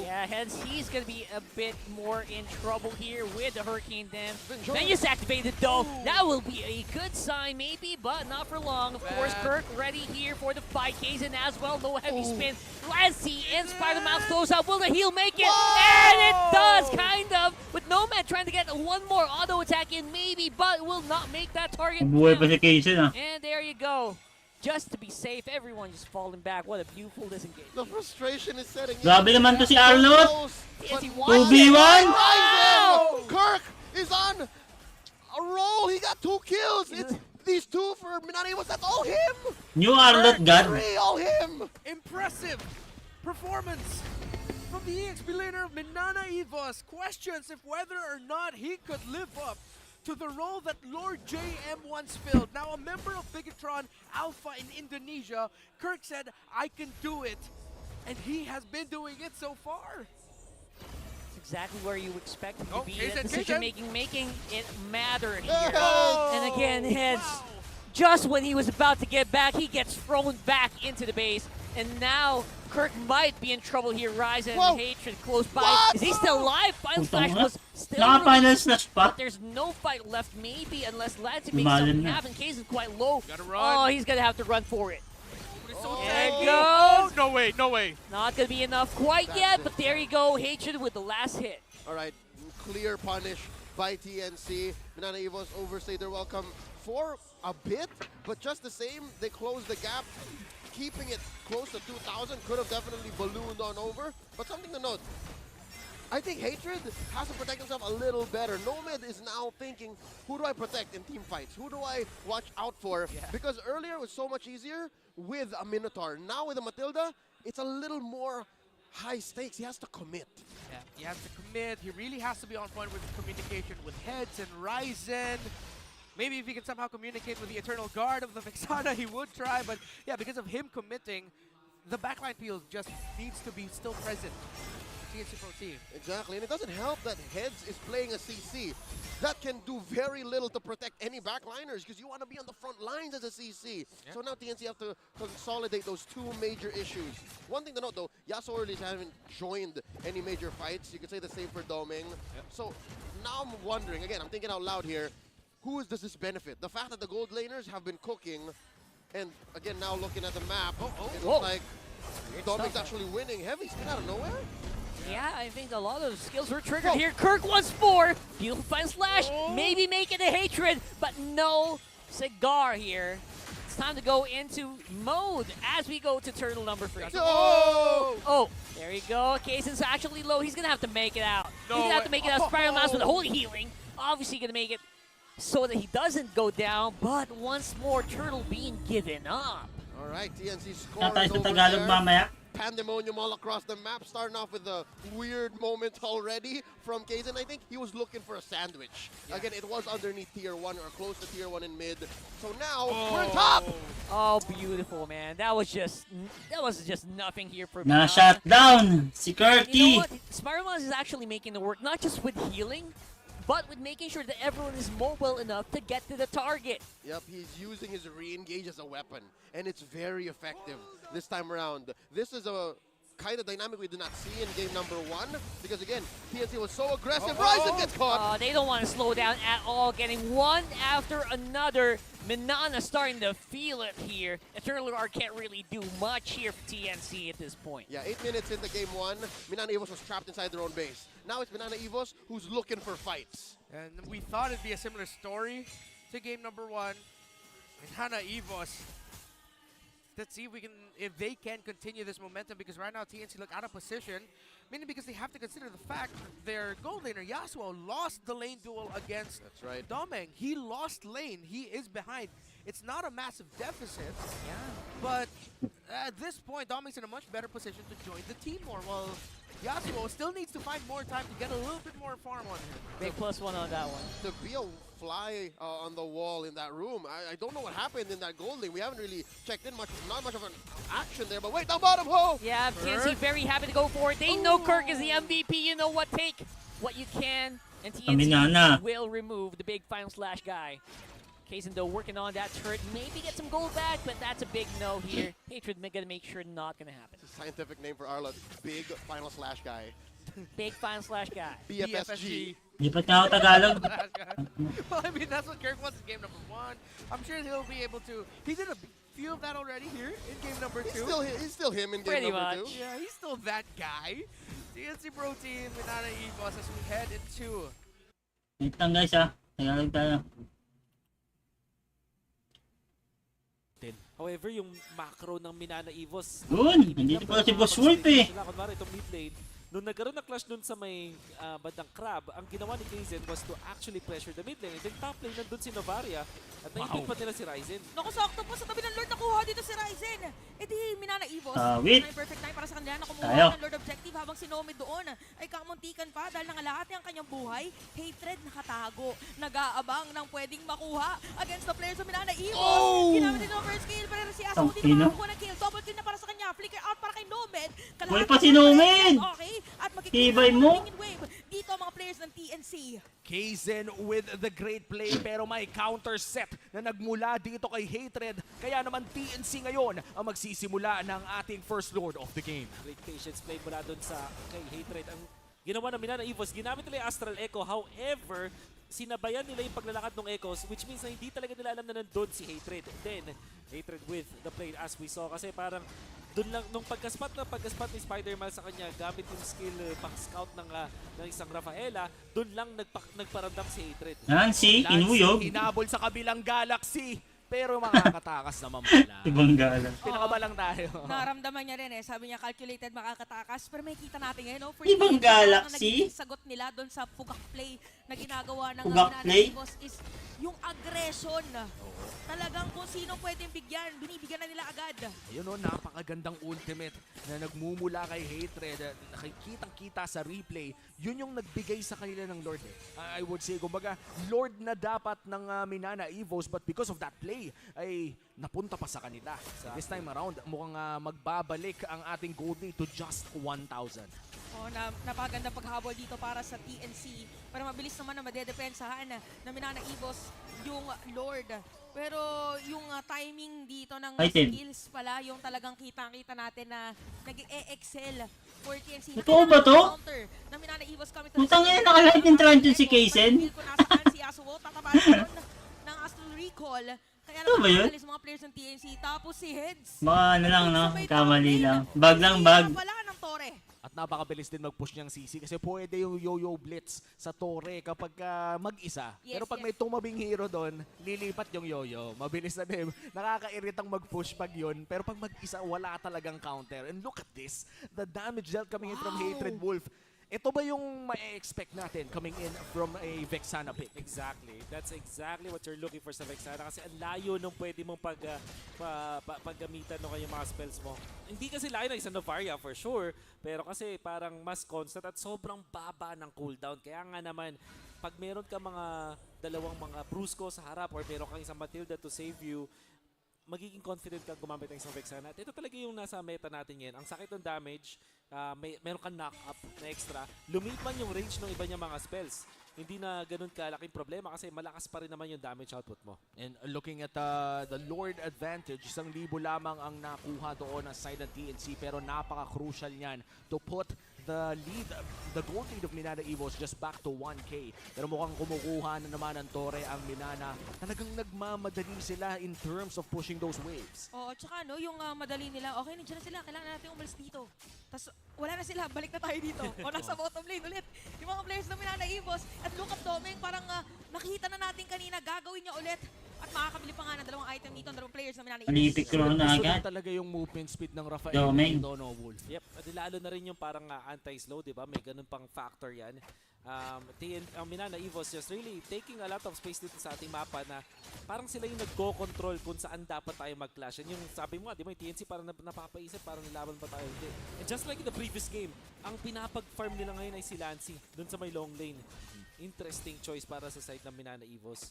Yeah, hence he's going to be a bit more in trouble here with the Hurricane Dam. Then just activated though. That will be a good sign maybe, but not for long. Of course, Kirk ready here for the fight. KZen as well, no heavy spin. Let's see, and Spider-Man close up. Will the heal make it? And it does, kind of, with Nomad trying to get one more auto attack in maybe, but will not make that target. And there you go. Just to be safe, everyone just falling back. What a beautiful disengagement. The frustration is setting in. Grabe naman to si Arnold. 2v1. Wow! Kirk is on a roll. He got 2 kills. It's these 2 for MINANA. That's all him. New Arnold God. All him. Impressive performance from the EX Billionaire of MINANA EVOS. Questions if whether or not he could live up to the role that Lord JM once filled. Now a member of Bigatron Alpha in Indonesia, Kirk said, I can do it. And he has been doing it so far. It's exactly where you expect him to be. KZen, Decision-making it matter here. And again, it's just when he was about to get back, he gets thrown back into the base. And now Kirk might be in trouble here. Ryzen and Hatred close by. Is he still alive? Final Flash was still released, but there's no fight left, maybe, unless Lansing makes something happen. Case is quite low. Oh, he's going to have to run for it. There it goes. No way, no way. Not going to be enough quite yet, but there you go. Hatred with the last hit. All right, clear punish by TNC. MINANA EVOS overstayed their welcome for a bit, but just the same, they closed the gap. Keeping it close to 2,000 could have definitely ballooned on over. But something to note, I think Hatred has to protect himself a little better. Nomad is now thinking, who do I protect in team fights? Who do I watch out for? Because earlier it was so much easier with a Minotaur. Now with a Matilda, it's a little more high stakes. He has to commit. Yeah, he has to commit. He really has to be on point with communication with Heads and Ryzen. Maybe if he can somehow communicate with the Eternal Guard of the Vexana, he would try. But yeah, because of him committing, the backline peel just needs to be still present. TNC Pro Team. Exactly, and it doesn't help that Heads is playing a CC. That can do very little to protect any backliners because you want to be on the front lines as a CC. So now TNC have to consolidate those 2 major issues. One thing to note though, Yasuo early haven't joined any major fights. You could say the same for Doming. So now I'm wondering, again, I'm thinking out loud here, who does this benefit? The fact that the gold laners have been cooking, and again, now looking at the map, it looks like Dominic's actually winning. Heavy spin out of nowhere? Yeah, I think a lot of skills were triggered here. Kirk once more. Beautiful fine slash. Maybe make it a hatred, but no cigar here. It's time to go into mode as we go to turtle number 3. Oh, there you go. Kaysen's actually low. He's going to have to make it out. He's going to have to make it out. Spiral Mouse with holy healing. Obviously going to make it so that he doesn't go down, but once more, Turtle being given up. All right, TNC scores Tayo sa over Tagalog there. mamaya. Pandemonium all across the map, starting off with a weird moment already from Kaysen. I think he was looking for a sandwich. Again, it was underneath tier 1 or close to tier 1 in mid. So now, we're on top! Oh, beautiful, man. That was just nothing here for Na Minana. shut down si You know Curty. what? Spiral-Mouse is actually making the work, not just with healing, but with making sure that everyone is mobile enough to get to the target. Yep, he's using his re-engage as a weapon, and it's very effective this time around. This is a kind of dynamic we did not see in game number 1, because again, TNC was so aggressive. Ryzen gets caught! They don't want to slow down at all, getting one after another. Minana starting to feel it here. Eternal Guard can't really do much here for TNC at this point. Yeah, 8 minutes into game 1, MINANA EVOS was trapped inside their own base. Now it's MINANA EVOS who's looking for fights. And we thought it'd be a similar story to game number 1. MINANA EVOS. Let's see if they can continue this momentum, because right now TNC look out of position, mainly because they have to consider the fact that their gold laner Yasuo lost the lane duel against Domeng. He lost lane. He is behind. It's not a massive deficit, but at this point, Domeng's in a much better position to join the team more, while Yasuo still needs to find more time to get a little bit more farm on him. Big +1 on that one. To be a fly on the wall in that room, I don't know what happened in that gold lane. We haven't really checked in much, not much of an action there, but wait, down bottom, ho! Yeah, TNC very happy to go for it. They know Kirk is the MVP. You know what? Take what you can, and Minana TNC will remove the big final slash guy. Kaysen though working on that turret, maybe get some gold back, but that's a big no here. Hatred gonna make sure not gonna happen. Scientific name for Arla, big final slash guy. Big final slash guy. BFSG. Lipat nga ako Tagalog. Well, I mean, that's what Kirk wants in game number 1. I'm sure he'll be able to. He did a few of that already here in game number 2. He's still him in game Pretty number much. 2. Yeah, he's still that guy. TNC Pro Team, MINANA EVOS as we head into. Wait lang guys ha. Tagalog tayo. However, yung macro ng MINANA EVOS, Yun! Nandito pala si Boss Wolf eh. Kunwari itong mid lane, nung nagkaroon ng clash dun sa may bandang crab, ang ginawa ni Kaysen was to actually pressure the mid lane. And then top lane, nandun si Novaria at naipit pa nila si Ryzen. Naku, sakto po sa tabi ng Lord, nakuha dito si Ryzen. E di, MINANA EVOS. Wait. Perfect time para sa kanila na kumuha Tayo. ng Lord Objective, habang si Nomi doon ay kamuntikan pa dahil nangalahati ang kanyang buhay. Hatred nakatago. Nag-aabang ng pwedeng makuha against the players of MINANA EVOS. Ginamit din ang first kill, pero si Yasuo hindi na makakuha ng kill. Double kill na para sa kanya. Flicker out para kay Nomed. Uy pa si Nomed! Okay, at Tibay mo! wave dito ang mga players ng TNC. Kaysen with the great play, pero may counter set na nagmula dito kay Hatred. Kaya naman TNC ngayon ang magsisimula ng ating first lord of the game. Great patience play mula dun sa kay Hatred. Ang ginawa ng MINANA EVOS, ginamit nila yung Astral Echo. However, sinabayan nila yung paglalakad ng Echoes, which means na hindi talaga nila alam na nandun si Hatred. Then, Hatred with the play as we saw. Kasi parang dun lang, nung pagkaspat ni Spider-Man sa kanya, gamit yung skill pang-scout ng isang Rafaela, dun lang nagparamdam si Hatred. Nancy, inuyog. Hinabol sa kabilang galaxy. Pero makakatakas naman pala. Ibang galang. Pinakaba lang tayo. Naramdaman niya rin Sabi niya calculated makakatakas. Pero may kita natin ngayon, no? For Ibang TNC, galaxy? ang sagot nila doon sa fugak play na ginagawa ng Fugak play? EVOS is yung aggression. Talagang kung sino pwedeng bigyan, binibigyan na nila agad. Ayun napakagandang ultimate na nagmumula kay Hatred. Nakikitang-kita sa replay. Yun yung nagbigay sa kanila ng Lord. I would say, kumbaga, Lord na dapat ng MINANA EVOS, but because of that play, ay napunta pa sa kanila. This time around, mukhang magbabalik ang ating gold lead to just 1,000. Napakagandang paghabol dito para sa TNC. Para mabilis naman na madedepensahan na MINANA EVOS yung Lord. Pero yung timing dito ng skills pala, yung talagang kitang-kita natin na nag-e-excel for TNC. Totoo ba to? Na MINANA EVOS coming to Putang ina, naka-lightning trance yun si Kaysen. si Yasuo, tatabasin doon ng Astral Recall. Kaya Ano ba yun? alis mga players ng TNC. Tapos si Heads. Mga ano lang, no? Kamali lang. Bag lang, bag. Wala ng Torre. At napakabilis din mag-push niyang CC kasi pwede yung yo-yo blitz sa Torre kapag mag-isa. Yes, Pero pag may tumabing hero doon, lilipat yung yo-yo. Mabilis na din. Nakakairitang mag-push pag yun. Pero pag mag-isa, wala talagang counter. And look at this. The damage dealt coming in from Hatred Wolf. Ito ba yung ma-expect natin coming in from a Vexana pick? Exactly. That's exactly what you're looking for sa Vexana kasi ang layo nung pwede mong paggamitan ng kanyang mga spells mo. Hindi kasi layo na isang Novaria for sure, pero kasi parang mas constant at sobrang baba ng cooldown. Kaya nga naman, pag meron ka mga dalawang mga Brusco sa harap or meron kang isang Matilda to save you, magiging confident kang gumamit ng isang Vexana. At ito talaga yung nasa meta natin ngayon. Ang sakit ng damage, meron kang knock-up na extra. Lumipan yung range ng iba niya mga spells. Hindi na ganun kalaking problema kasi malakas pa rin naman yung damage output mo. And looking at the Lord advantage, 1,000 lamang ang nakuha doon ng side ng TNC pero napaka-crucial niyan to put the lead, the gold lead of MINANA EVOS just back to 1K. Pero mukhang kumukuha na naman ng Torre ang MINANA. Talagang nagmamadali sila in terms of pushing those waves. Oo, tsaka no, yung madali nila, okay, nandiyan na sila, kailangan natin umalis dito. Tapos wala na sila, balik na tayo dito. O nasa bottom lane ulit. Yung mga players ng MINANA EVOS at look up Doming, parang nakita na natin kanina, gagawin niya ulit. At makakabili pa nga ng dalawang item dito, dalawang players ng MINANA EVOS. Malipik ko na agad. Talaga yung movement speed ng Rafael Doming. Dono Wolf. Yep, at lalo na rin yung parang anti-slow, di ba? May ganun pang factor yan. MINANA EVOS just really taking a lot of space dito sa ating mapa na parang sila yung nagko-control kung saan dapat tayo mag-clash. And yung sabi mo nga, di ba, yung TNC parang napapaisip, parang nilaban pa tayo. Hindi. And just like in the previous game, ang pinapag-farm nila ngayon ay si Lancy dun sa may long lane. Interesting choice para sa side ng MINANA EVOS.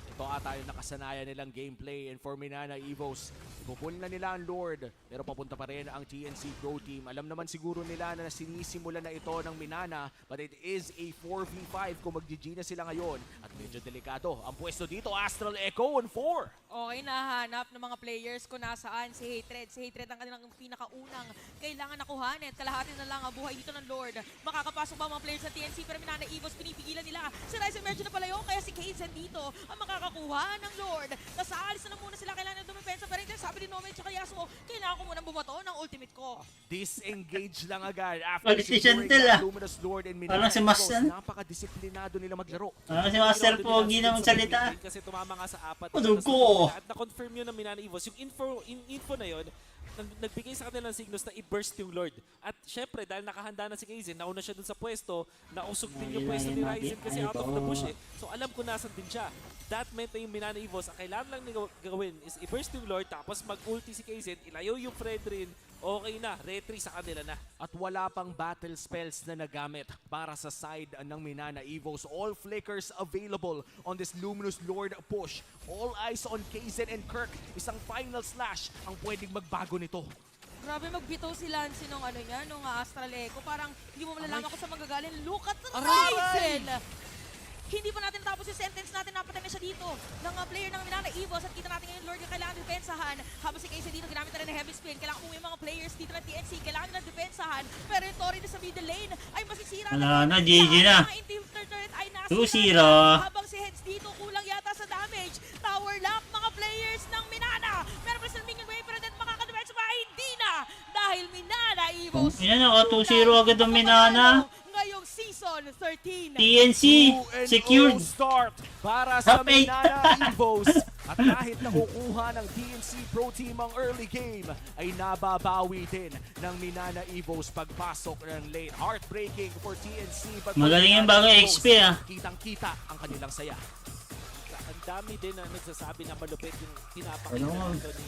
Ito ata yung nakasanayan nilang gameplay and for MINANA EVOS, ipupul na nila ang Lord pero papunta pa rin ang TNC Pro Team. Alam naman siguro nila na sinisimula na ito ng MINANA but it is a 4v5 kung mag-GG na sila ngayon at medyo delikado. Ang pwesto dito, Astral Echo on 4. Okay, nahanap ng mga players kung nasaan si Hatred. Si Hatred ang kanilang pinakaunang kailangan nakuhanin. Kalahati na lang ang buhay dito ng Lord. Makakapasok ba mga players ng TNC pero MINANA EVOS pinipigilan nila. Si Ryzen medyo na palayo kaya si Kaysen dito ang makakakuha ng Lord. Nasaalis na muna sila, kailangan na dumipensa pero hindi sabi ni Nomad at Yasuo, kailangan ko munang bumato ng ultimate ko. Disengage lang agad after Politician securing tila. that Luminous Lord and Parang MINANA si EVOS. Master. Napaka-disiplinado nila maglaro. Parang si Master Pogi na magsalita. Kasi tumama nga sa 4. Dugo. At na-confirm yun ng MINANA EVOS. Yung info na yun, nagbigay sa kanila ng signals na i-burst yung Lord. At syempre, dahil nakahanda na si Kaysen, nauna siya dun sa pwesto, nausog din yung pwesto ni Ryzen kasi out of the bush eh. So alam ko nasan din siya. That meant na yung MINANA EVOS, ang kailangan lang nila gawin is i-burst yung Lord, tapos mag-ulti si Kaysen, ilayo yung Fredrin, okay na, retry sa kanila na. At wala pang battle spells na nagamit para sa side ng MINANA EVOS. All flickers available on this Luminous Lord push. All eyes on Kaysen and Kirk. Isang final slash ang pwedeng magbago nito. Grabe magbitaw si Lance nung ano niya, nung Astral Echo. Parang hindi mo malalaman kung saan magagaling. Look at Aray! Ryzen! Hindi pa natin natapos yung sentence natin, napatay na siya dito ng player ng MINANA EVOS at kita natin ngayon Lord yung kailangan depensahan. Habang si Kaysen dito, ginamit na rin ng heavy spin. Kailangan kung yung mga players dito ng TNC, kailangan na depensahan. Pero yung Tori na sa middle lane ay masisira Wala na, GG na. Mga inhibitor turret ay nasa 2-0. habang si Heads dito, kulang yata sa damage. Tower lock, mga players ng MINANA. Meron pa silang minion wave, pero then makakadepensa pa, hindi na. Dahil MINANA EVOS. Yan na, 2-0 agad ang MINANA. Ngayong season 13. TNC secured. Start para sa Top 8. MINANA EVOS. At kahit nakukuha ng TNC Pro Team ang early game, ay nababawi din ng MINANA EVOS pagpasok ng late. Heartbreaking for TNC. But Magaling yung bagong XP ah. Kitang-kita ang kanilang saya. Ang dami din na nagsasabi na malupit yung pinapakita Ano nga? nito ni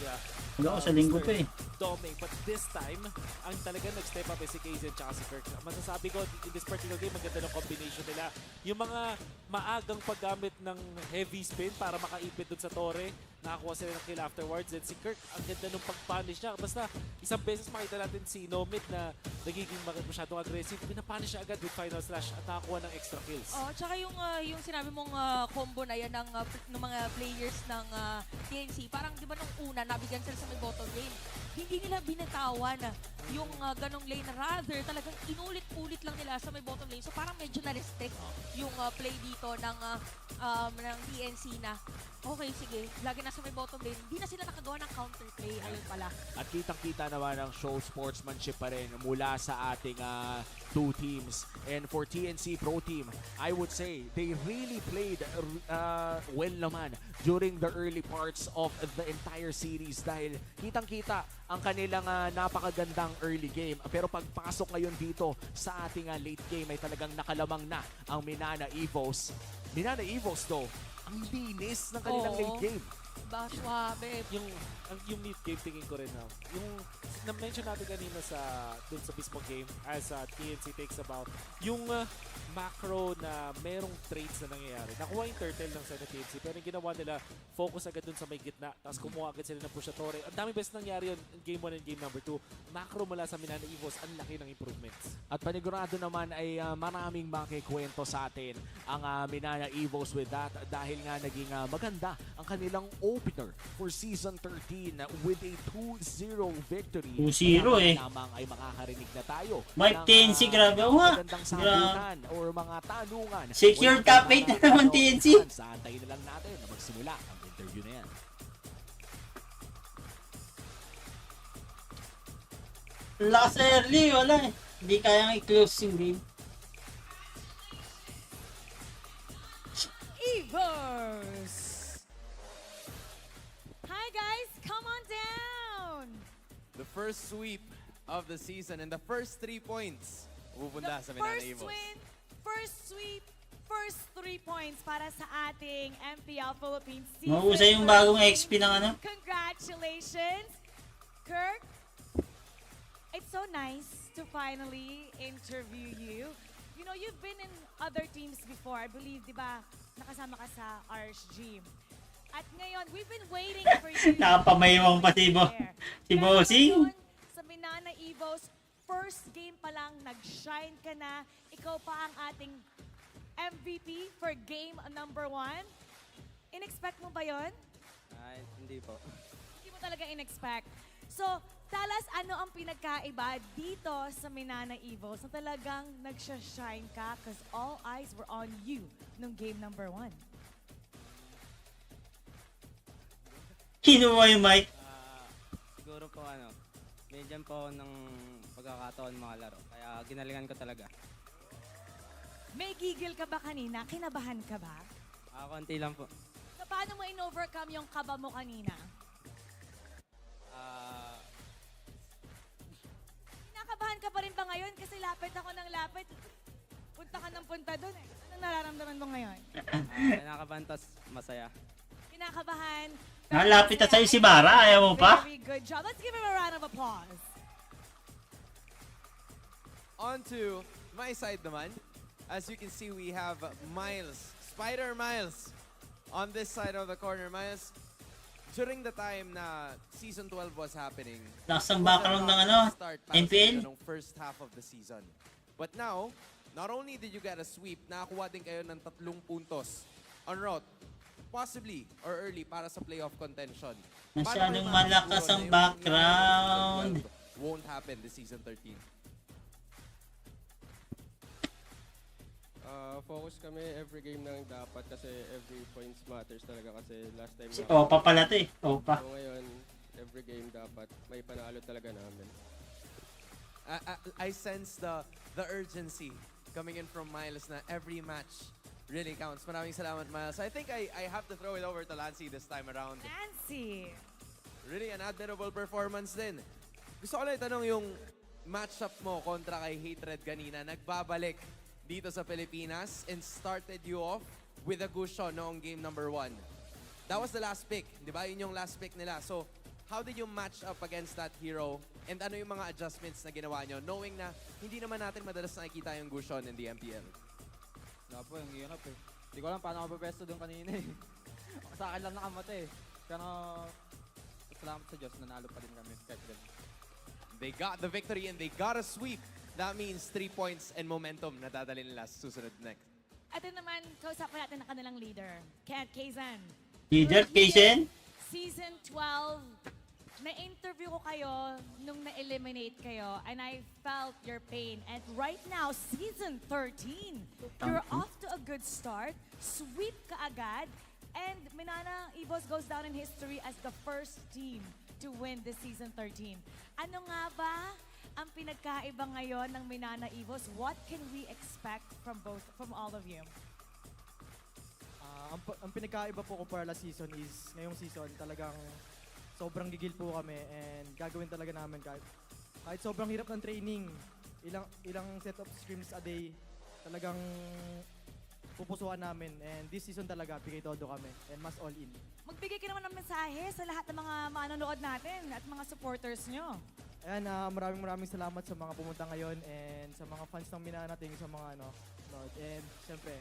Wala ko sa linggo pa eh. Doming. But this time, ang talaga nag-step up si Kaysen at si Kirk. Masasabi ko, in this particular game, maganda ng combination nila. Yung mga maagang paggamit ng heavy spin para makaipit dun sa Torre, nakakuha sila ng kill afterwards. And si Kirk, ang ganda nung pag-punish niya. Basta isang beses makita natin si Nomad na nagiging masyadong aggressive. Pinapunish siya agad with final slash at nakakuha ng extra kills. Oh, tsaka yung sinabi mong combo na yan ng mga players ng TNC, parang di ba nung una nabigyan sila sa may bottom lane, hindi nila binatawan yung ganong lane. Rather, talagang inulit-ulit lang nila sa may bottom lane. So parang medyo na-restrict yung play dito ng TNC na, okay, sige, lagi nasa may bottom lane. Hindi na sila nakagawa ng counterplay. Ayun pala. At kitang-kita naman ang show sportsmanship pa rin mula sa ating two teams. And for TNC Pro Team, I would say they really played well naman during the early parts of the entire series dahil kitang-kita ang kanilang napakagandang early game. Pero pagpasok ngayon dito sa ating late game ay talagang nakalamang na ang MINANA EVOS. MINANA EVOS though, ang linis ng kanilang late game. Suwabe. Yung mid game tingin ko rin yung na-mention natin kanina dun sa mismo game as TNC takes about yung macro na merong trades na nangyayari. Nakuha yung turtle ng side ng TNC pero yung ginawa nila focus agad dun sa may gitna tapos kumuha agad sila ng pushatore. Ang dami best nangyari yun in game 1 and game number 2. Macro mula sa MINANA EVOS, ang laki ng improvements. At panigurado naman ay maraming makikwento sa atin ang MINANA EVOS with that dahil nga naging maganda ang kanilang opener for Season 13 with a 2-0 victory. 2-0 eh. Lamang ay makakarinig na tayo. Mike TNC, grabe ako nga. Magandang sabunan or mga tanungan. Secure top 8 na naman TNC. Antayin na lang natin na magsimula ang interview na yan. Lakas early, wala eh. Hindi kayang i-close yung game. EVOS! Hi guys, come on down! The first sweep of the season and the first 3 points pupunta sa MINANA EVOS. First win, first sweep, first 3 points para sa ating MPL Philippines season. Mahusay yung bagong XP ng ano. Congratulations, Kirk. It's so nice to finally interview you. You know, you've been in other teams before. I believe, di ba, nakasama ka sa RSG. At ngayon, we've been waiting for you. Nakapamaywang pa si Bossing. Sa MINANA EVOS, first game pa lang, nag-shine ka na. Ikaw pa ang ating MVP for game number 1. In-expect mo ba yun? Hindi po. Hindi mo talaga in-expect. So, tell us ano ang pinagkaiba dito sa MINANA EVOS na talagang nag-shine ka because all eyes were on you nung game number 1. Kinuha yung mic. Siguro po medyan po ako ng pagkakataon mga laro. Kaya ginalingan ko talaga. May gigil ka ba kanina? Kinabahan ka ba? Konti lang po. So, paano mo in-overcome yung kaba mo kanina? Kinakabahan ka pa rin ba ngayon? Kasi lapit ako ng lapit. Punta ka ng punta doon eh. Anong nararamdaman mo ngayon? Kinakabahan tas masaya. Kinakabahan. Nalapit na sa'yo si Bara, ayaw mo pa? Very good job. Let's give him a round of applause. On to my side naman. As you can see, we have Miles, Spider Miles, on this side of the corner. Miles, during the time na Season 12 was happening, lakas ang background ng MPL? First half of the season. But now, not only did you get a sweep, nakakuha din kayo ng 3 puntos on route. Possibly or early para sa playoff contention. Masyadong malakas ang background. Won't happen this Season 13. Focus kami every game nang dapat kasi every points matters talaga kasi last time Si Opa pala to eh. Opa. So ngayon, every game dapat may panalo talaga namin. I sense the urgency coming in from Miles na every match really counts. Maraming salamat, Miles. I think I have to throw it over to Lancy this time around. Nancy! Really an admirable performance din. Gusto ko lang itanong yung matchup mo kontra kay Hatred kanina. Nagbabalik dito sa Pilipinas and started you off with a Gusho noong game number 1. That was the last pick, di ba? Yun yung last pick nila. So, how did you match up against that hero? And ano yung mga adjustments na ginawa nyo? Knowing na hindi naman natin madalas nakikita yung Gusho in the MPL. Wala po, yung hirap eh. Hindi ko alam paano ako bebesto doon kanina eh. Sa akin lang nakamata eh. Pero, salamat sa Diyos, nanalo pa din kami. Kahit din. They got the victory and they got a sweep. That means 3 points and momentum na dadali nila sa susunod next. Ito naman, kausapan natin ang kanilang leader, Kazan. Leader, Kazan? Season 12 Na-interview ko kayo nung na-eliminate kayo and I felt your pain. And right now, Season 13, you're off to a good start. Sweep ka agad. And Minana Evos goes down in history as the first team to win this Season 13. Ano nga ba ang pinagkaiba ngayon ng Minana Evos? What can we expect from all of you? Ang pinagkaiba po kumpara last season is ngayong season talagang sobrang gigil po kami and gagawin talaga namin kahit sobrang hirap ng training, ilang set of scrims a day, talagang pupusuan namin and this season talaga bigay todo kami and mas all in. Magbigay ka naman ng mensahe sa lahat ng mga manonood natin at mga supporters nyo. Ayan, maraming salamat sa mga pumunta ngayon and sa mga fans ng Minana, thank you sa mga Lord. And syempre,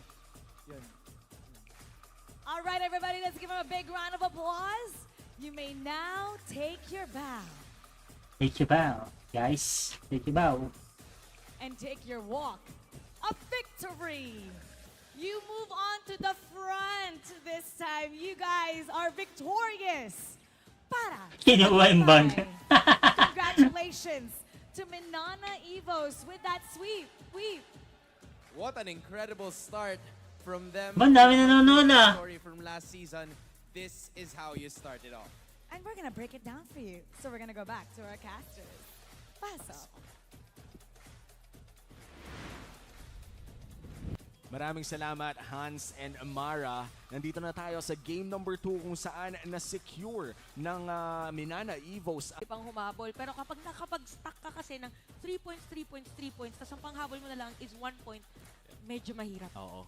yun. All right, everybody, let's give them a big round of applause. You may now take your bow. Take your bow, guys. Take your bow. And take your walk of victory. You move on to the front this time. You guys are victorious. Para. Kinuha yung bag. Congratulations to Minana Evos with that sweep. What an incredible start from them. Ba, dami nanonood ah. Story from last season. This is how you started off. And we're gonna break it down for you. So we're gonna go back to our casters. Paso. Maraming salamat, Hans and Amara. Nandito na tayo sa game number 2 kung saan na-secure ng Minana Evos. Pang humabol. Pero kapag nakapag-stack ka kasi ng 3 points, tapos ang panghabol mo na lang is 1 point, medyo mahirap. Oo.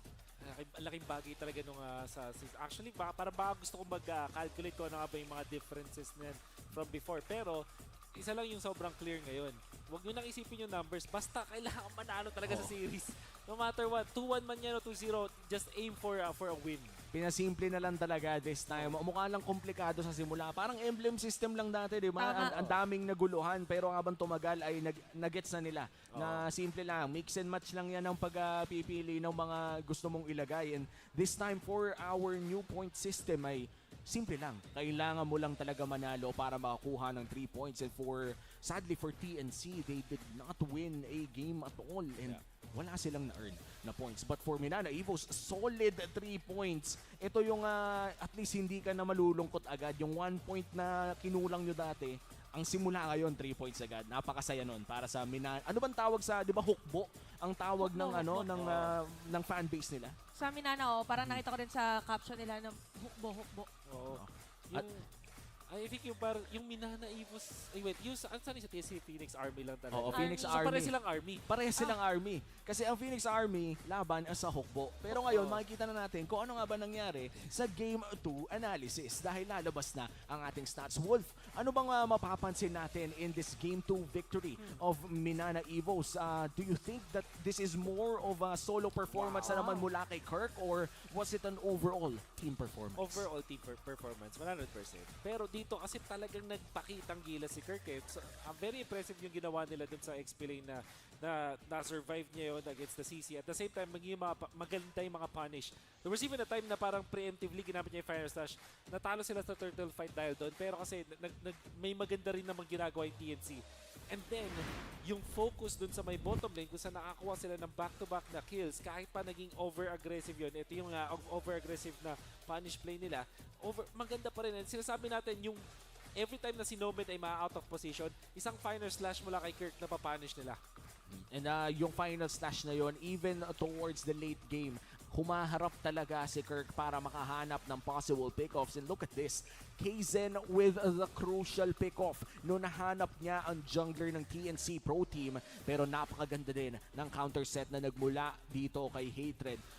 Laking bagay talaga nung sa actually para gusto kong mag-calculate ko ano nga ba yung mga differences niyan from before, pero isa lang yung sobrang clear ngayon. Huwag nyo nang isipin yung numbers, basta kailangan manalo talaga sa series. No matter what, 2-1 man yan o 2-0, just aim for a win. Pinasimple na lang talaga this time. Mukha lang komplikado sa simula. Parang emblem system lang dati, di ba? Ang daming naguluhan, pero habang tumagal ay nagets na nila. Na simple lang, mix and match lang yan ang pagpipili ng mga gusto mong ilagay. And this time for our new point system ay simple lang. Kailangan mo lang talaga manalo para makakuha ng 3 points. And sadly for TNC, they did not win a game at all. And wala silang na-earn na points. But for Minana Evos, solid 3 points. Ito yung at least hindi ka na malulungkot agad. Yung 1 point na kinulang nyo dati, ang simula ngayon 3 points agad. Napakasaya nun para sa Minana. Ano bang tawag sa, di ba, hukbo? Ang tawag ng ng fan base nila. Sa Minana, parang nakita ko rin sa caption nila ng hukbo. Oo. I think yung Minana Evos, yung saan sa TNC, Phoenix Army lang talaga. Oo, Phoenix Army. Pare silang Army. Parehas silang Army. Kasi ang Phoenix Army, laban sa hukbo. Pero ngayon, makikita na natin kung ano nga ba nangyari sa Game 2 analysis dahil lalabas na ang ating stats. Wolf, ano bang mapapansin natin in this Game 2 victory of Minana Evos? Do you think that this is more of a solo performance na naman mula kay Kirk or was it an overall team performance? Overall team performance, 100%. Pero dito kasi talagang nagpakitang gila si Kirk. So, very impressive yung ginawa nila dun sa XP lane na survive niya yun against the CC. At the same time, maganda yung mga punish. There was even a time na parang preemptively ginamit niya yung Fire Slash. Natalo sila sa turtle fight dahil doon. Pero kasi may maganda rin namang ginagawa yung TNC. And then, yung focus dun sa may bottom lane kung saan nakakuha sila ng back-to-back na kills kahit pa naging over-aggressive yun. Ito yung over-aggressive na punish play nila. Maganda pa rin. And sinasabi natin yung every time na si Nomad ay ma-out of position, isang final slash mula kay Kirk na papunish nila. And yung final slash na yon, even towards the late game, humaharap talaga si Kirk para makahanap ng possible pickoffs. And look at this, Kaizen with the crucial pickoff. No, nahanap niya ang jungler ng TNC Pro Team, pero napakaganda din ng counter set na nagmula dito kay Hatred.